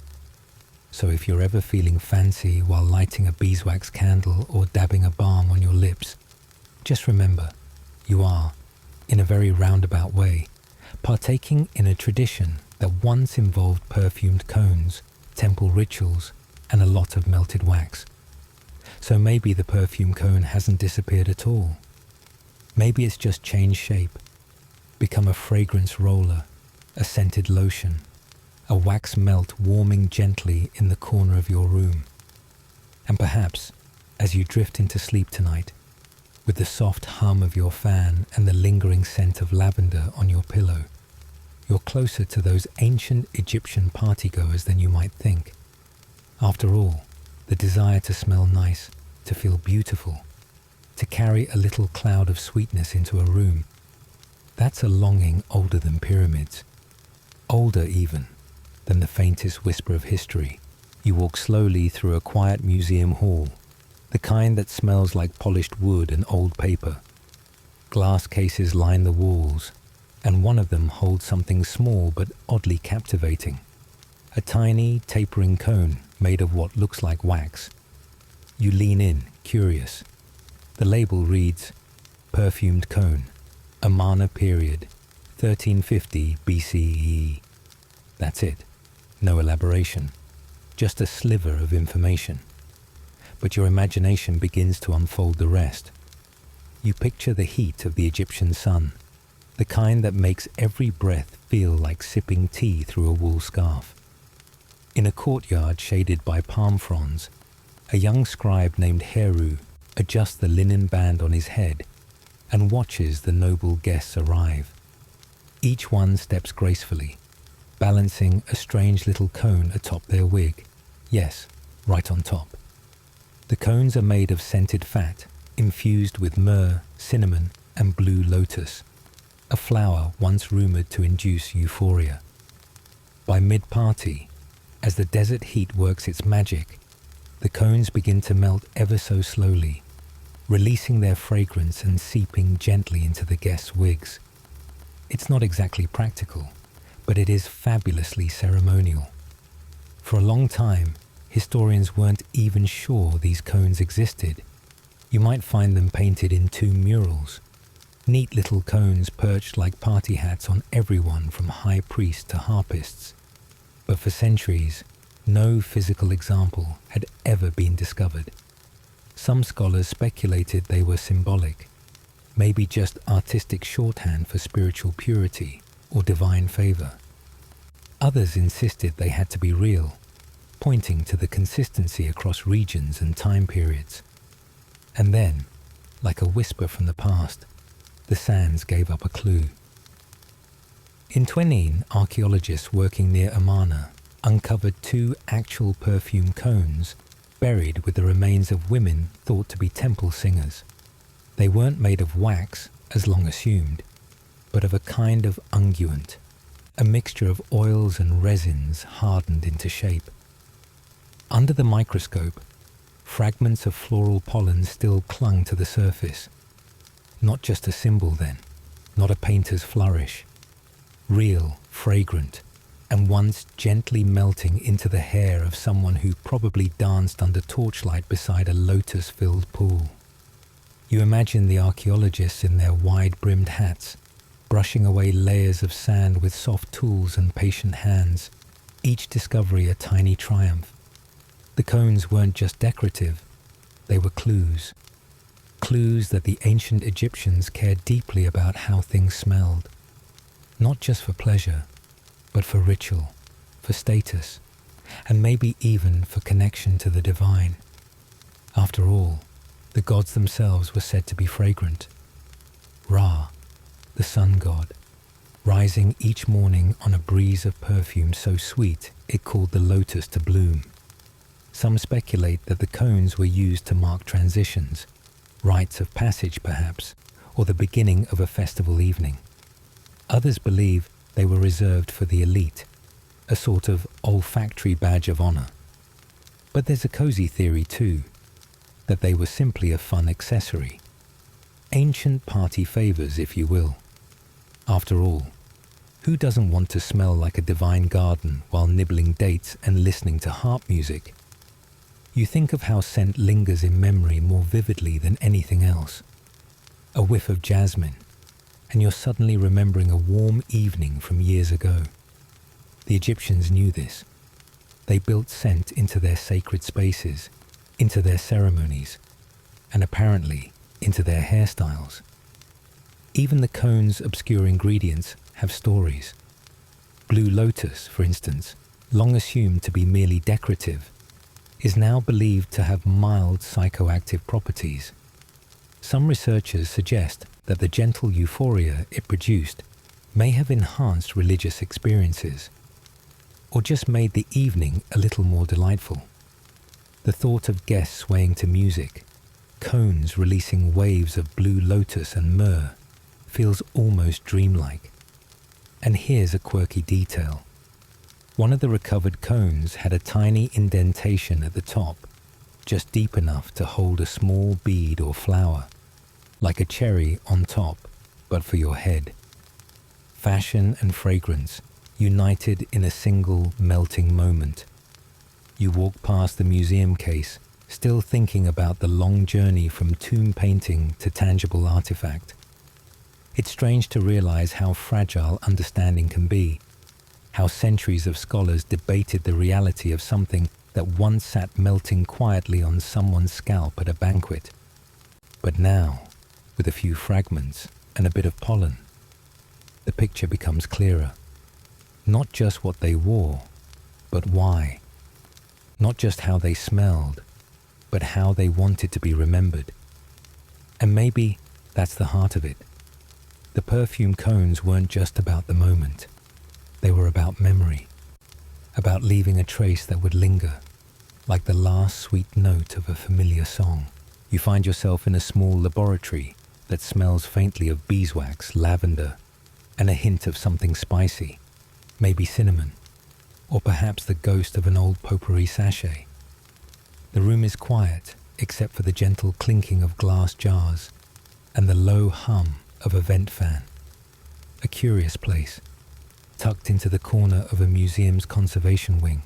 So if you're ever feeling fancy while lighting a beeswax candle or dabbing a balm on your lips, just remember, you are, in a very roundabout way, partaking in a tradition that once involved perfumed cones, temple rituals, and a lot of melted wax. So maybe the perfume cone hasn't disappeared at all. Maybe it's just changed shape, become a fragrance roller, a scented lotion, a wax melt warming gently in the corner of your room. And perhaps, as you drift into sleep tonight, with the soft hum of your fan and the lingering scent of lavender on your pillow, you're closer to those ancient Egyptian partygoers than you might think. After all, the desire to smell nice, to feel beautiful, to carry a little cloud of sweetness into a room, that's a longing older than pyramids, older even than the faintest whisper of history. You walk slowly through a quiet museum hall, the kind that smells like polished wood and old paper. Glass cases line the walls, and one of them holds something small but oddly captivating. A tiny, tapering cone made of what looks like wax. You lean in, curious. The label reads, Perfumed Cone, Amana period, 1350 BCE. That's it. No elaboration. Just a sliver of information. But your imagination begins to unfold the rest. You picture the heat of the Egyptian sun, the kind that makes every breath feel like sipping tea through a wool scarf. In a courtyard shaded by palm fronds, a young scribe named Heru adjusts the linen band on his head and watches the noble guests arrive. Each one steps gracefully, balancing a strange little cone atop their wig. Yes, right on top. The cones are made of scented fat, infused with myrrh, cinnamon, and blue lotus, a flower once rumored to induce euphoria. By mid-party, as the desert heat works its magic, the cones begin to melt ever so slowly, releasing their fragrance and seeping gently into the guests' wigs. It's not exactly practical, but it is fabulously ceremonial. For a long time, historians weren't even sure these cones existed. You might find them painted in tomb murals, neat little cones perched like party hats on everyone from high priests to harpists. But for centuries, no physical example had ever been discovered. Some scholars speculated they were symbolic, maybe just artistic shorthand for spiritual purity or divine favor. Others insisted they had to be real, pointing to the consistency across regions and time periods. And then, like a whisper from the past, the sands gave up a clue. In 2019, archaeologists working near Amana uncovered 2 actual perfume cones buried with the remains of women thought to be temple singers. They weren't made of wax, as long assumed, but of a kind of unguent, a mixture of oils and resins hardened into shape. Under the microscope, fragments of floral pollen still clung to the surface. Not just a symbol then, not a painter's flourish. Real, fragrant, and once gently melting into the hair of someone who probably danced under torchlight beside a lotus-filled pool. You imagine the archaeologists in their wide-brimmed hats, brushing away layers of sand with soft tools and patient hands, each discovery a tiny triumph. The cones weren't just decorative, they were clues. Clues that the ancient Egyptians cared deeply about how things smelled. Not just for pleasure, but for ritual, for status, and maybe even for connection to the divine. After all, the gods themselves were said to be fragrant. Ra, the sun god, rising each morning on a breeze of perfume so sweet it called the lotus to bloom. Some speculate that the cones were used to mark transitions, rites of passage perhaps, or the beginning of a festival evening. Others believe they were reserved for the elite, a sort of olfactory badge of honor. But there's a cozy theory too, that they were simply a fun accessory. Ancient party favors, if you will. After all, who doesn't want to smell like a divine garden while nibbling dates and listening to harp music? You think of how scent lingers in memory more vividly than anything else. A whiff of jasmine, and you're suddenly remembering a warm evening from years ago. The Egyptians knew this. They built scent into their sacred spaces, into their ceremonies, and apparently into their hairstyles. Even the cone's obscure ingredients have stories. Blue lotus, for instance, long assumed to be merely decorative, is now believed to have mild psychoactive properties. Some researchers suggest that the gentle euphoria it produced may have enhanced religious experiences, or just made the evening a little more delightful. The thought of guests swaying to music, cones releasing waves of blue lotus and myrrh, feels almost dreamlike. And here's a quirky detail. One of the recovered cones had a tiny indentation at the top, just deep enough to hold a small bead or flower, like a cherry on top, but for your head. Fashion and fragrance united in a single melting moment. You walk past the museum case, still thinking about the long journey from tomb painting to tangible artifact. It's strange to realize how fragile understanding can be, how centuries of scholars debated the reality of something that once sat melting quietly on someone's scalp at a banquet. But now, with a few fragments and a bit of pollen, the picture becomes clearer. Not just what they wore, but why. Not just how they smelled, but how they wanted to be remembered. And maybe that's the heart of it. The perfume cones weren't just about the moment. They were about memory, about leaving a trace that would linger, like the last sweet note of a familiar song. You find yourself in a small laboratory that smells faintly of beeswax, lavender, and a hint of something spicy, maybe cinnamon, or perhaps the ghost of an old potpourri sachet. The room is quiet, except for the gentle clinking of glass jars and the low hum of a vent fan. A curious place, tucked into the corner of a museum's conservation wing,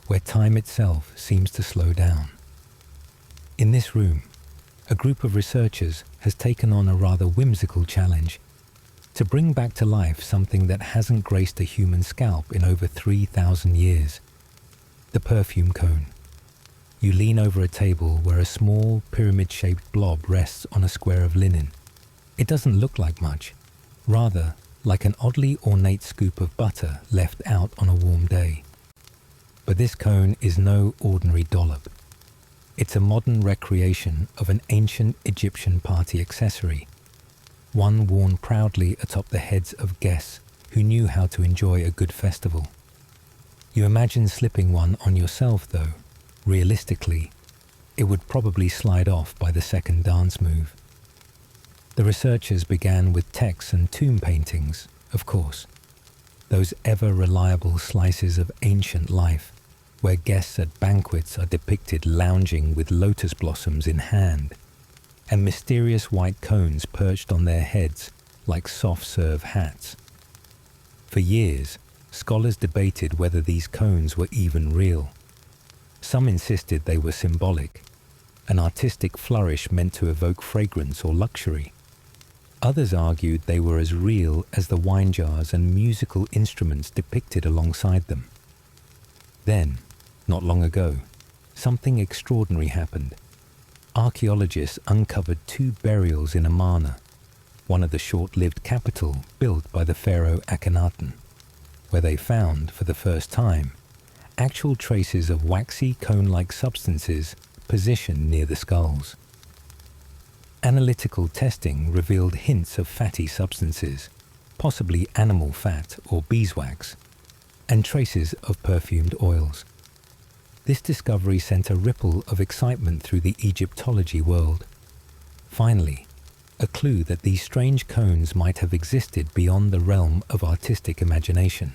where time itself seems to slow down. In this room, a group of researchers has taken on a rather whimsical challenge to bring back to life something that hasn't graced a human scalp in over 3,000 years. The perfume cone. You lean over a table where a small pyramid-shaped blob rests on a square of linen. It doesn't look like much, rather like an oddly ornate scoop of butter left out on a warm day. But this cone is no ordinary dollop. It's a modern recreation of an ancient Egyptian party accessory, one worn proudly atop the heads of guests who knew how to enjoy a good festival. You imagine slipping one on yourself, though. Realistically, it would probably slide off by the second dance move. The researchers began with texts and tomb paintings, of course, those ever-reliable slices of ancient life, where guests at banquets are depicted lounging with lotus blossoms in hand, and mysterious white cones perched on their heads like soft-serve hats. For years, scholars debated whether these cones were even real. Some insisted they were symbolic, an artistic flourish meant to evoke fragrance or luxury. Others argued they were as real as the wine jars and musical instruments depicted alongside them. Then, not long ago, something extraordinary happened. Archaeologists uncovered two burials in Amarna, one of the short-lived capital built by the pharaoh Akhenaten, where they found, for the first time, actual traces of waxy cone-like substances positioned near the skulls. Analytical testing revealed hints of fatty substances, possibly animal fat or beeswax, and traces of perfumed oils. This discovery sent a ripple of excitement through the Egyptology world. Finally, a clue that these strange cones might have existed beyond the realm of artistic imagination.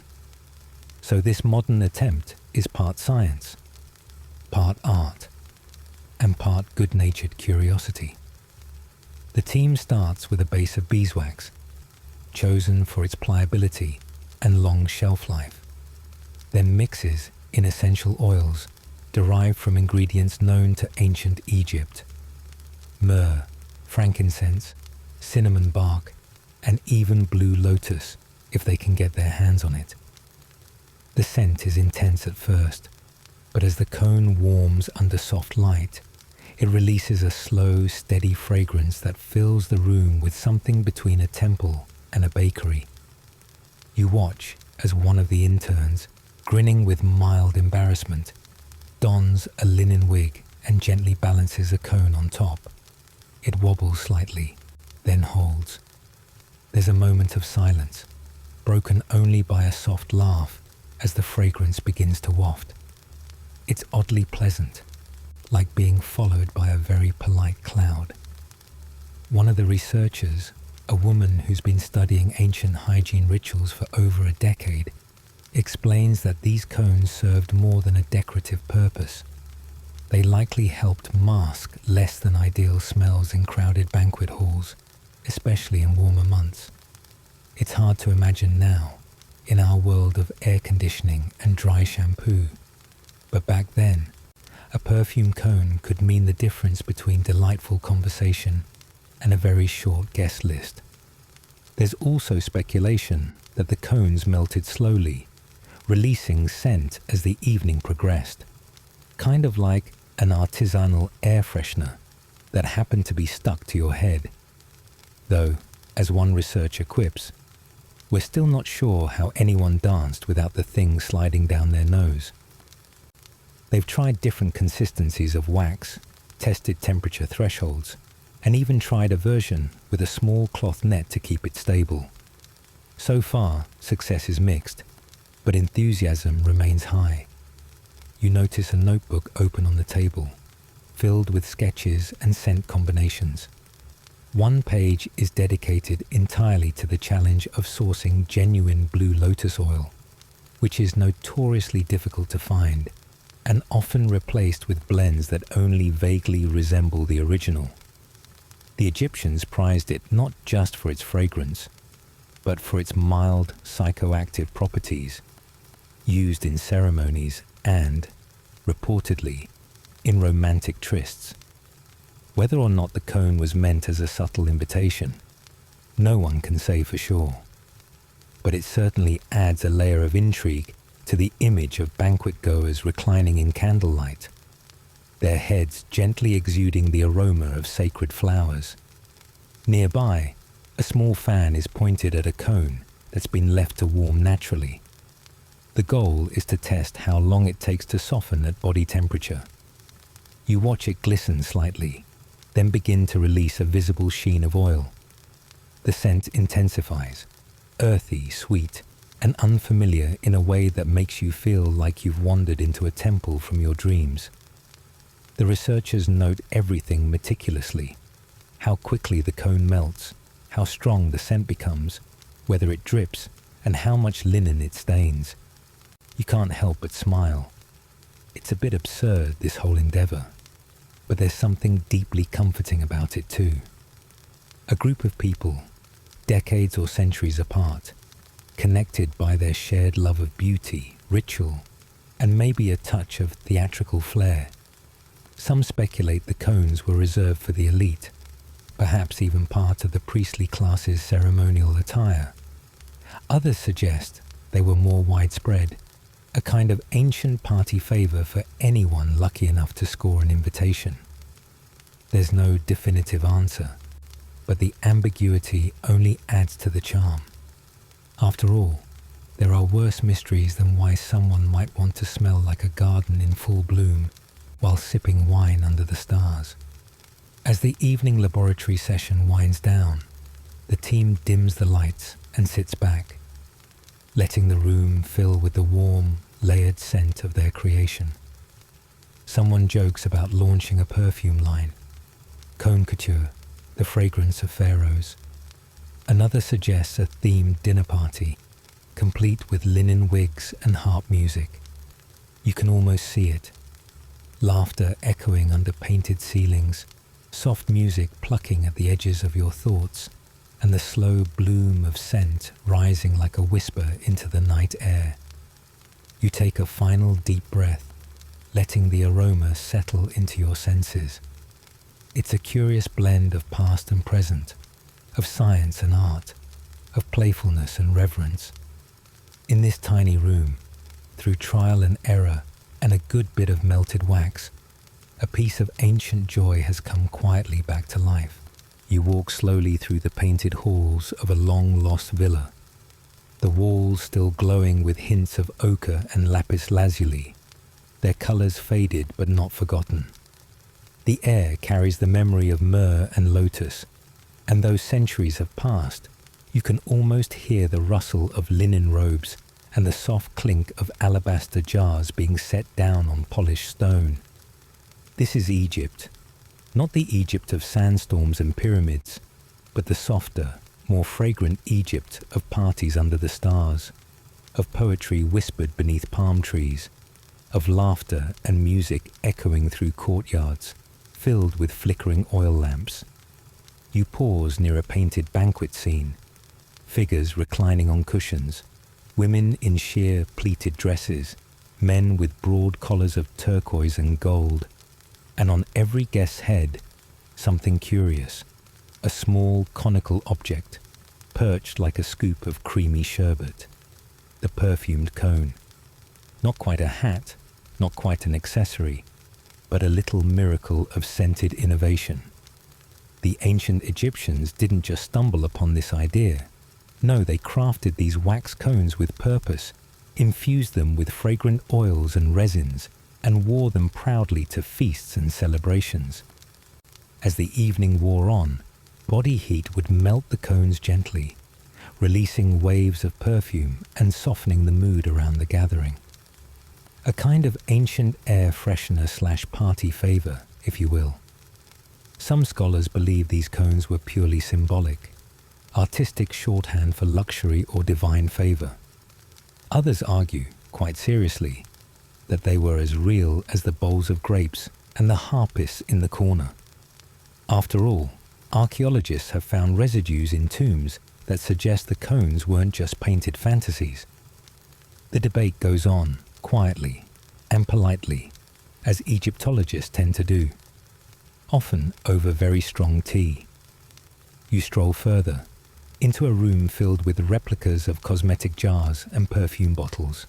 So this modern attempt is part science, part art, and part good-natured curiosity. The team starts with a base of beeswax, chosen for its pliability and long shelf life, then mixes in essential oils derived from ingredients known to ancient Egypt: myrrh, frankincense, cinnamon bark, and even blue lotus, if they can get their hands on it. The scent is intense at first, but as the cone warms under soft light, it releases a slow, steady fragrance that fills the room with something between a temple and a bakery. You watch as one of the interns, grinning with mild embarrassment, dons a linen wig and gently balances a cone on top. It wobbles slightly, then holds. There's a moment of silence, broken only by a soft laugh as the fragrance begins to waft. It's oddly pleasant, like being followed by a very polite cloud. One of the researchers, a woman who's been studying ancient hygiene rituals for over a decade, explains that these cones served more than a decorative purpose. They likely helped mask less than ideal smells in crowded banquet halls, especially in warmer months. It's hard to imagine now, in our world of air conditioning and dry shampoo, but back then, a perfume cone could mean the difference between delightful conversation and a very short guest list. There's also speculation that the cones melted slowly, releasing scent as the evening progressed, kind of like an artisanal air freshener that happened to be stuck to your head. Though, as one researcher quips, we're still not sure how anyone danced without the thing sliding down their nose. They've tried different consistencies of wax, tested temperature thresholds, and even tried a version with a small cloth net to keep it stable. So far, success is mixed, but enthusiasm remains high. You notice a notebook open on the table, filled with sketches and scent combinations. One page is dedicated entirely to the challenge of sourcing genuine blue lotus oil, which is notoriously difficult to find and often replaced with blends that only vaguely resemble the original. The Egyptians prized it not just for its fragrance, but for its mild psychoactive properties, used in ceremonies and, reportedly, in romantic trysts. Whether or not the cone was meant as a subtle invitation, no one can say for sure. But it certainly adds a layer of intrigue to the image of banquet goers reclining in candlelight, their heads gently exuding the aroma of sacred flowers. Nearby, a small fan is pointed at a cone that's been left to warm naturally. The goal is to test how long it takes to soften at body temperature. You watch it glisten slightly, then begin to release a visible sheen of oil. The scent intensifies, earthy, sweet, and unfamiliar in a way that makes you feel like you've wandered into a temple from your dreams. The researchers note everything meticulously: how quickly the cone melts, how strong the scent becomes, whether it drips, and how much linen it stains. You can't help but smile. It's a bit absurd, this whole endeavor, but there's something deeply comforting about it too. A group of people, decades or centuries apart, connected by their shared love of beauty, ritual, and maybe a touch of theatrical flair. Some speculate the cones were reserved for the elite, perhaps even part of the priestly class's ceremonial attire. Others suggest they were more widespread, a kind of ancient party favor for anyone lucky enough to score an invitation. There's no definitive answer, but the ambiguity only adds to the charm. After all, there are worse mysteries than why someone might want to smell like a garden in full bloom while sipping wine under the stars. As the evening laboratory session winds down, the team dims the lights and sits back, letting the room fill with the warm, layered scent of their creation. Someone jokes about launching a perfume line, Cône Couture, the fragrance of pharaohs. Another suggests a themed dinner party, complete with linen wigs and harp music. You can almost see it. Laughter echoing under painted ceilings, soft music plucking at the edges of your thoughts, and the slow bloom of scent rising like a whisper into the night air. You take a final deep breath, letting the aroma settle into your senses. It's a curious blend of past and present, of science and art, of playfulness and reverence. In this tiny room, through trial and error and a good bit of melted wax, a piece of ancient joy has come quietly back to life. You walk slowly through the painted halls of a long-lost villa, the walls still glowing with hints of ochre and lapis lazuli, their colors faded but not forgotten. The air carries the memory of myrrh and lotus, and though centuries have passed, you can almost hear the rustle of linen robes and the soft clink of alabaster jars being set down on polished stone. This is Egypt. Not the Egypt of sandstorms and pyramids, but the softer, more fragrant Egypt of parties under the stars, of poetry whispered beneath palm trees, of laughter and music echoing through courtyards, filled with flickering oil lamps. You pause near a painted banquet scene, figures reclining on cushions, women in sheer pleated dresses, men with broad collars of turquoise and gold, and on every guest's head, something curious, a small conical object, perched like a scoop of creamy sherbet, the perfumed cone. Not quite a hat, not quite an accessory, but a little miracle of scented innovation. The ancient Egyptians didn't just stumble upon this idea. No, they crafted these wax cones with purpose, infused them with fragrant oils and resins, and wore them proudly to feasts and celebrations. As the evening wore on, body heat would melt the cones gently, releasing waves of perfume and softening the mood around the gathering. A kind of ancient air freshener / party favor, if you will. Some scholars believe these cones were purely symbolic, artistic shorthand for luxury or divine favor. Others argue, quite seriously, that they were as real as the bowls of grapes and the harpists in the corner. After all, archaeologists have found residues in tombs that suggest the cones weren't just painted fantasies. The debate goes on, quietly and politely, as Egyptologists tend to do, often over very strong tea. You stroll further, into a room filled with replicas of cosmetic jars and perfume bottles.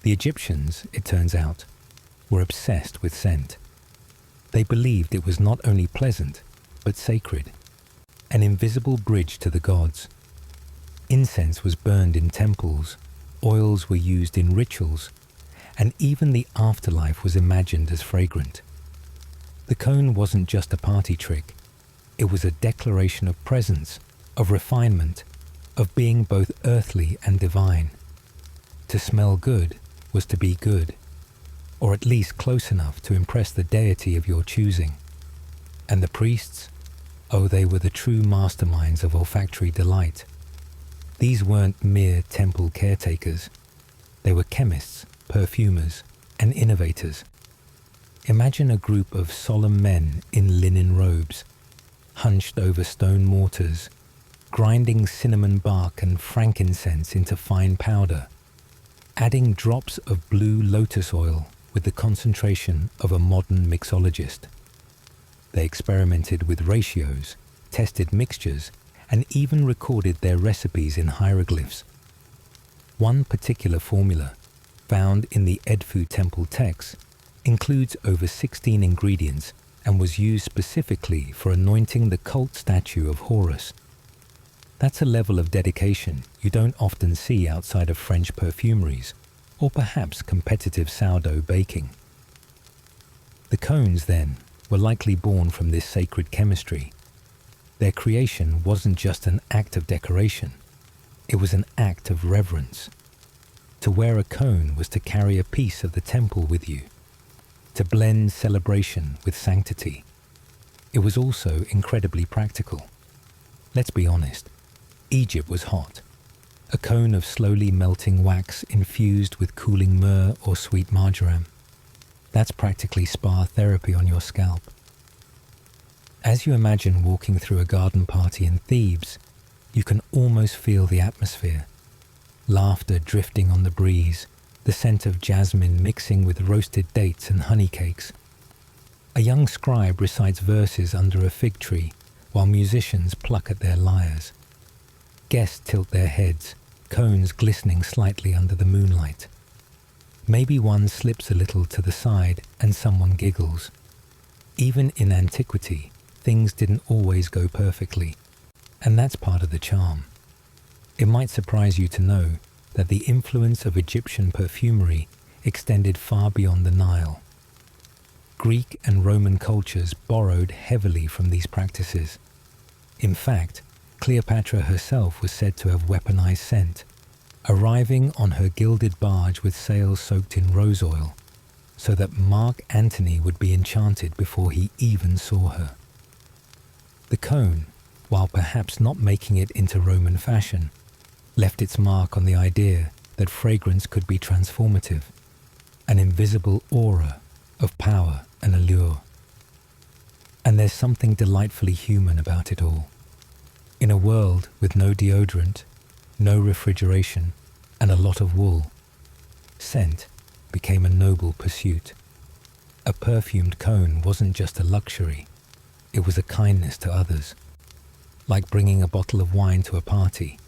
The Egyptians, it turns out, were obsessed with scent. They believed it was not only pleasant, but sacred, an invisible bridge to the gods. Incense was burned in temples, oils were used in rituals, and even the afterlife was imagined as fragrant. The cone wasn't just a party trick. It was a declaration of presence, of refinement, of being both earthly and divine. To smell good was to be good, or at least close enough to impress the deity of your choosing. And the priests? Oh, they were the true masterminds of olfactory delight. These weren't mere temple caretakers. They were chemists, perfumers, and innovators. Imagine a group of solemn men in linen robes, hunched over stone mortars, grinding cinnamon bark and frankincense into fine powder, adding drops of blue lotus oil with the concentration of a modern mixologist. They experimented with ratios, tested mixtures, and even recorded their recipes in hieroglyphs. One particular formula, found in the Edfu temple texts, includes over 16 ingredients and was used specifically for anointing the cult statue of Horus. That's a level of dedication you don't often see outside of French perfumeries, or perhaps competitive sourdough baking. The cones, then, were likely born from this sacred chemistry. Their creation wasn't just an act of decoration, it was an act of reverence. To wear a cone was to carry a piece of the temple with you, to blend celebration with sanctity. It was also incredibly practical. Let's be honest, Egypt was hot. A cone of slowly melting wax infused with cooling myrrh or sweet marjoram. That's practically spa therapy on your scalp. As you imagine walking through a garden party in Thebes, you can almost feel the atmosphere. Laughter drifting on the breeze, the scent of jasmine mixing with roasted dates and honey cakes. A young scribe recites verses under a fig tree while musicians pluck at their lyres. Guests tilt their heads, cones glistening slightly under the moonlight. Maybe one slips a little to the side and someone giggles. Even in antiquity, things didn't always go perfectly, and that's part of the charm. It might surprise you to know that the influence of Egyptian perfumery extended far beyond the Nile. Greek and Roman cultures borrowed heavily from these practices. In fact, Cleopatra herself was said to have weaponized scent, arriving on her gilded barge with sails soaked in rose oil, so that Mark Antony would be enchanted before he even saw her. The cone, while perhaps not making it into Roman fashion, left its mark on the idea that fragrance could be transformative, an invisible aura of power and allure. And there's something delightfully human about it all. In a world with no deodorant, no refrigeration, and a lot of wool, scent became a noble pursuit. A perfumed cone wasn't just a luxury, it was a kindness to others, like bringing a bottle of wine to a party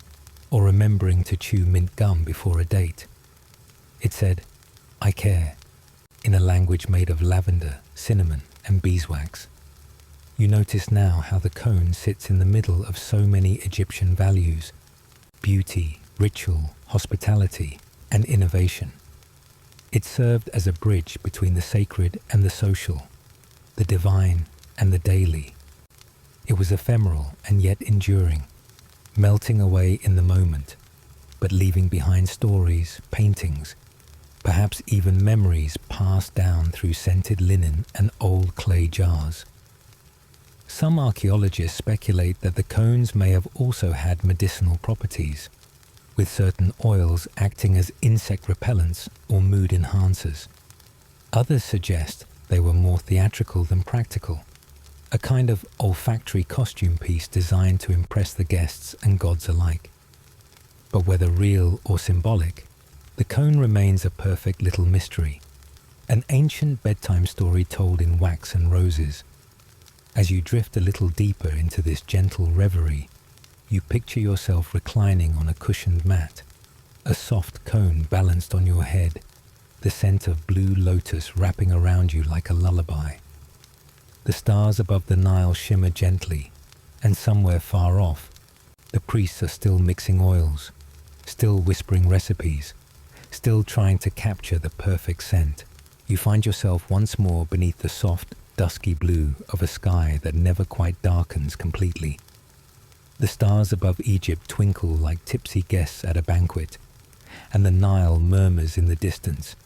or remembering to chew mint gum before a date. It said, "I care," in a language made of lavender, cinnamon, and beeswax. You notice now how the cone sits in the middle of so many Egyptian values: beauty, ritual, hospitality, and innovation. It served as a bridge between the sacred and the social, the divine and the daily. It was ephemeral and yet enduring, melting away in the moment, but leaving behind stories, paintings, perhaps even memories passed down through scented linen and old clay jars. Some archaeologists speculate that the cones may have also had medicinal properties, with certain oils acting as insect repellents or mood enhancers. Others suggest they were more theatrical than practical, a kind of olfactory costume piece designed to impress the guests and gods alike. But whether real or symbolic, the cone remains a perfect little mystery, an ancient bedtime story told in wax and roses. As you drift a little deeper into this gentle reverie, you picture yourself reclining on a cushioned mat, a soft cone balanced on your head, the scent of blue lotus wrapping around you like a lullaby. The stars above the Nile shimmer gently, and somewhere far off, the priests are still mixing oils, still whispering recipes, still trying to capture the perfect scent. You find yourself once more beneath the soft, dusky blue of a sky that never quite darkens completely. The stars above Egypt twinkle like tipsy guests at a banquet, and the Nile murmurs in the distance,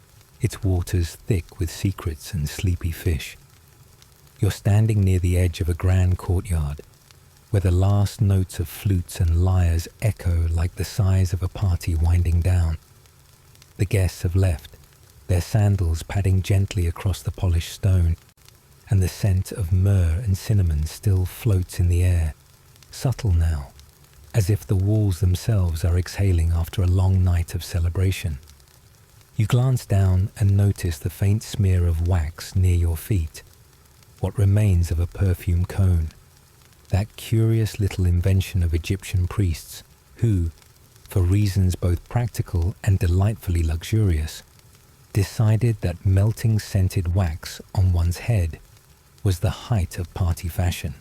its waters thick with secrets and sleepy fish. You're standing near the edge of a grand courtyard, where the last notes of flutes and lyres echo like the sighs of a party winding down. The guests have left, their sandals padding gently across the polished stone, and the scent of myrrh and cinnamon still floats in the air, subtle now, as if the walls themselves are exhaling after a long night of celebration. You glance down and notice the faint smear of wax near your feet, what remains of a perfume cone, that curious little invention of Egyptian priests who, for reasons both practical and delightfully luxurious, decided that melting scented wax on one's head was the height of party fashion.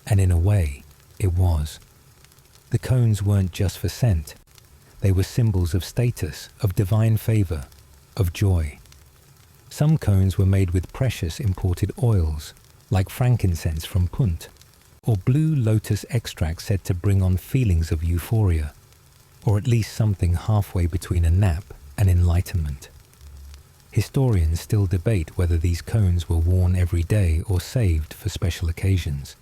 And in a way, it was. The cones weren't just for scent. They were symbols of status, of divine favor, of joy. Some cones were made with precious imported oils, like frankincense from Punt, or blue lotus extract said to bring on feelings of euphoria, or at least something halfway between a nap and enlightenment. Historians still debate whether these cones were worn every day or saved for special occasions.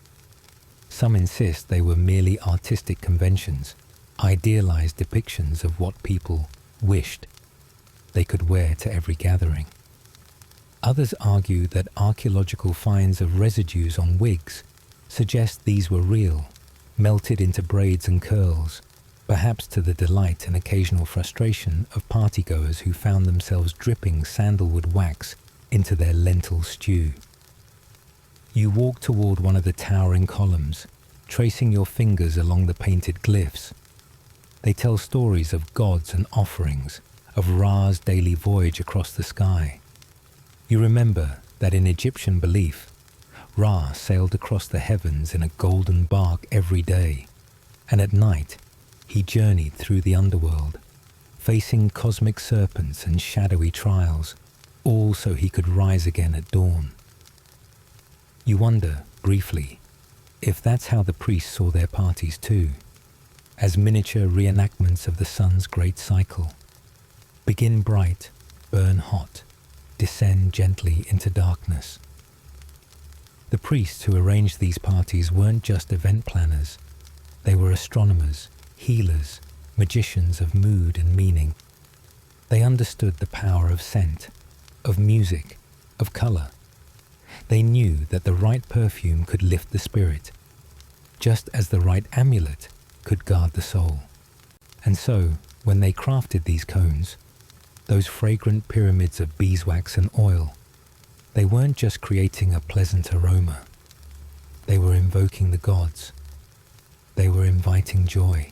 Some insist they were merely artistic conventions, idealized depictions of what people wished they could wear to every gathering. Others argue that archaeological finds of residues on wigs suggest these were real, melted into braids and curls, perhaps to the delight and occasional frustration of partygoers who found themselves dripping sandalwood wax into their lentil stew. You walk toward one of the towering columns, tracing your fingers along the painted glyphs. They tell stories of gods and offerings, of Ra's daily voyage across the sky. You remember that in Egyptian belief, Ra sailed across the heavens in a golden bark every day, and at night he journeyed through the underworld, facing cosmic serpents and shadowy trials, all so he could rise again at dawn. You wonder, briefly, if that's how the priests saw their parties too, as miniature reenactments of the sun's great cycle. Begin bright, burn hot, descend gently into darkness. The priests who arranged these parties weren't just event planners. They were astronomers, healers, magicians of mood and meaning. They understood the power of scent, of music, of color. They knew that the right perfume could lift the spirit, just as the right amulet could guard the soul. And so, when they crafted these cones, those fragrant pyramids of beeswax and oil, They weren't just creating a pleasant aroma. They were invoking the gods. They were inviting joy.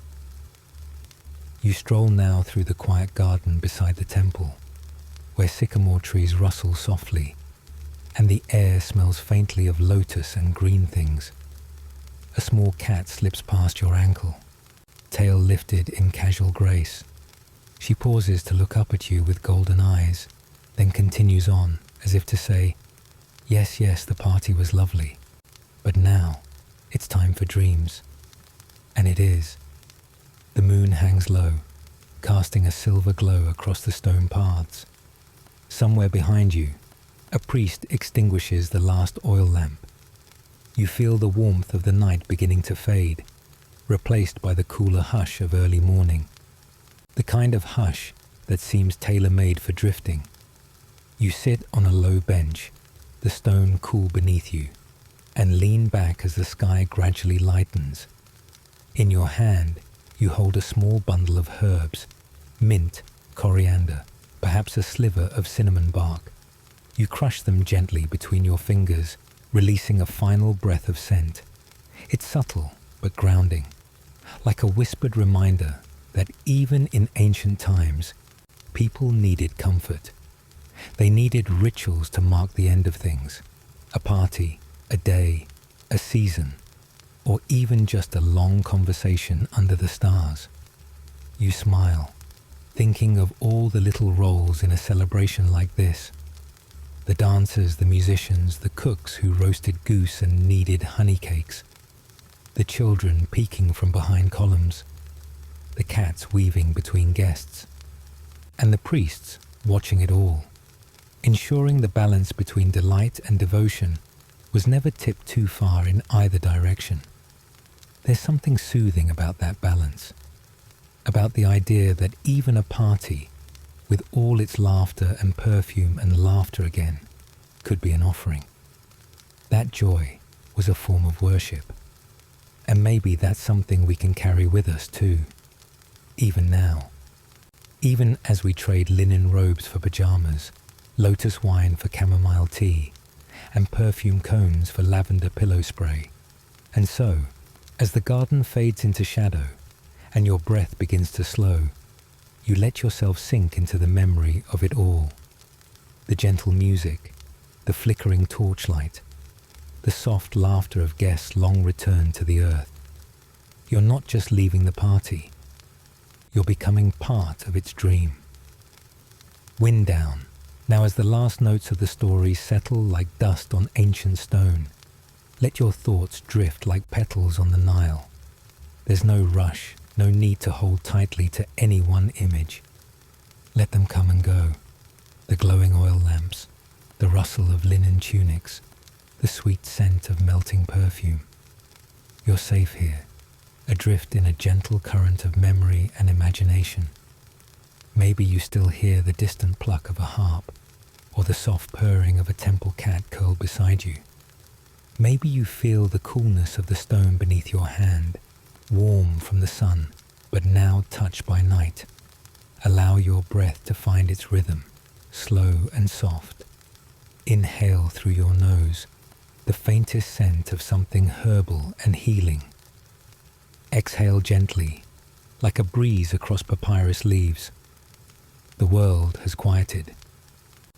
You stroll now through the quiet garden beside the temple, where sycamore trees rustle softly, and the air smells faintly of lotus and green things. A small cat slips past your ankle, tail lifted in casual grace. She pauses to look up at you with golden eyes, then continues on, as if to say, yes, yes, the party was lovely, but now it's time for dreams. And it is. The moon hangs low, casting a silver glow across the stone paths. Somewhere behind you, a priest extinguishes the last oil lamp. You feel the warmth of the night beginning to fade, replaced by the cooler hush of early morning. The kind of hush that seems tailor-made for drifting. You sit on a low bench, the stone cool beneath you, and lean back as the sky gradually lightens. In your hand, you hold a small bundle of herbs, mint, coriander, perhaps a sliver of cinnamon bark. You crush them gently between your fingers, releasing a final breath of scent. It's subtle but grounding, like a whispered reminder that even in ancient times, people needed comfort. They needed rituals to mark the end of things, a party, a day, a season, or even just a long conversation under the stars. You smile, thinking of all the little roles in a celebration like this. The dancers, the musicians, the cooks who roasted goose and kneaded honey cakes, the children peeking from behind columns, the cats weaving between guests, and the priests watching it all, ensuring the balance between delight and devotion was never tipped too far in either direction. There's something soothing about that balance, about the idea that even a party, with all its laughter and perfume and laughter again, could be an offering. That joy was a form of worship. And maybe that's something we can carry with us too, even now. Even as we trade linen robes for pajamas, lotus wine for chamomile tea, and perfume cones for lavender pillow spray. And so, as the garden fades into shadow and your breath begins to slow, you let yourself sink into the memory of it all. The gentle music, the flickering torchlight, the soft laughter of guests long returned to the earth. You're not just leaving the party, you're becoming part of its dream. Wind down, now as the last notes of the story settle like dust on ancient stone. Let your thoughts drift like petals on the Nile. There's no rush, no need to hold tightly to any one image. Let them come and go. The glowing oil lamps, the rustle of linen tunics, the sweet scent of melting perfume. You're safe here, adrift in a gentle current of memory and imagination. Maybe you still hear the distant pluck of a harp, or the soft purring of a temple cat curled beside you. Maybe you feel the coolness of the stone beneath your hand, warm from the sun, but now touched by night. Allow your breath to find its rhythm, slow and soft. Inhale through your nose, the faintest scent of something herbal and healing. Exhale gently, like a breeze across papyrus leaves. The world has quieted.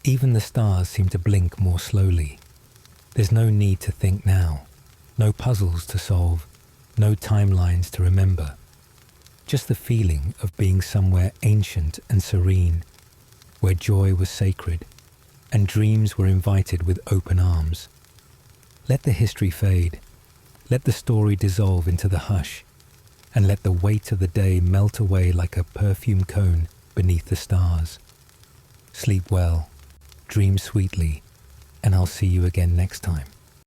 Even the stars seem to blink more slowly. There's no need to think now, no puzzles to solve, no timelines to remember. Just the feeling of being somewhere ancient and serene, where joy was sacred and dreams were invited with open arms. Let the history fade, let the story dissolve into the hush, and let the weight of the day melt away like a perfume cone beneath the stars. Sleep well, dream sweetly, and I'll see you again next time.